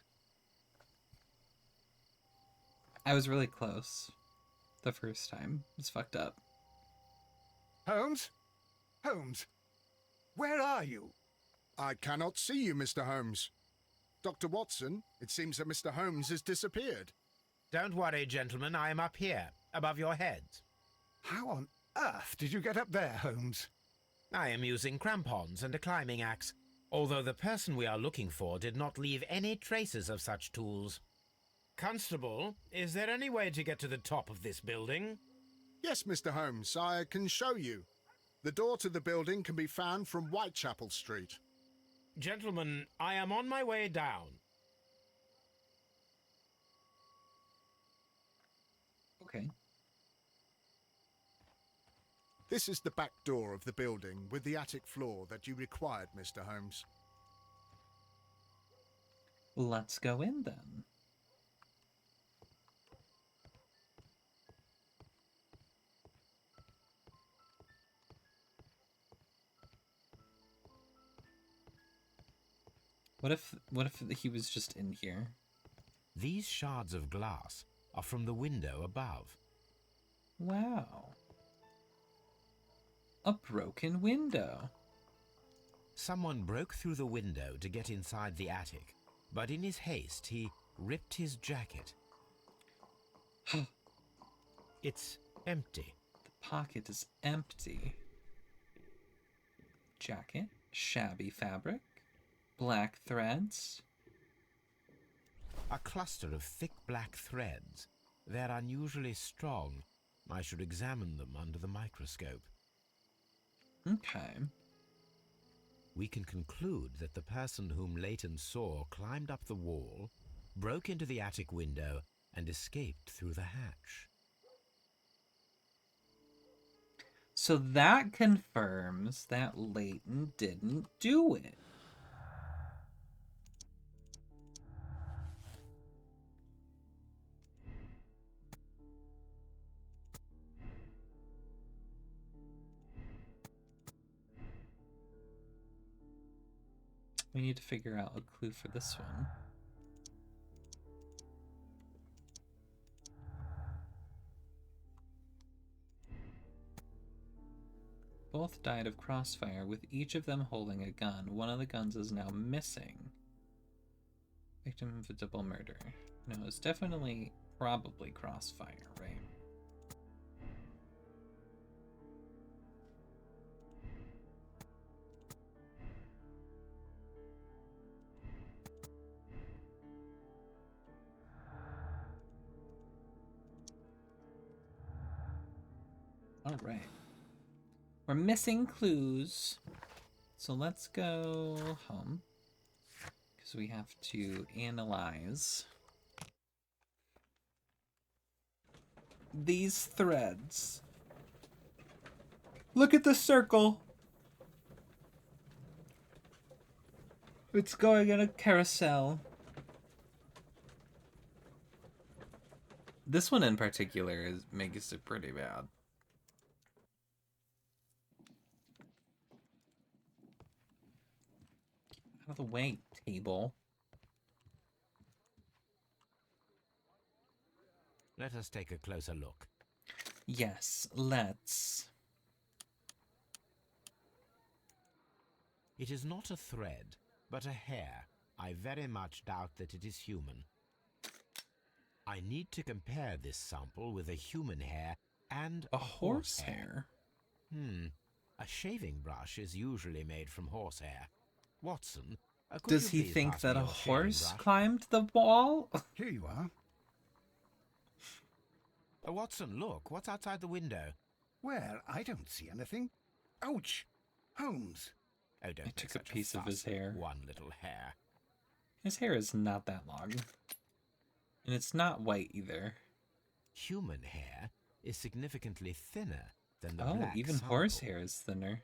I was really close. The first time. It's fucked up. Holmes? Holmes? Where are you? I cannot see you, Mr. Holmes. Dr. Watson, it seems that Mr. Holmes has disappeared. Don't worry, gentlemen. I am up here, above your heads. How on earth did you get up there, Holmes? I am using crampons and a climbing axe, although the person we are looking for did not leave any traces of such tools. Constable, is there any way to get to the top of this building? Yes, Mr. Holmes, I can show you. The door to the building can be found from Whitechapel Street. Gentlemen, I am on my way down. Okay. This is the back door of the building with the attic floor that you required, Mr. Holmes. Let's go in then. What if he was just in here? These shards of glass are from the window above. Wow. A broken window. Someone broke through the window to get inside the attic, but in his haste he ripped his jacket. It's empty. The pocket is empty. Jacket, shabby fabric, black threads. A cluster of thick black threads. They're unusually strong. I should examine them under the microscope. Okay. We can conclude that the person whom Leighton saw climbed up the wall, broke into the attic window, and escaped through the hatch. So that confirms that Leighton didn't do it. We need to figure out a clue for this one. Both died of crossfire, with each of them holding a gun. One of the guns is now missing. Victim of a double murder. No, it's definitely, probably crossfire, right? All right. We're missing clues. So let's go home. Because we have to analyze these threads. Look at the circle. It's going in a carousel. This one in particular makes it pretty bad. Out of the way, table. Let us take a closer look. Yes, let's. It is not a thread, but a hair. I very much doubt that it is human. I need to compare this sample with a human hair and a horse hair. A shaving brush is usually made from horsehair. Watson, does he think that a horse climbed the wall? Here you are. Watson, look, what's outside the window? Well, I don't see anything. Ouch! Holmes. Oh, don't I make took a such piece of fuss. his hair. One little hair. His hair is not that long. And it's not white either. Human hair is significantly thinner than the black black even sample. Horsehair is thinner.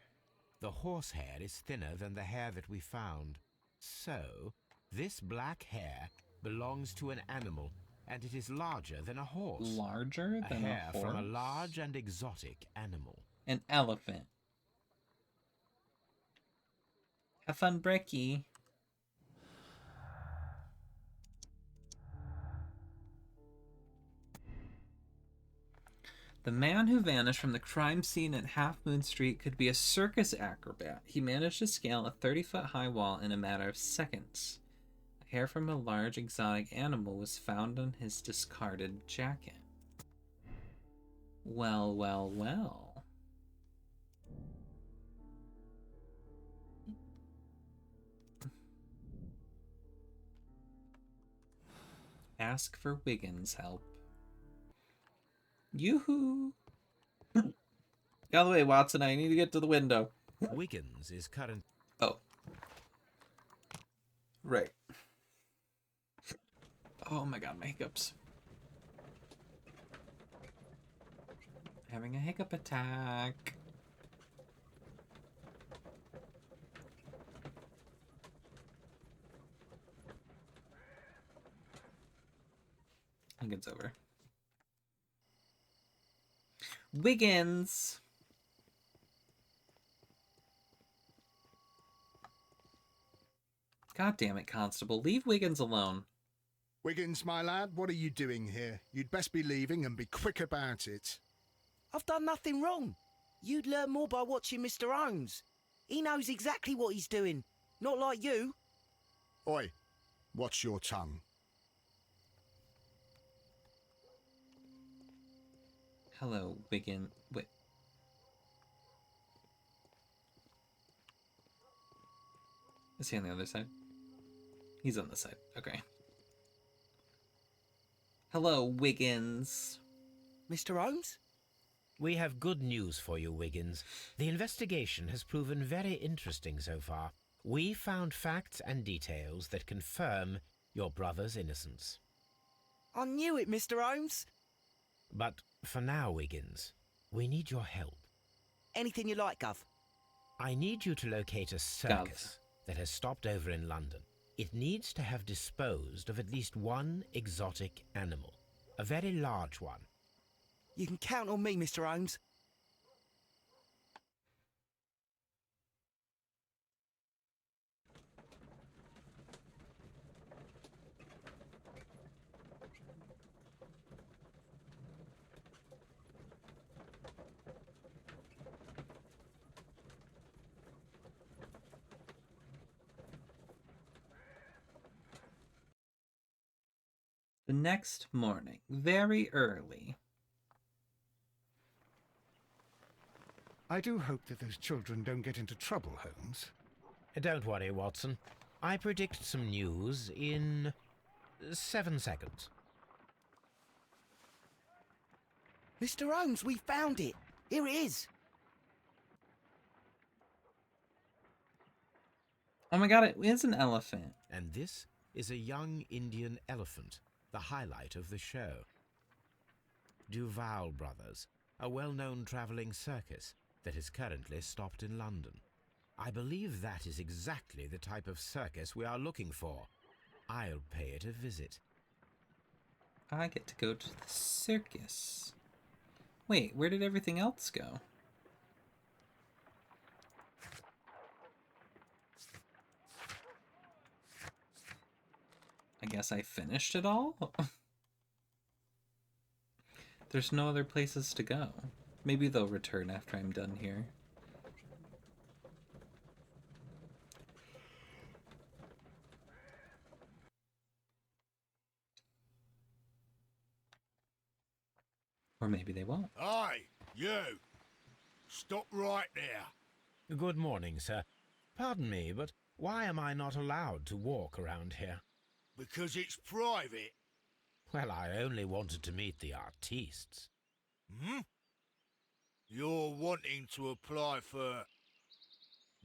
The horsehair is thinner than the hair that we found. So, this black hair belongs to an animal, and it is larger than a horse. Larger than hair a horse? from a large and exotic animal. An elephant. Have fun, Bricky. The man who vanished from the crime scene at Half Moon Street could be a circus acrobat. He managed to scale a 30-foot-high wall in a matter of seconds. A hair from a large exotic animal was found on his discarded jacket. Well, well, well. Ask for Wiggins' help. Yoo-hoo! Get out of the way, Watson. I need to get to the window. Wiggins is current. Oh. Right. Oh my god, my hiccups. Having a hiccup attack. I think it's over. Wiggins! God damn it, Constable. Leave Wiggins alone. Wiggins, my lad, what are you doing here? You'd best be leaving and be quick about it. I've done nothing wrong. You'd learn more by watching Mr. Holmes. He knows exactly what he's doing. Not like you. Oi, watch your tongue. Hello, Wiggins. Wait. Is he on the other side? He's on the side. Okay. Hello, Wiggins. Mr. Holmes? We have good news for you, Wiggins. The investigation has proven very interesting so far. We found facts and details that confirm your brother's innocence. I knew it, Mr. Holmes. But for now, Wiggins, we need your help. Anything you like, Gov. I need you to locate a circus that has stopped over in London. It needs to have disposed of at least one exotic animal. A very large one. You can count on me, Mr. Holmes. The next morning, very early. I do hope that those children don't get into trouble, Holmes. Don't worry, Watson. I predict some news in 7 seconds. Mr. Holmes, we found it. Here it is. Oh my god, it is an elephant. And this is a young Indian elephant, the highlight of the show. Duval Brothers, a well-known travelling circus that is currently stopped in London. I believe that is exactly the type of circus we are looking for. I'll pay it a visit. I get to go to the circus. Wait, where did everything else go? I guess I finished it all? There's no other places to go. Maybe they'll return after I'm done here. Or maybe they won't. Hey, you! Stop right there. Good morning, sir. Pardon me, but why am I not allowed to walk around here? Because it's private. Well, I only wanted to meet the artistes. Hmm? You're wanting to apply for...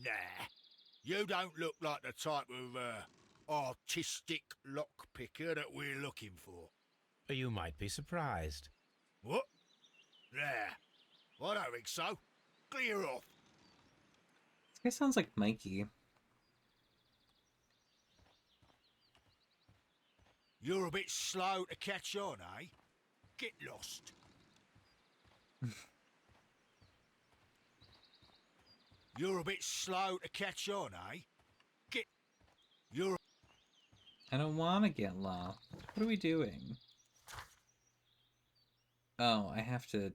Nah. You don't look like the type of, artistic lockpicker that we're looking for. You might be surprised. What? Nah. I don't think so. Clear off. This guy sounds like Mikey. You're a bit slow to catch on, eh? Get lost. You're a bit slow to catch on, eh? You're... I don't want to get lost. What are we doing? Oh, I have to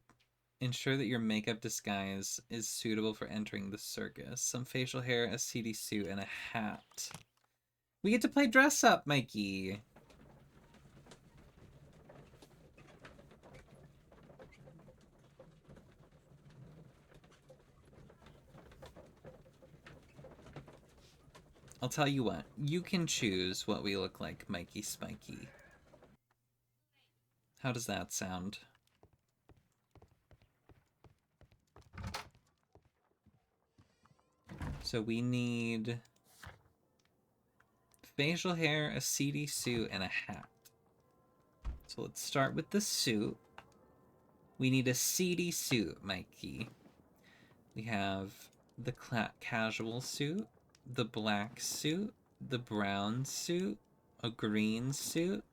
ensure that your makeup disguise is suitable for entering the circus. Some facial hair, a seedy suit, and a hat. We get to play dress up, Mikey! I'll tell you what, you can choose what we look like, Mikey Spiky. How does that sound? So we need facial hair, a seedy suit, and a hat. So let's start with the suit. We need a seedy suit, Mikey. We have the casual suit, the black suit, the brown suit, a green suit,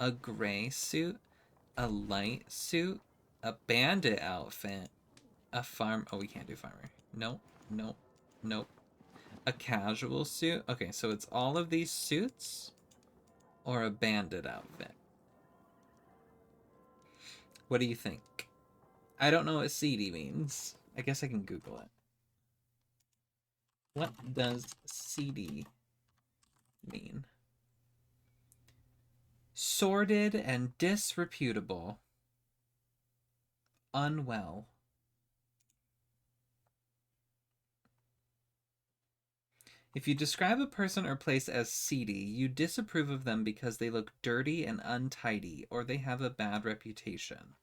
a gray suit, a light suit, a bandit outfit, a oh, we can't do farmer. Nope, nope, nope. A casual suit. Okay, so it's all of these suits or a bandit outfit. What do you think? I don't know what seedy means. I guess I can Google it. What does seedy mean? Sordid and disreputable. Unwell. If you describe a person or place as seedy, you disapprove of them because they look dirty and untidy, or they have a bad reputation.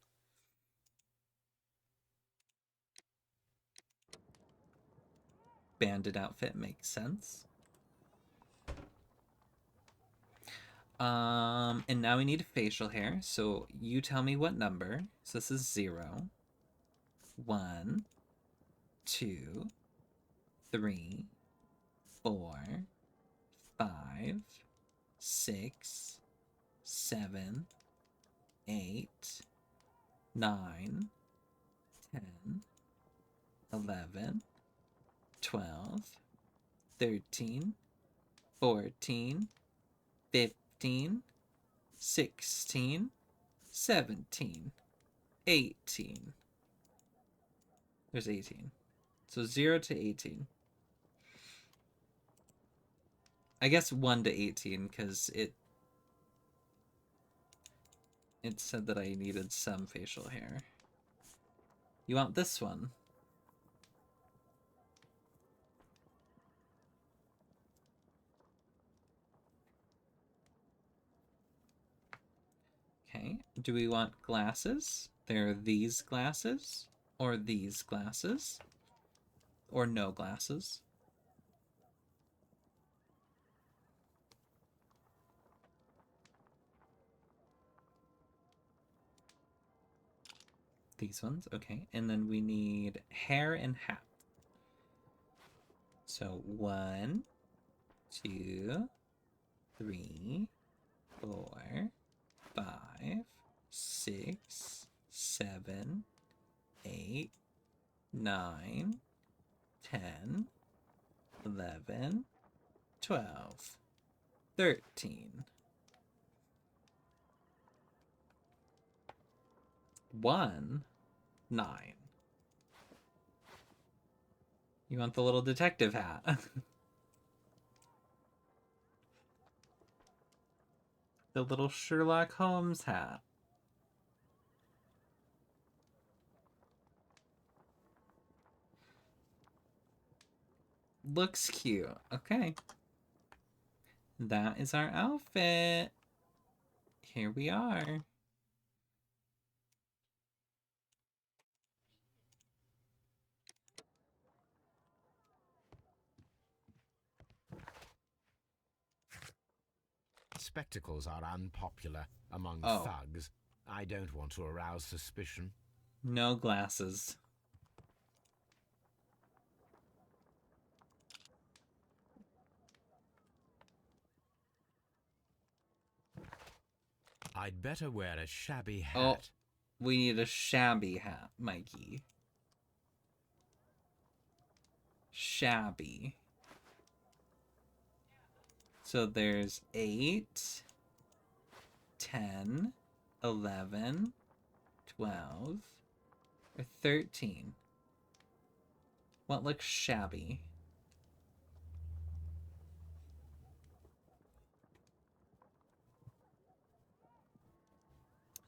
Bandit outfit makes sense. And now we need facial hair, so you tell me what number. So this is 0, 1, 2, 3, 4, 5, 6, 7, 8, 9, 10, 11, 12, 13, 14, 15, 16, 17, 18. There's 18. So 0 to 18. I guess 1 to 18 because it said that I needed some facial hair. You want this one? Okay, do we want glasses? There are these glasses, or these glasses, or no glasses. These ones, okay. And then we need hair and hat. So 1, 2, 3, 4, 5, 6, 7, 8, 9, 10, 11, 12, 13. 1, 9. You want the little detective hat. The little Sherlock Holmes hat. Looks cute. Okay. That is our outfit. Here we are. Spectacles are unpopular among thugs. I don't want to arouse suspicion. No glasses. I'd better wear a shabby hat. Oh, we need a shabby hat, Mikey. Shabby. So there's 8, 10, 11, 12, or 13. What looks shabby?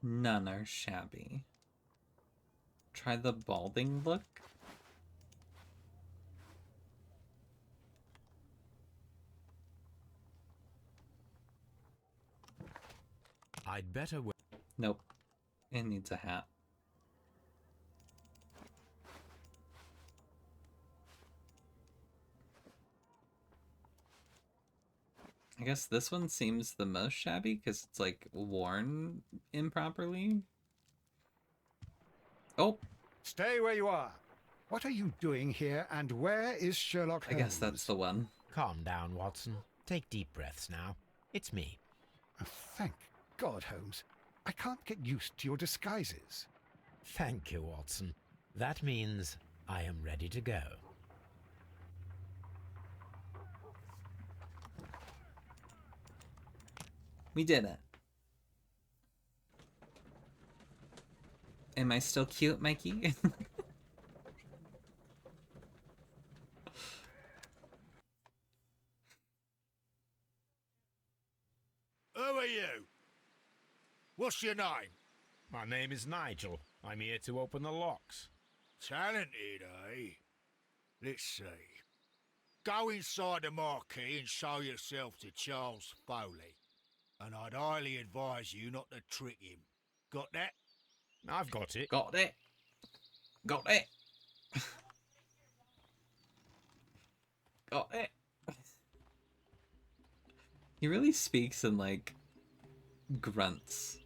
None are shabby. Try the balding look. I'd better wear... Nope. It needs a hat. I guess this one seems the most shabby because it's like worn improperly. Oh! Stay where you are. What are you doing here, and where is Sherlock Holmes? I guess that's the one. Calm down, Watson. Take deep breaths now. It's me. Thank God, Holmes. I can't get used to your disguises. Thank you, Watson. That means I am ready to go. We did it. Am I still cute, Mikey? Who are you? What's your name? My name is Nigel. I'm here to open the locks. Talented, eh? Let's see. Go inside the marquee and show yourself to Charles Foley. And I'd highly advise you not to trick him. Got that? I've got it. Got it. Got it. Got it. He really speaks in, like, grunts.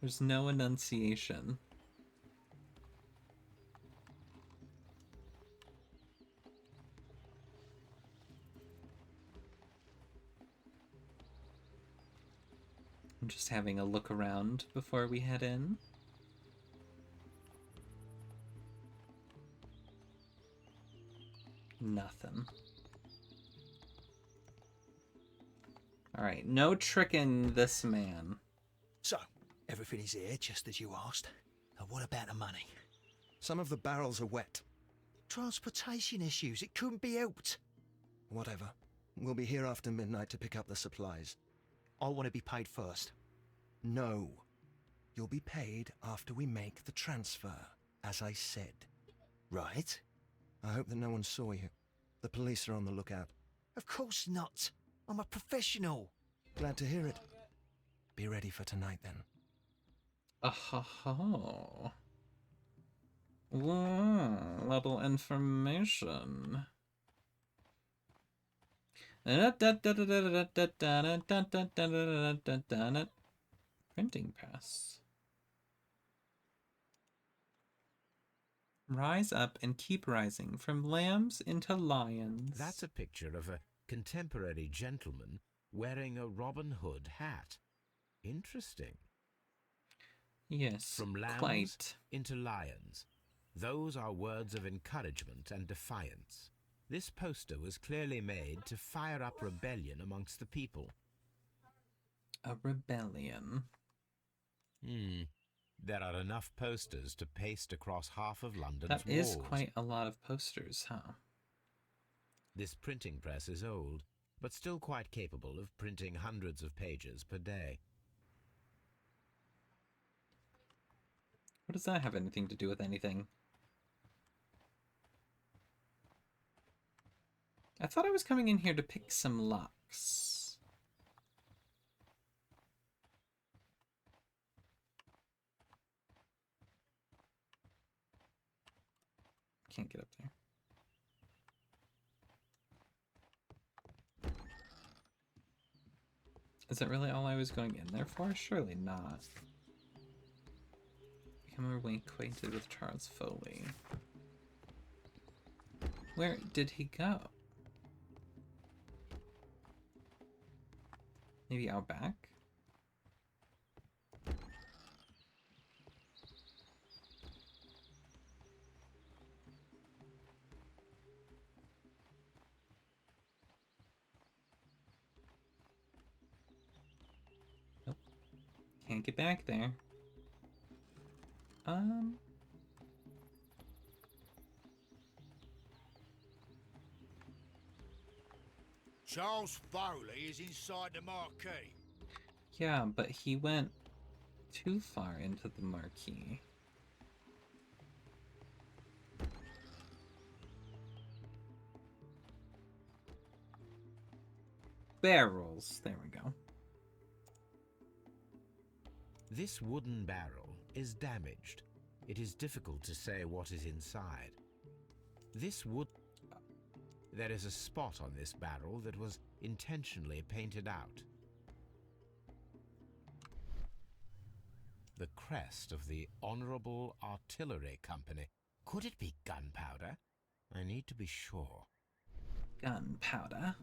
There's no enunciation. I'm just having a look around before we head in. Nothing. Alright, no tricking this man. So, everything is here just as you asked. And what about the money? Some of the barrels are wet. Transportation issues, it couldn't be helped. Whatever. We'll be here after midnight to pick up the supplies. I want to be paid first. No. You'll be paid after we make the transfer, as I said. Right. I hope that no one saw you. The police are on the lookout. Of course not. I'm a professional. Glad to hear it. Be ready for tonight, then. Oh. Whoa, little information. Printing press. Rise up and keep rising, from lambs into lions. That's a picture of a contemporary gentleman wearing a Robin Hood hat. Interesting. Yes, From lambs quite. into lions. Those are words of encouragement and defiance. This poster was clearly made to fire up rebellion amongst the people. A rebellion. There are enough posters to paste across half of London's That walls. is quite a lot of posters, huh? This printing press is old, but still quite capable of printing hundreds of pages per day. What does that have anything to do with anything? I thought I was coming in here to pick some locks. Can't get up there. Is that really all I was going in there for? Surely not. Become more acquainted with Charles Foley. Where did he go? Maybe out back? Nope. Can't get back there. Charles Foley is inside the marquee. Yeah, but he went too far into the marquee. Barrels. There we go. This wooden barrel is damaged. It is difficult to say what is inside. There is a spot on this barrel that was intentionally painted out. The crest of the Honourable Artillery Company. Could it be gunpowder? I need to be sure. Gunpowder.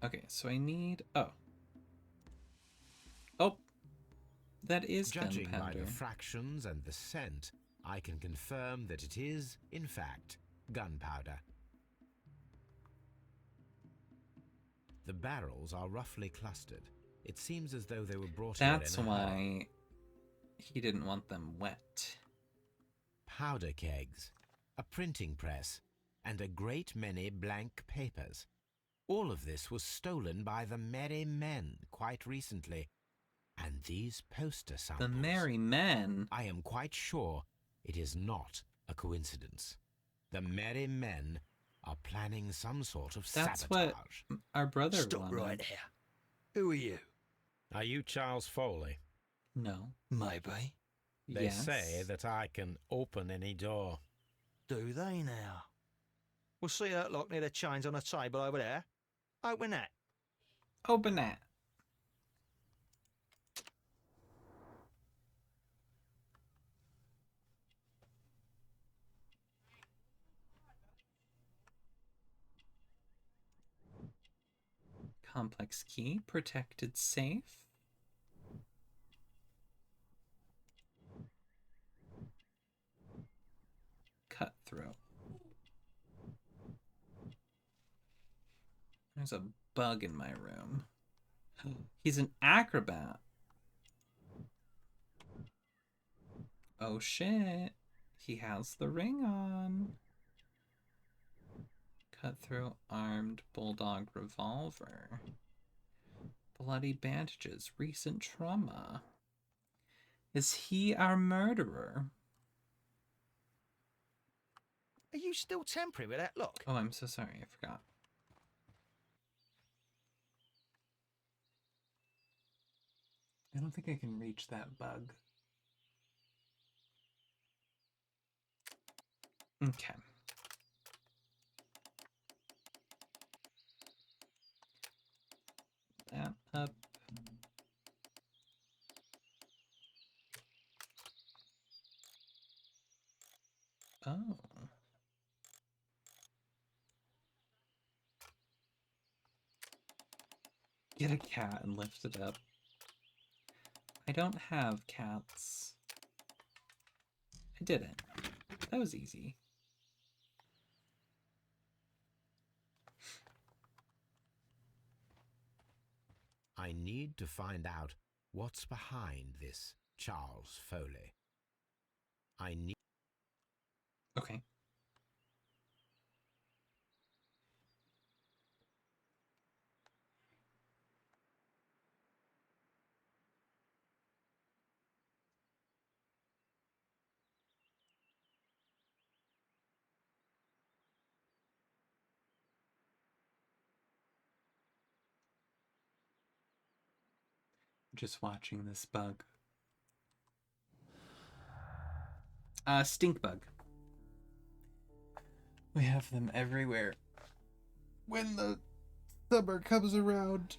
Okay, so I need... Oh. Oh! That is Judging gunpowder. by the fractions and the scent, I can confirm that it is, in fact, gunpowder. The barrels are roughly clustered. It seems as though they were brought That's here in a why hurry. he didn't want them wet. Powder kegs, a printing press, and a great many blank papers. All of this was stolen by the Merry Men quite recently. And these poster samples... The Merry Men? I am quite sure it is not a coincidence. The Merry Men are planning some sort of That's sabotage. what our brother Stop wanted. right there. Who are you? Are you Charles Foley? No. Maybe. They Yes. say that I can open any door. Do they now? We'll see that lock near the chains on the table over there. Open that. Open that. Complex key, protected safe. Cutthroat. There's a bug in my room. He's an acrobat. Oh shit. He has the ring on. Cutthroat armed bulldog revolver. Bloody bandages, recent trauma. Is he our murderer? Are you still temporary with that lock? Oh, I'm so sorry, I forgot. I don't think I can reach that bug. Okay. That up. Oh. Get a cat and lift it up. I don't have cats. I didn't. That was easy. I need to find out what's behind this Charles Foley. I need... Okay. Just watching this bug. Stink bug. We have them everywhere. When the summer comes around.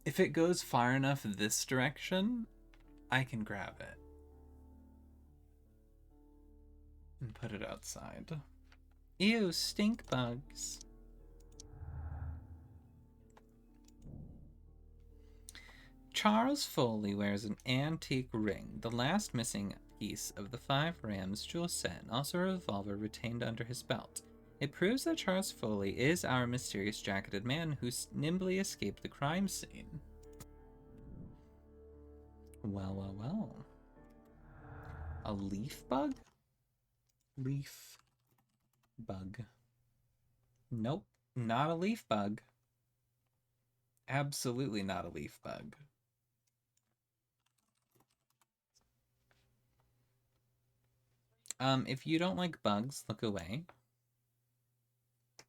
If it goes far enough this direction, I can grab it. And put it outside. Ew, stink bugs. Charles Foley wears an antique ring, the last missing piece of the 5 Rams jewel set, and also a revolver retained under his belt. It proves that Charles Foley is our mysterious jacketed man who nimbly escaped the crime scene. Well, well, well. A leaf bug? Leaf bug. Nope, not a leaf bug. Absolutely not a leaf bug. If you don't like bugs, look away.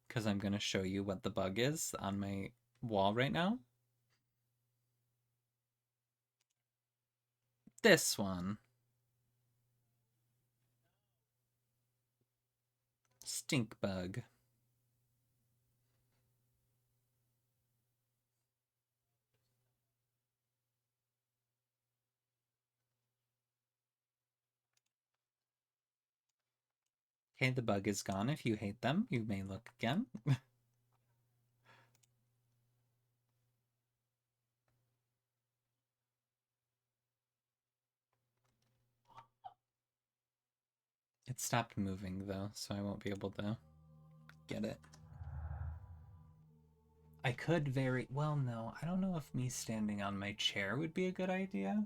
Because I'm going to show you what the bug is on my wall right now. This one. Stink bug. Okay, the bug is gone. If you hate them, you may look again. It stopped moving though, so I won't be able to get it. I could well, no. I don't know if me standing on my chair would be a good idea.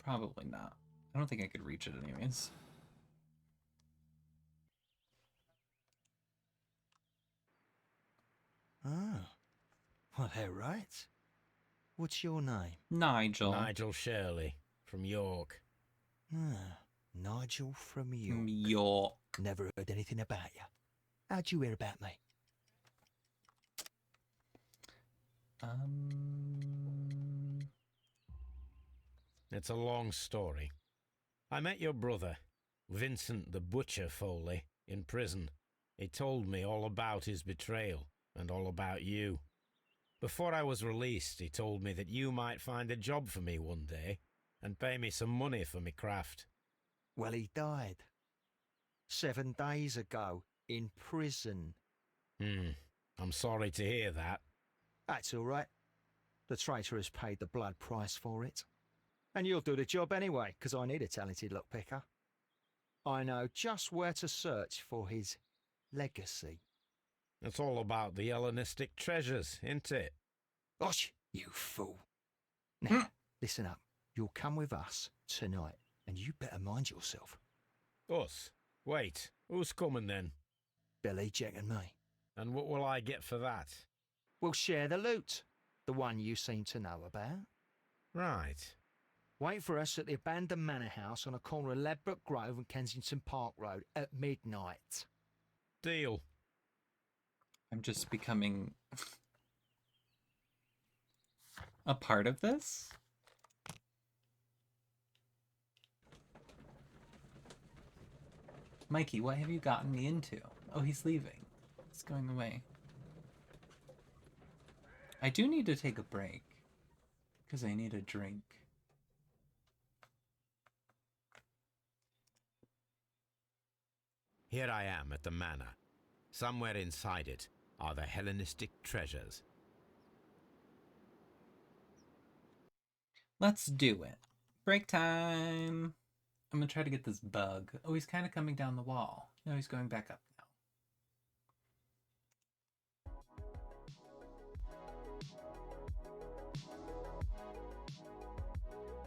Probably not. I don't think I could reach it anyways. Ah, well, they're right. What's your name? Nigel. Nigel Shirley, from York. Ah, Nigel from York. From York. Never heard anything about you. How'd you hear about me? It's a long story. I met your brother, Vincent the Butcher Foley, in prison. He told me all about his betrayal and all about you. Before I was released, he told me that you might find a job for me one day and pay me some money for me craft. Well, he died 7 days ago in prison. I'm sorry to hear that. That's all right. The traitor has paid the blood price for it. And you'll do the job anyway, because I need a talented lockpicker. I know just where to search for his legacy. It's all about the Hellenistic treasures, isn't it? Gosh, you fool. Now, listen up. You'll come with us tonight, and you better mind yourself. Us? Wait, who's coming then? Billy, Jack and me. And what will I get for that? We'll share the loot. The one you seem to know about. Right. Wait for us at the abandoned manor house on a corner of Ladbroke Grove and Kensington Park Road at midnight. Deal. I'm just becoming a part of this? Mikey, what have you gotten me into? Oh, he's leaving. He's going away. I do need to take a break. Because I need a drink. Here I am at the manor. Somewhere inside it are the Hellenistic treasures. Let's do it. Break time! I'm gonna try to get this bug. Oh, he's kind of coming down the wall. No, he's going back up now.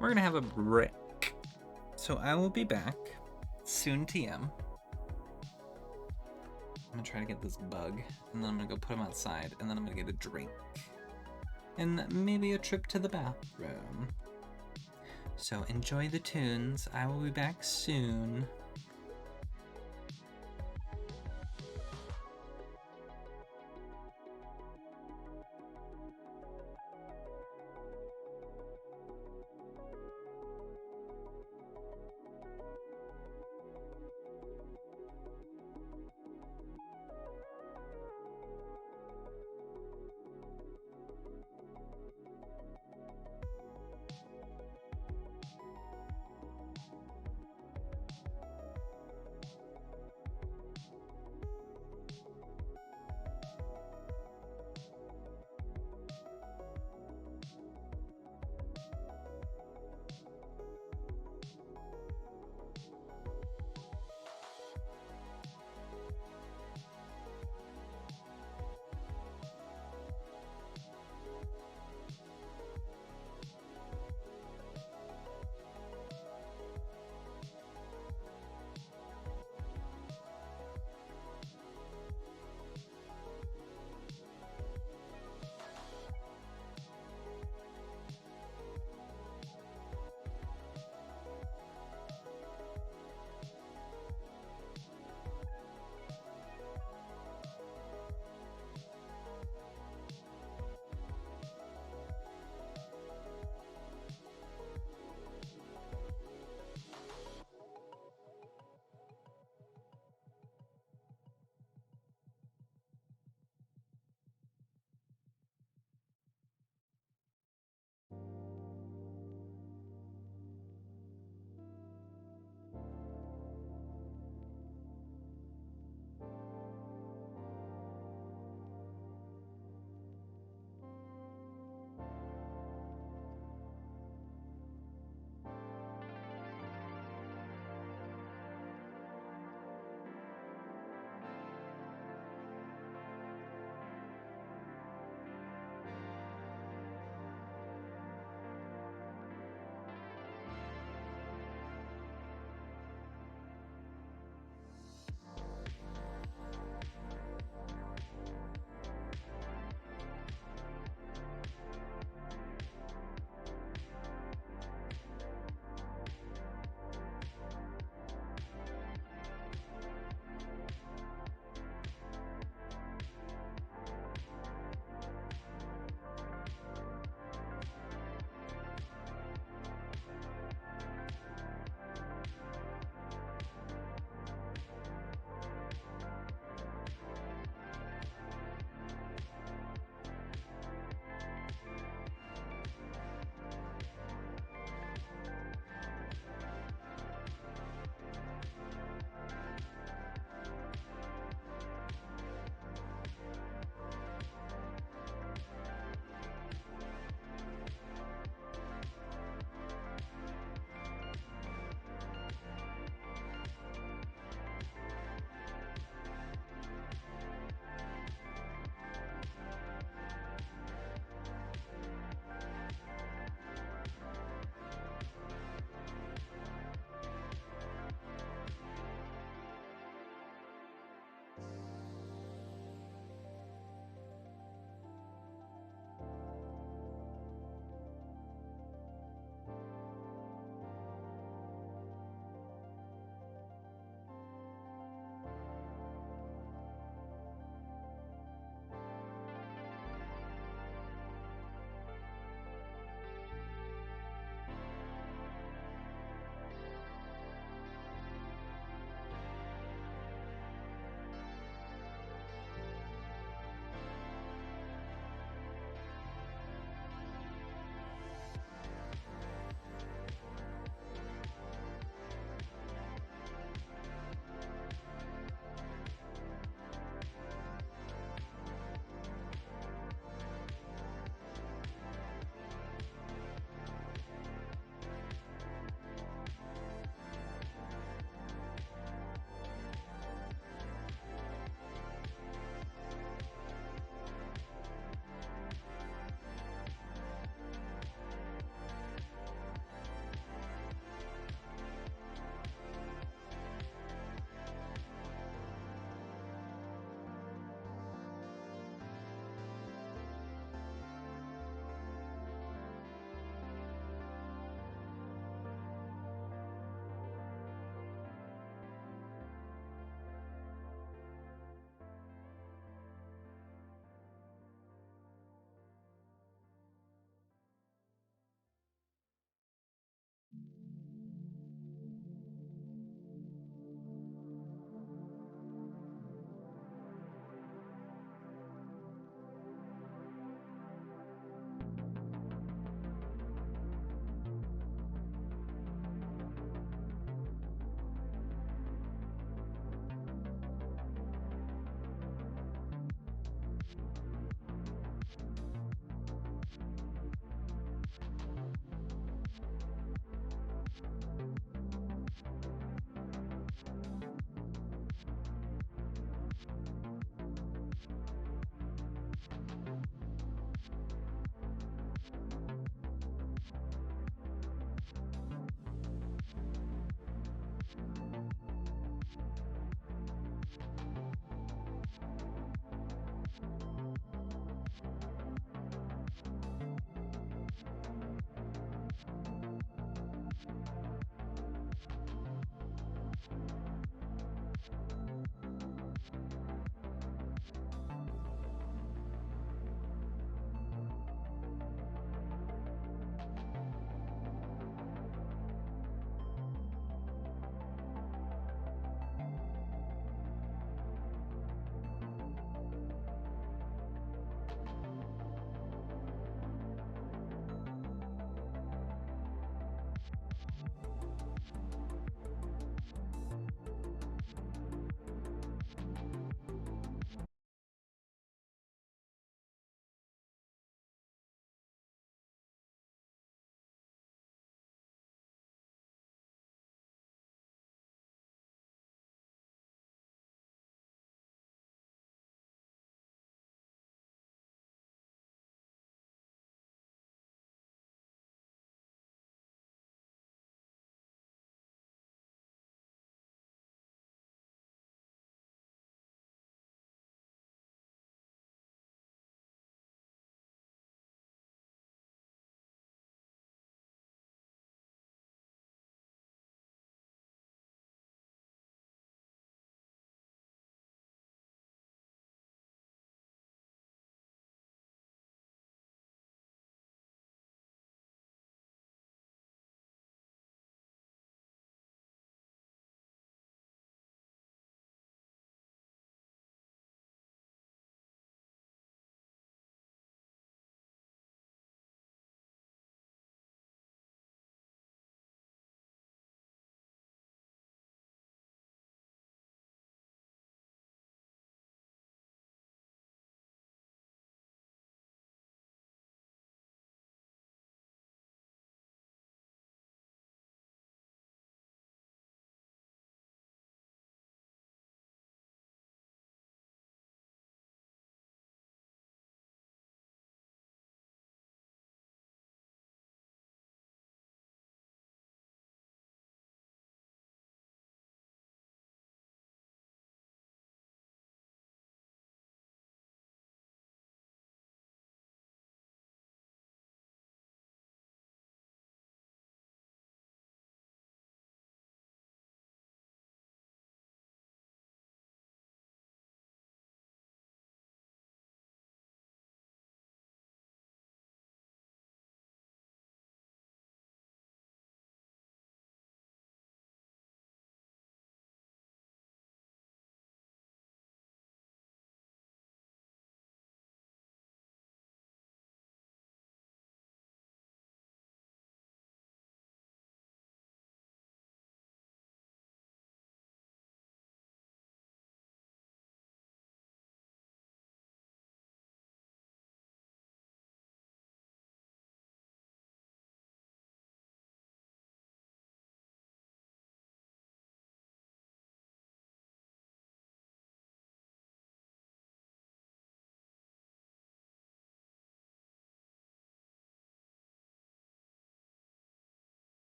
We're gonna have a break. So I will be back soon TM. I'm gonna try to get this bug, and then I'm gonna go put him outside, and then I'm gonna get a drink. And maybe a trip to the bathroom. So enjoy the tunes. I will be back soon.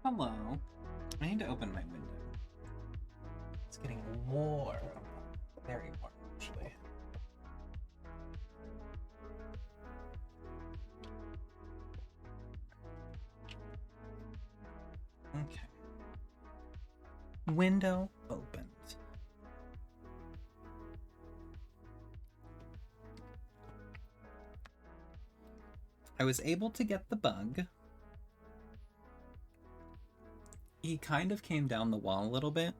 Hello. I need to open my window. It's getting warm. Very warm, actually. Okay. Window opened. I was able to get the bug. He kind of came down the wall a little bit.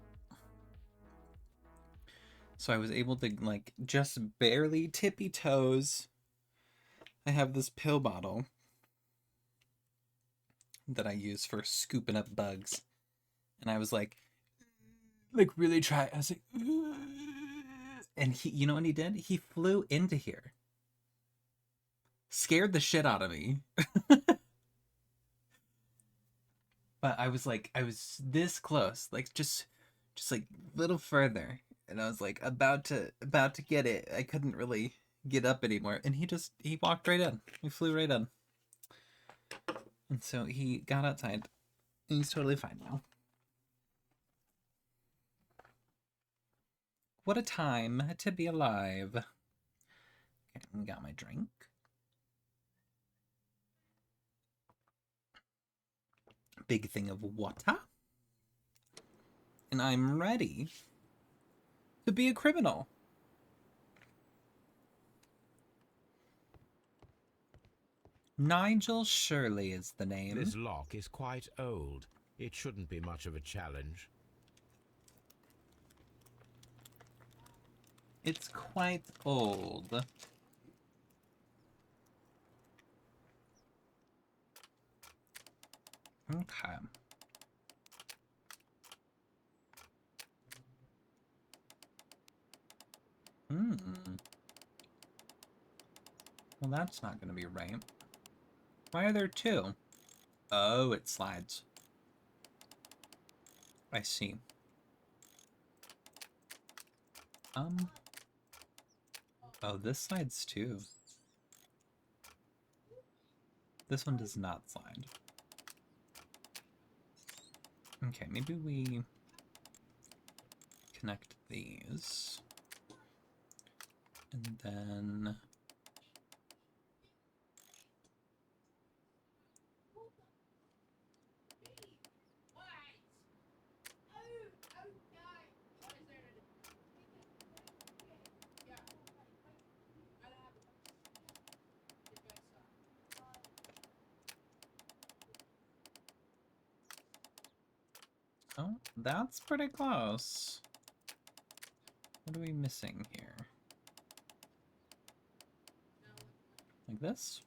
So I was able to, like, just barely tippy toes. I have this pill bottle that I use for scooping up bugs. And I was like really try. I was like, and he, you know what he did? He flew into here. Scared the shit out of me. But I was this close, like just like a little further. And I was like about to get it. I couldn't really get up anymore. And he walked right in. He flew right in. And so he got outside. And he's totally fine now. What a time to be alive. Okay, we got my drink. Big thing of water. And I'm ready to be a criminal. Nigel Shirley is the name. This lock is quite old. It shouldn't be much of a challenge. It's quite old. Okay. Well, that's not going to be right. Why are there two? Oh, it slides. I see. Oh, this slides too. This one does not slide. Okay, maybe we connect these. And then... Oh, that's pretty close. What are we missing here? Like this?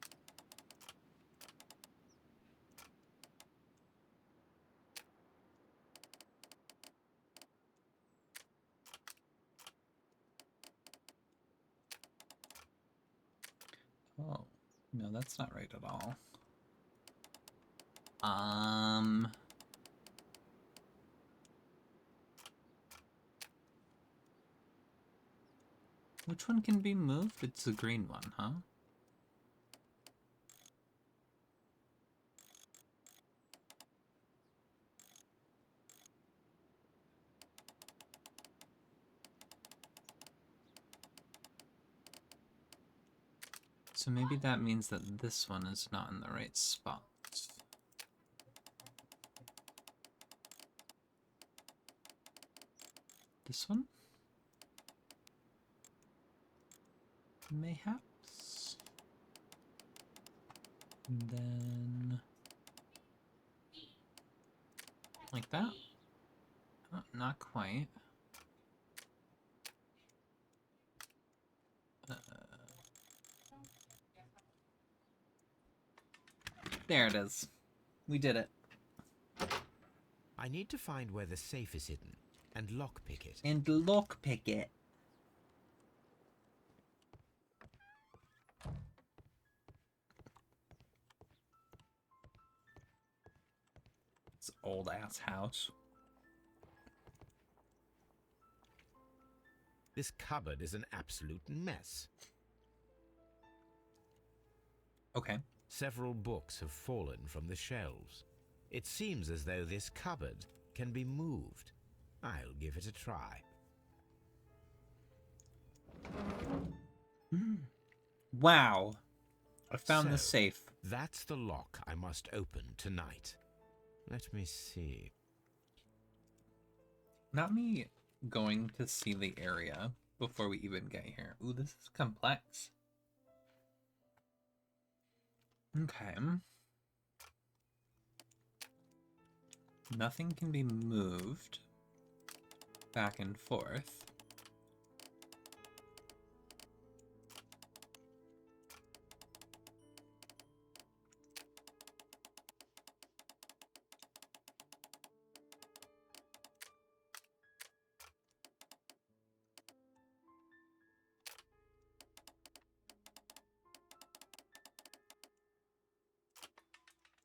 Oh, no, that's not right at all. Which one can be moved? It's the green one, huh? So maybe that means that this one is not in the right spot. This one? Mayhaps? And then... like that? Oh, not quite. There it is. We did it. I need to find where the safe is hidden and lockpick it. And lockpick it. This old ass house. This cupboard is an absolute mess. Okay. Several books have fallen from the shelves. It seems as though this cupboard can be moved. I'll give it a try. Wow. I found the So, safe. That's the lock I must open tonight. Let me see. Not me going to see the area before we even get here. Ooh, this is complex. Okay. Nothing can be moved back and forth.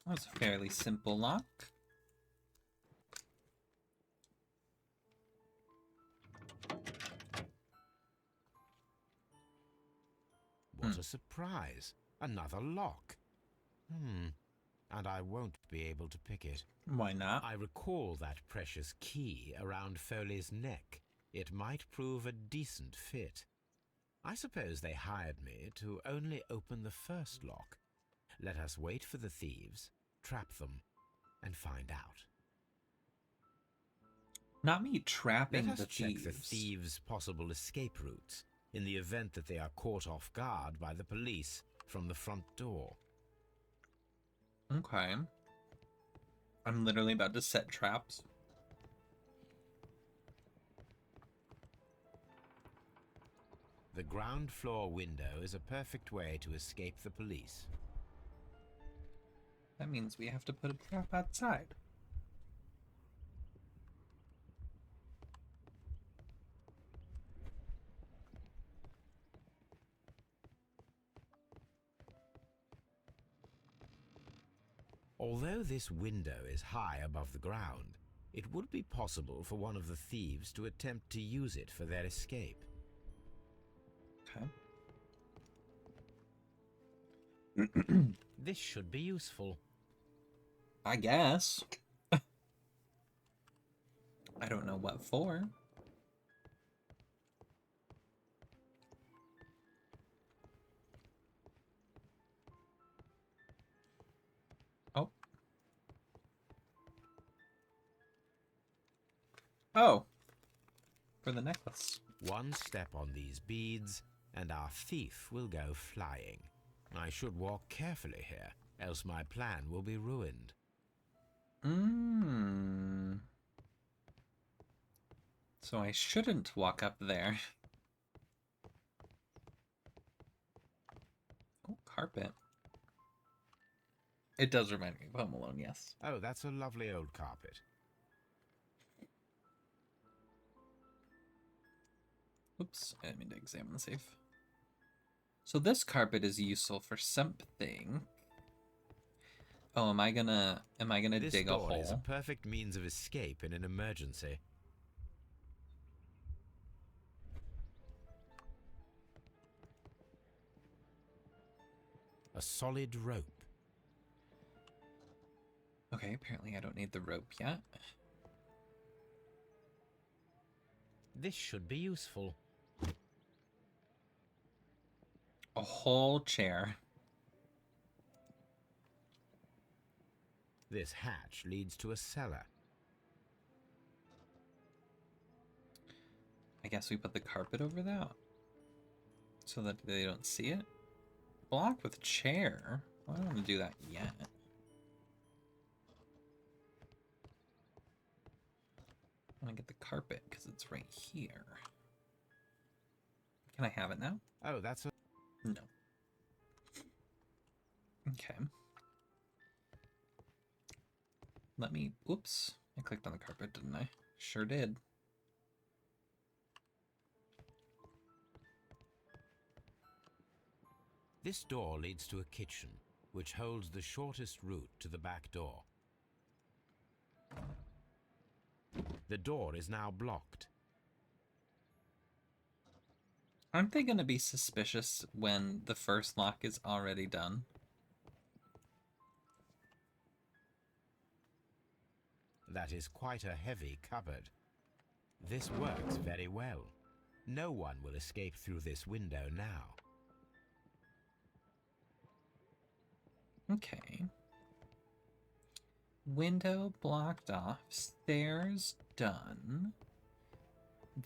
That's a fairly simple lock. What a surprise. Another lock. And I won't be able to pick it. Why not? I recall that precious key around Foley's neck. It might prove a decent fit. I suppose they hired me to only open the first lock. Let us wait for the thieves, trap them, and find out. Not me trapping Let us the check thieves. the thieves' possible escape routes in the event that they are caught off guard by the police from the front door. Okay. I'm literally about to set traps. The ground floor window is a perfect way to escape the police. That means we have to put a trap outside. Although this window is high above the ground, it would be possible for one of the thieves to attempt to use it for their escape. Okay. This should be useful. I guess. I don't know what for. Oh. Oh. For the necklace. One step on these beads, and our thief will go flying. I should walk carefully here, else my plan will be ruined. So I shouldn't walk up there. Oh, carpet. It does remind me of Home Alone, yes. Oh, that's a lovely old carpet. Oops, I didn't mean to examine the safe. So this carpet is useful for something. Oh, am I gonna dig a hole? This door is a perfect means of escape in an emergency. A solid rope. Okay, apparently I don't need the rope yet. This should be useful. A whole chair. This hatch leads to a cellar. I guess we put the carpet over that so that they don't see it. Block with chair? I don't want to do that yet. I want to get the carpet because it's right here. Can I have it now? Oh, that's a... No. Okay. Let me... Oops. I clicked on the carpet, didn't I? Sure did. This door leads to a kitchen, which holds the shortest route to the back door. The door is now blocked. Aren't they going to be suspicious when the first lock is already done? That is quite a heavy cupboard. This works very well. No one will escape through this window now. Okay. Window blocked off. Stairs done.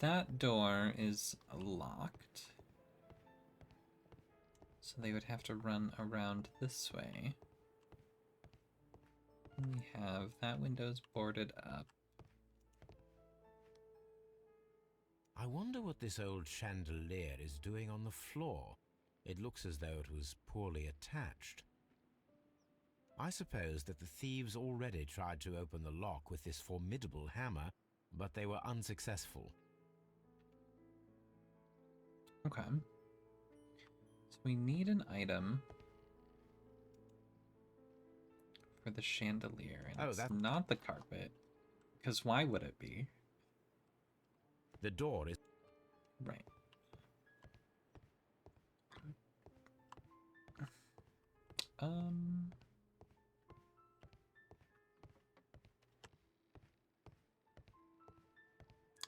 That door is locked. So they would have to run around this way. We have that window's boarded up. I wonder what this old chandelier is doing on the floor. It looks as though it was poorly attached. I suppose that the thieves already tried to open the lock with this formidable hammer, but they were unsuccessful. Okay. So we need an item for the chandelier, and it's not the carpet, because why would it be? The door is... Right.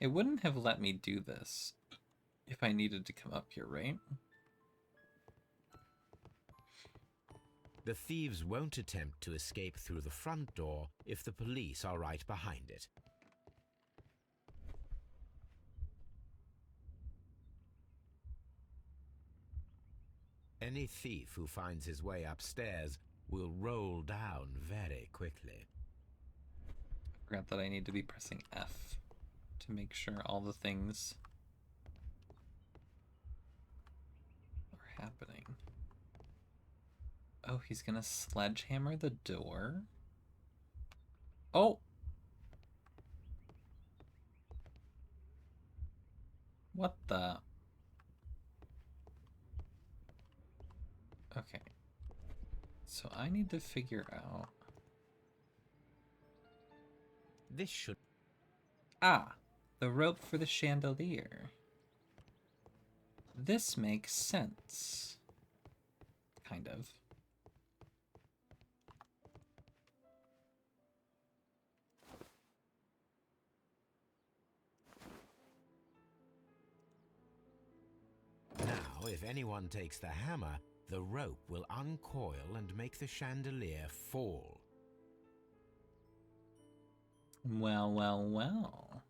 It wouldn't have let me do this if I needed to come up here, right? The thieves won't attempt to escape through the front door if the police are right behind it. Any thief who finds his way upstairs will roll down very quickly. I forgot that I need to be pressing F to make sure all the things are happening. Oh, he's gonna sledgehammer the door? Oh! What the? Okay. So I need to figure out... This should... Ah! The rope for the chandelier. This makes sense. Kind of. Now, if anyone takes the hammer, the rope will uncoil and make the chandelier fall. Well, well, well.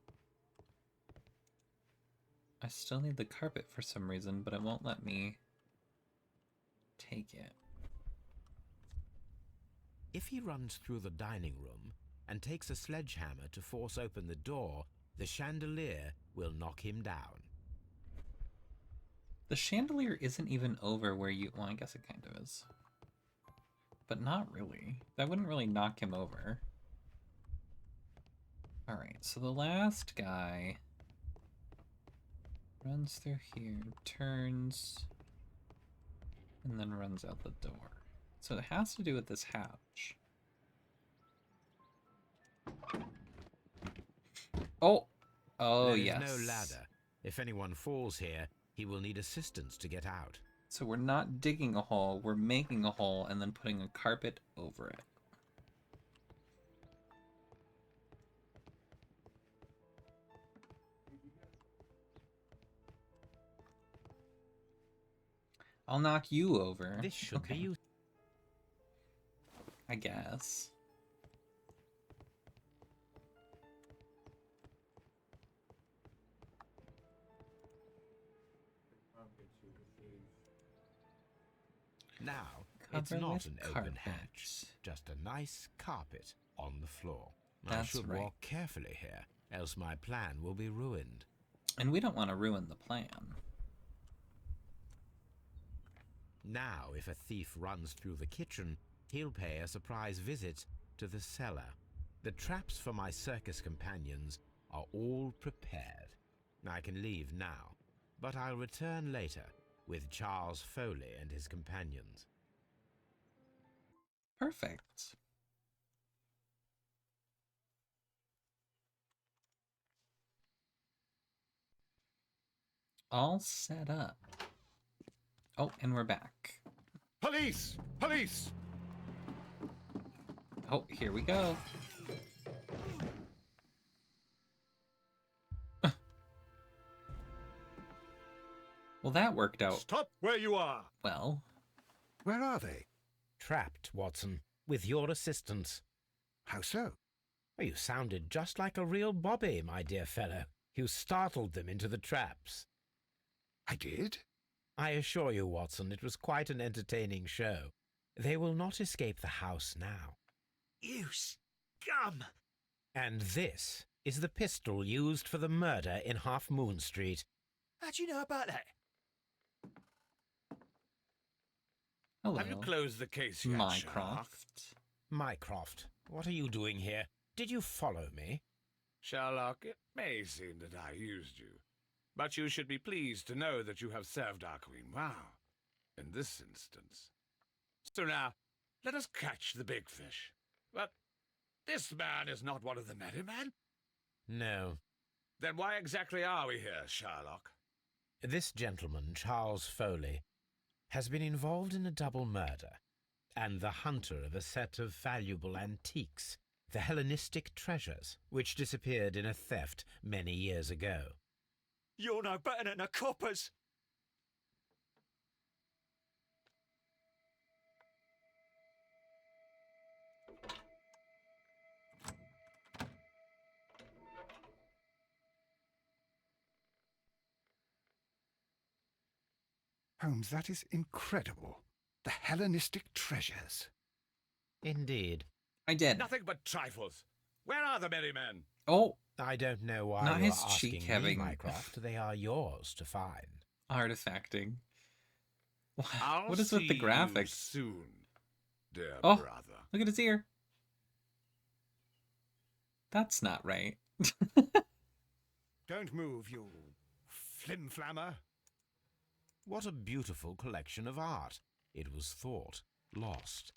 I still need the carpet for some reason, but it won't let me take it. If he runs through the dining room and takes a sledgehammer to force open the door, the chandelier will knock him down. The chandelier isn't even over where you... Well, I guess it kind of is. But not really. That wouldn't really knock him over. Alright, so the last guy runs through here, turns, and then runs out the door. So it has to do with this hatch. Oh! Oh, there yes. There is no ladder. If anyone falls here, he will need assistance to get out. So we're not digging a hole, we're making a hole and then putting a carpet over it. I'll knock you over. This should be you. I guess. Now, it's not an open hatch, just a nice carpet on the floor. I should walk carefully here, else my plan will be ruined. And we don't want to ruin the plan. Now, if a thief runs through the kitchen, he'll pay a surprise visit to the cellar. The traps for my circus companions are all prepared. I can leave now, but I'll return later with Charles Foley and his companions. Perfect. All set up. Oh, and we're back. Police! Police! Oh, here we go. Well, that worked out. Stop where you are! Well. Where are they? Trapped, Watson, with your assistance. How so? You sounded just like a real bobby, my dear fellow. You startled them into the traps. I did? I assure you, Watson, it was quite an entertaining show. They will not escape the house now. You scum! And this is the pistol used for the murder in Half Moon Street. How'd you know about that? Hello. Have you closed the case yet, Sherlock? Mycroft, what are you doing here? Did you follow me? Sherlock, it may seem that I used you, but you should be pleased to know that you have served our queen well, in this instance. So now, let us catch the big fish. But this man is not one of the merry men? No. Then why exactly are we here, Sherlock? This gentleman, Charles Foley, has been involved in a double murder, and the hunter of a set of valuable antiques, the Hellenistic treasures, which disappeared in a theft many years ago. You're no better than the coppers! Holmes, that is incredible. The Hellenistic treasures. Indeed. I did. Nothing but trifles. Where are the merry men? Oh. I don't know why Not you are his asking cheek me, having Mycroft. They are yours to find. Artifacting. I'll What is with the see graphics? you soon, dear Oh, brother. look at his ear. That's not right. Don't move, you flim-flammer. What a beautiful collection of art. It was thought lost.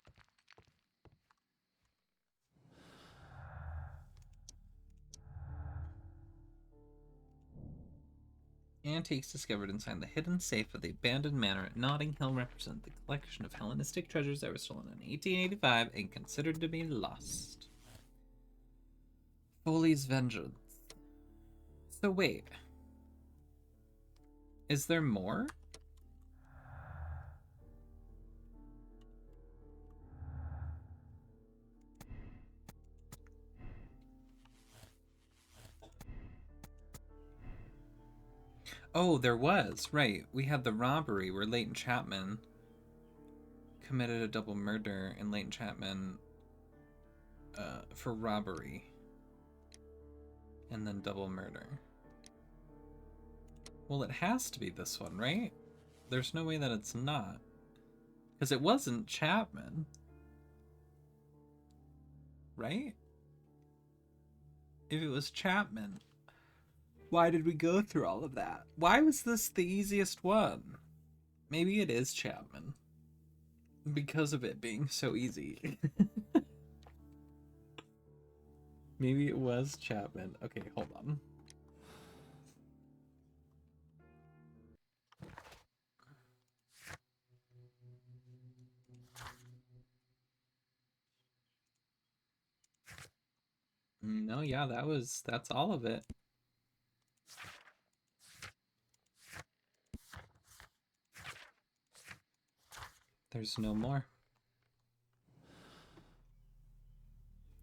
Antiques discovered inside the hidden safe of the abandoned manor at Notting Hill represent the collection of Hellenistic treasures that were stolen in 1885 and considered to be lost. Foley's Vengeance. So wait. Is there more? Oh, there was. Right. We had the robbery where Leighton Chapman committed a double murder and Leighton Chapman for robbery. And then double murder. Well, it has to be this one, right? There's no way that it's not. Because it wasn't Chapman. Right? If it was Chapman, why did we go through all of that? Why was this the easiest one? Maybe it is Chapman. Because of it being so easy. Maybe it was Chapman. Okay, hold on. No, yeah, that's all of it. There's no more.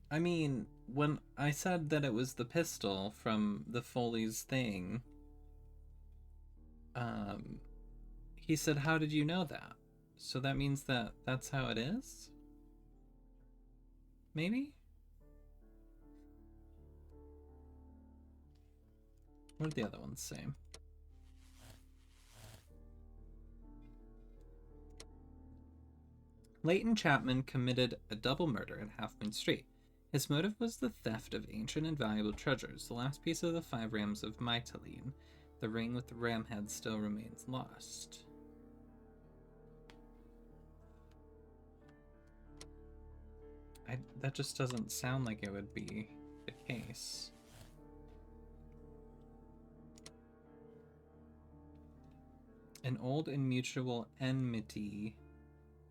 I mean, when I said that it was the pistol from the Foley's thing, he said, "How did you know that?" So that means that that's how it is? Maybe? What did the other ones say? Leighton Chapman committed a double murder at Half Moon Street. His motive was the theft of ancient and valuable treasures. The last piece of the 5 rams of Mytilene, the ring with the ram head, still remains lost. That just doesn't sound like it would be the case. An old and mutual enmity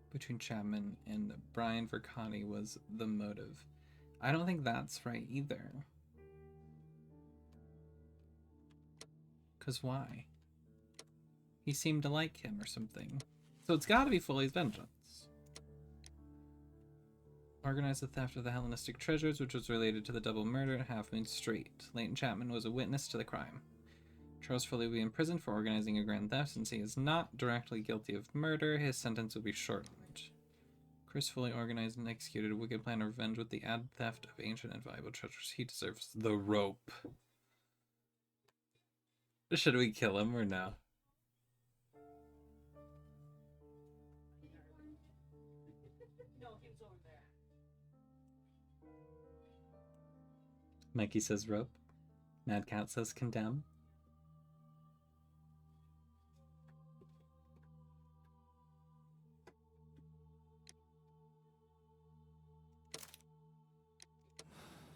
between Chapman and Brian Vercotti was the motive. I don't think that's right either. Because why? He seemed to like him or something. So it's gotta be Foley's vengeance. Organized the theft of the Hellenistic treasures, which was related to the double murder at Half Moon Street. Leighton Chapman was a witness to the crime. Charles Foley will be imprisoned for organizing a grand theft. Since he is not directly guilty of murder, his sentence will be shortened. Chris Foley organized and executed a wicked plan of revenge with the added theft of ancient and valuable treasures. He deserves the rope. Should we kill him or no? Mikey says rope. Mad Cat says condemn.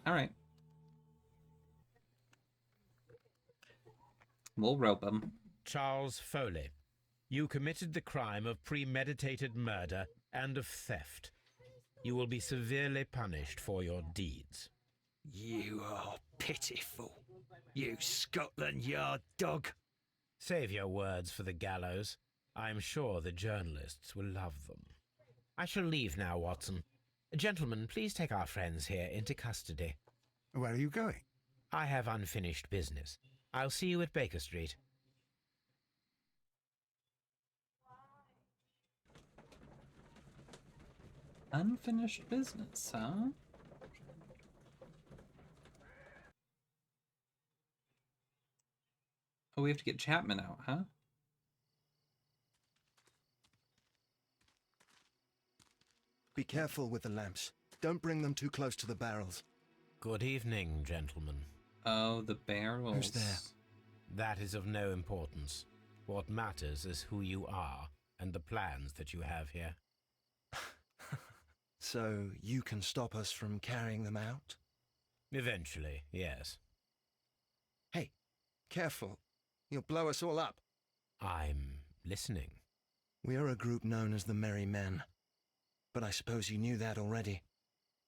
All right. We'll rope him. Charles Foley, you committed the crime of premeditated murder and of theft. You will be severely punished for your deeds. You are pitiful, you Scotland Yard dog. Save your words for the gallows. I'm sure the journalists will love them. I shall leave now, Watson. Gentlemen, please take our friends here into custody. Where are you going? I have unfinished business. I'll see you at Baker Street. Unfinished business, huh? Oh, we have to get Chapman out, huh? Be careful with the lamps. Don't bring them too close to the barrels. Good evening, gentlemen. Oh, the barrels. Who's there? That is of no importance. What matters is who you are and the plans that you have here. So you can stop us from carrying them out? Eventually, yes. Hey, careful. You'll blow us all up. I'm listening. We are a group known as the Merry Men. But I suppose you knew that already.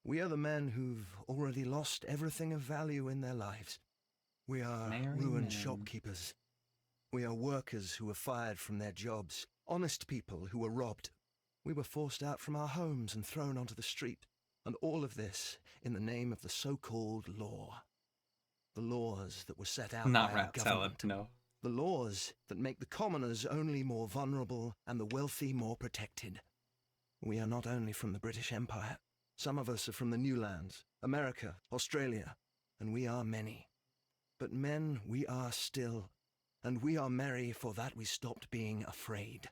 We are the men who've already lost everything of value in their lives. We are ruined shopkeepers. We are workers who were fired from their jobs. Honest people who were robbed. We were forced out from our homes and thrown onto the street. And all of this in the name of the so-called law. The laws that were set out Not by our rat salad, government. no. The laws that make the commoners only more vulnerable and the wealthy more protected. We are not only from the British Empire. Some of us are from the New Lands, America, Australia, and we are many. But men we are still, and we are merry for that we stopped being afraid.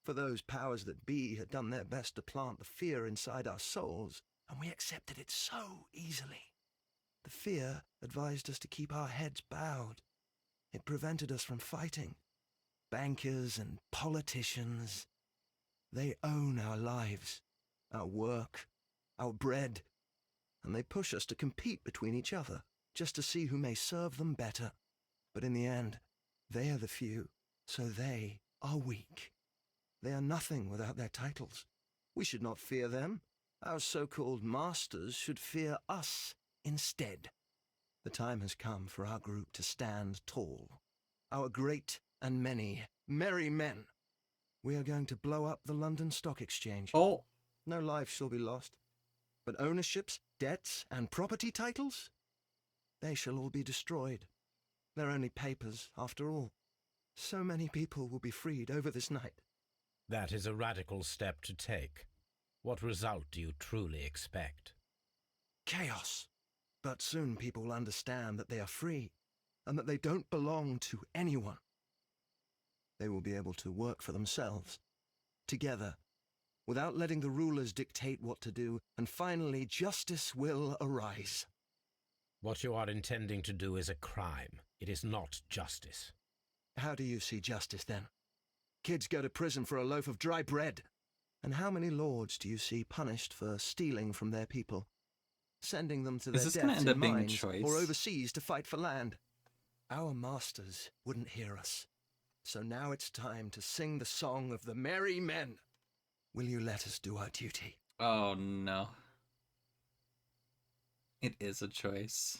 For those powers that be had done their best to plant the fear inside our souls, and we accepted it so easily. The fear advised us to keep our heads bowed. It prevented us from fighting. Bankers and politicians, they own our lives, our work, our bread, and they push us to compete between each other, just to see who may serve them better. But in the end, they are the few, so they are weak. They are nothing without their titles. We should not fear them. Our so-called masters should fear us instead. The time has come for our group to stand tall. Our great and many merry men. We are going to blow up the London Stock Exchange. Oh. No life shall be lost. But ownerships, debts, and property titles? They shall all be destroyed. They're only papers, after all. So many people will be freed over this night. That is a radical step to take. What result do you truly expect? Chaos. But soon people will understand that they are free, and that they don't belong to anyone. They will be able to work for themselves, together, without letting the rulers dictate what to do, and finally justice will arise. What you are intending to do is a crime. It is not justice. How do you see justice, then? Kids go to prison for a loaf of dry bread. And how many lords do you see punished for stealing from their people? Sending them to their Is this gonna deaths end in up being a mines choice? or overseas to fight for land? Our masters wouldn't hear us. So now it's time to sing the song of the merry men. Will you let us do our duty? Oh, no. It is a choice.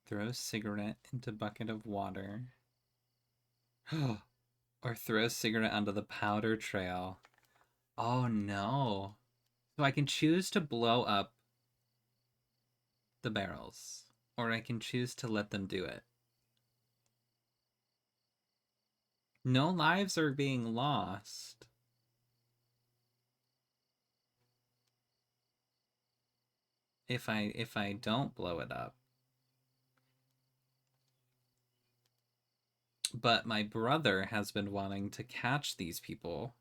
Throw cigarette into bucket of water. Or throw cigarette onto the powder trail. Oh no. So I can choose to blow up the barrels. Or I can choose to let them do it. No lives are being lost. If I don't blow it up. But my brother has been wanting to catch these people.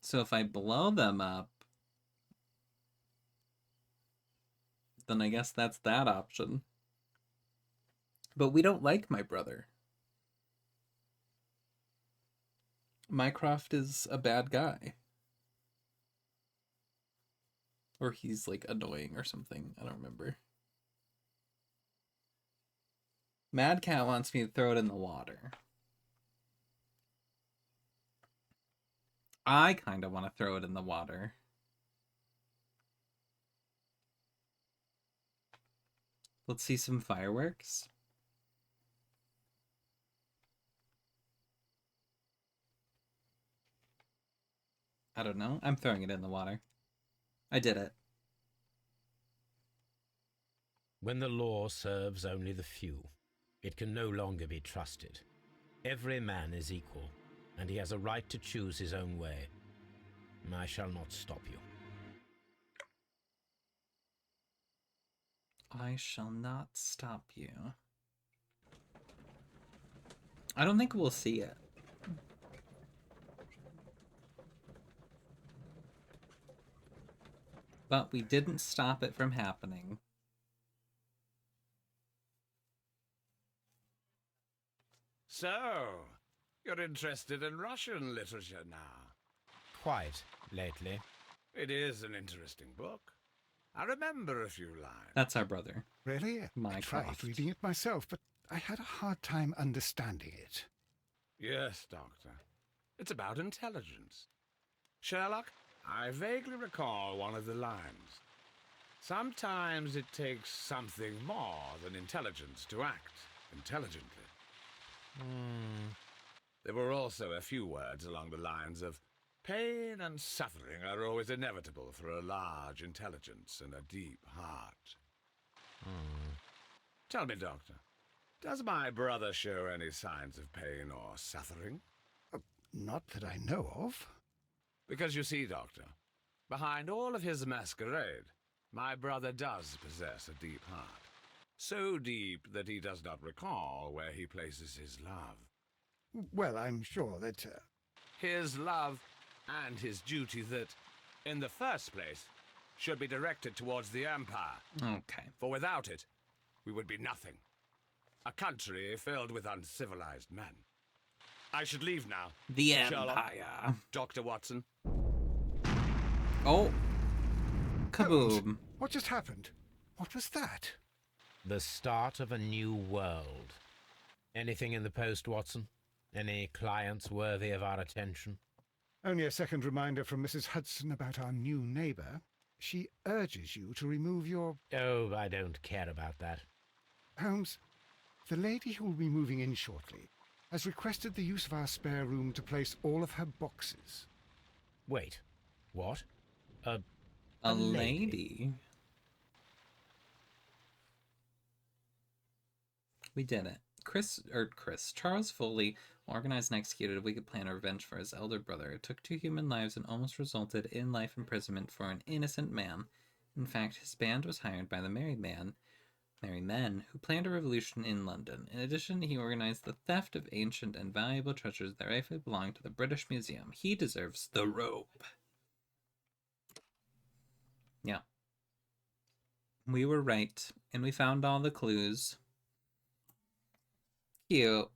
So if I blow them up, then I guess that's that option. But we don't like my brother. Mycroft is a bad guy. Or he's like annoying or something. I don't remember. Mad Cat wants me to throw it in the water. I kind of want to throw it in the water. Let's see some fireworks. I don't know. I'm throwing it in the water. I did it. When the law serves only the few, it can no longer be trusted. Every man is equal, and he has a right to choose his own way. I shall not stop you. I shall not stop you. I don't think we'll see it. But we didn't stop it from happening. So, you're interested in Russian literature now? Quite lately. It is an interesting book. I remember a few lines. That's our brother. Really? I tried reading it myself, but I had a hard time understanding it. Yes, Doctor. It's about intelligence. Sherlock, I vaguely recall one of the lines. Sometimes it takes something more than intelligence to act intelligently. There were also a few words along the lines of, pain and suffering are always inevitable for a large intelligence and a deep heart. Tell me, Doctor, does my brother show any signs of pain or suffering? Not that I know of. Because you see, Doctor, behind all of his masquerade, my brother does possess a deep heart. So deep that he does not recall where he places his love. Well, I'm sure that... His love and his duty that, in the first place, should be directed towards the Empire. Okay. For without it, we would be nothing. A country filled with uncivilized men. I should leave now. The Sherlock, Empire. Dr. Watson. Oh. Kaboom. What just happened? What was that? The start of a new world. Anything in the post, Watson? Any clients worthy of our attention? Only a second reminder from Mrs. Hudson about our new neighbour. She urges you to remove your... Oh, I don't care about that. Holmes, the lady who will be moving in shortly has requested the use of our spare room to place all of her boxes. Wait, what? A lady? We did it. Charles Foley organized and executed a wicked plan of revenge for his elder brother. It took 2 human lives and almost resulted in life imprisonment for an innocent man. In fact, his band was hired by the merry men who planned a revolution in London. In addition, he organized the theft of ancient and valuable treasures that rightfully belonged to the British Museum. He deserves the rope. Yeah. We were right, and we found all the clues. Cute.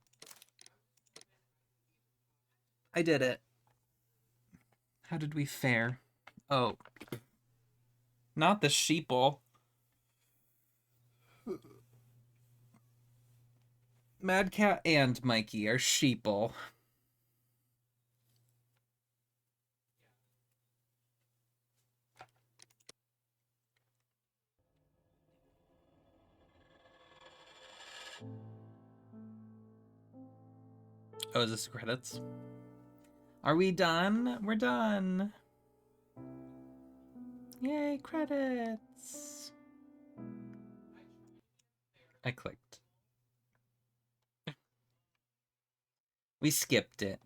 I did it. How did we fare? Oh. Not the sheeple. Mad Cat and Mikey are sheeple. Oh, is this credits? Are we done? We're done. Yay, credits. I clicked. We skipped it.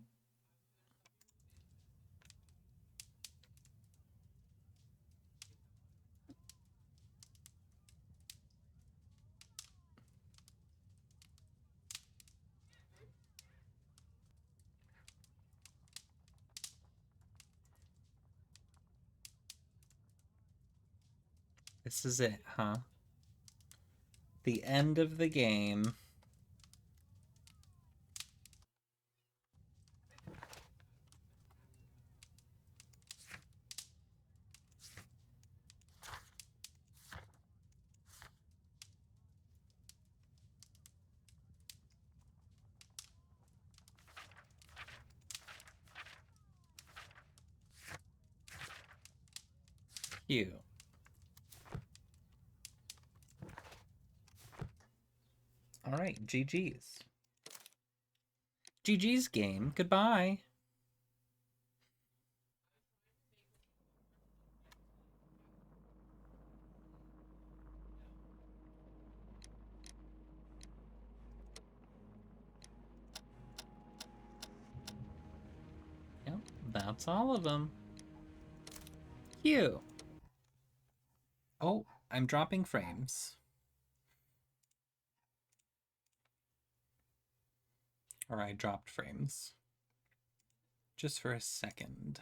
This is it, huh? The end of the game. Cute. All right, GG's. GG's game. Goodbye. Yep, that's all of them. Cute. Oh, I'm dropping frames. Or I dropped frames. Just for a second.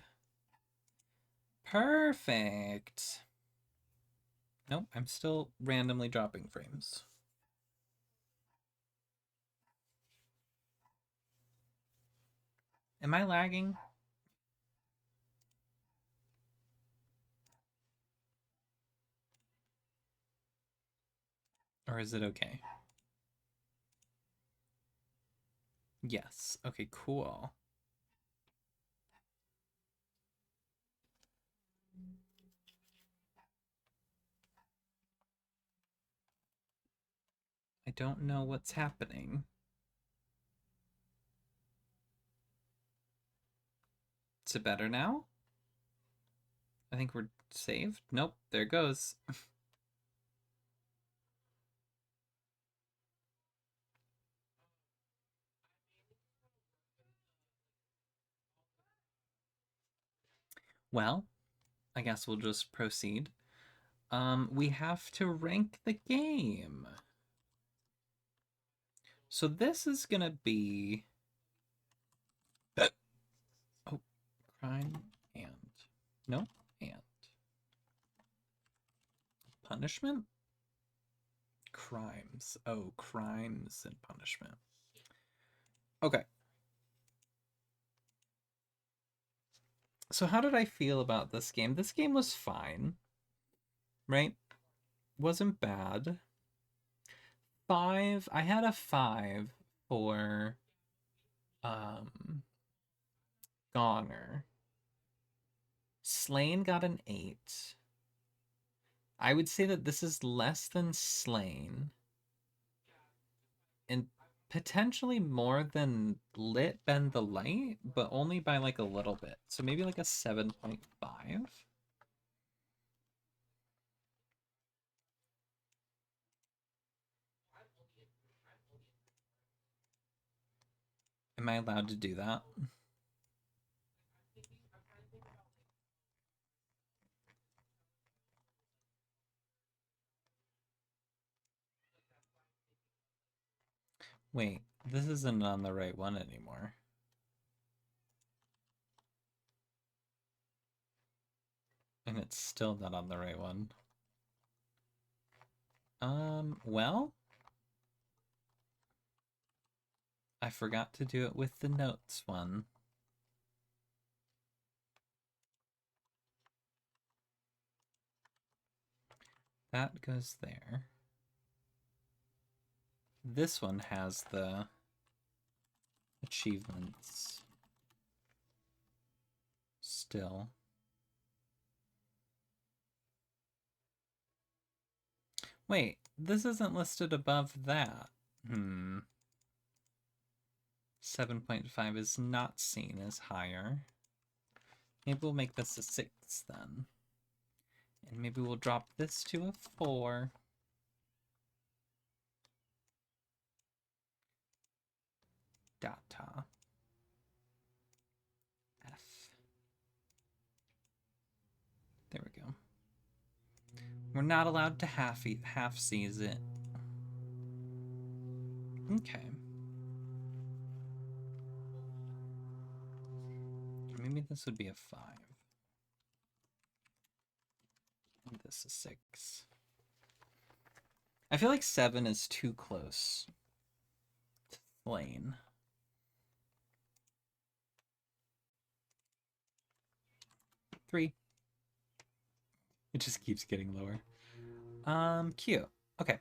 Perfect. Nope, I'm still randomly dropping frames. Am I lagging? Or is it okay? Yes. Okay, cool. I don't know what's happening. Is it better now? I think we're saved. Nope, there it goes. Well, I guess we'll just proceed. We have to rank the game. So this is gonna be... Oh, crime and... No, and... Punishment? Crimes. Oh, crimes and punishment. Okay. So how did I feel about this game? This game was fine, right? Wasn't bad. 5, I had a 5 for Goner. Slain got an 8. I would say that this is less than Slain. And potentially more than Lit Bend the Light, but only by like a little bit. So maybe like a 7.5. Am I allowed to do that? Wait, this isn't on the right one anymore. And it's still not on the right one. Well, I forgot to do it with the notes one. That goes there. This one has the achievements still. Wait, this isn't listed above that. 7.5 is not seen as higher. Maybe we'll make this a 6 then. And maybe we'll drop this to a 4. Data. F. There we go. We're not allowed to half seize it. Okay. Maybe this would be a 5. And this is 6. I feel like 7 is too close to Lane. Three. It just keeps getting lower. Cute. Okay,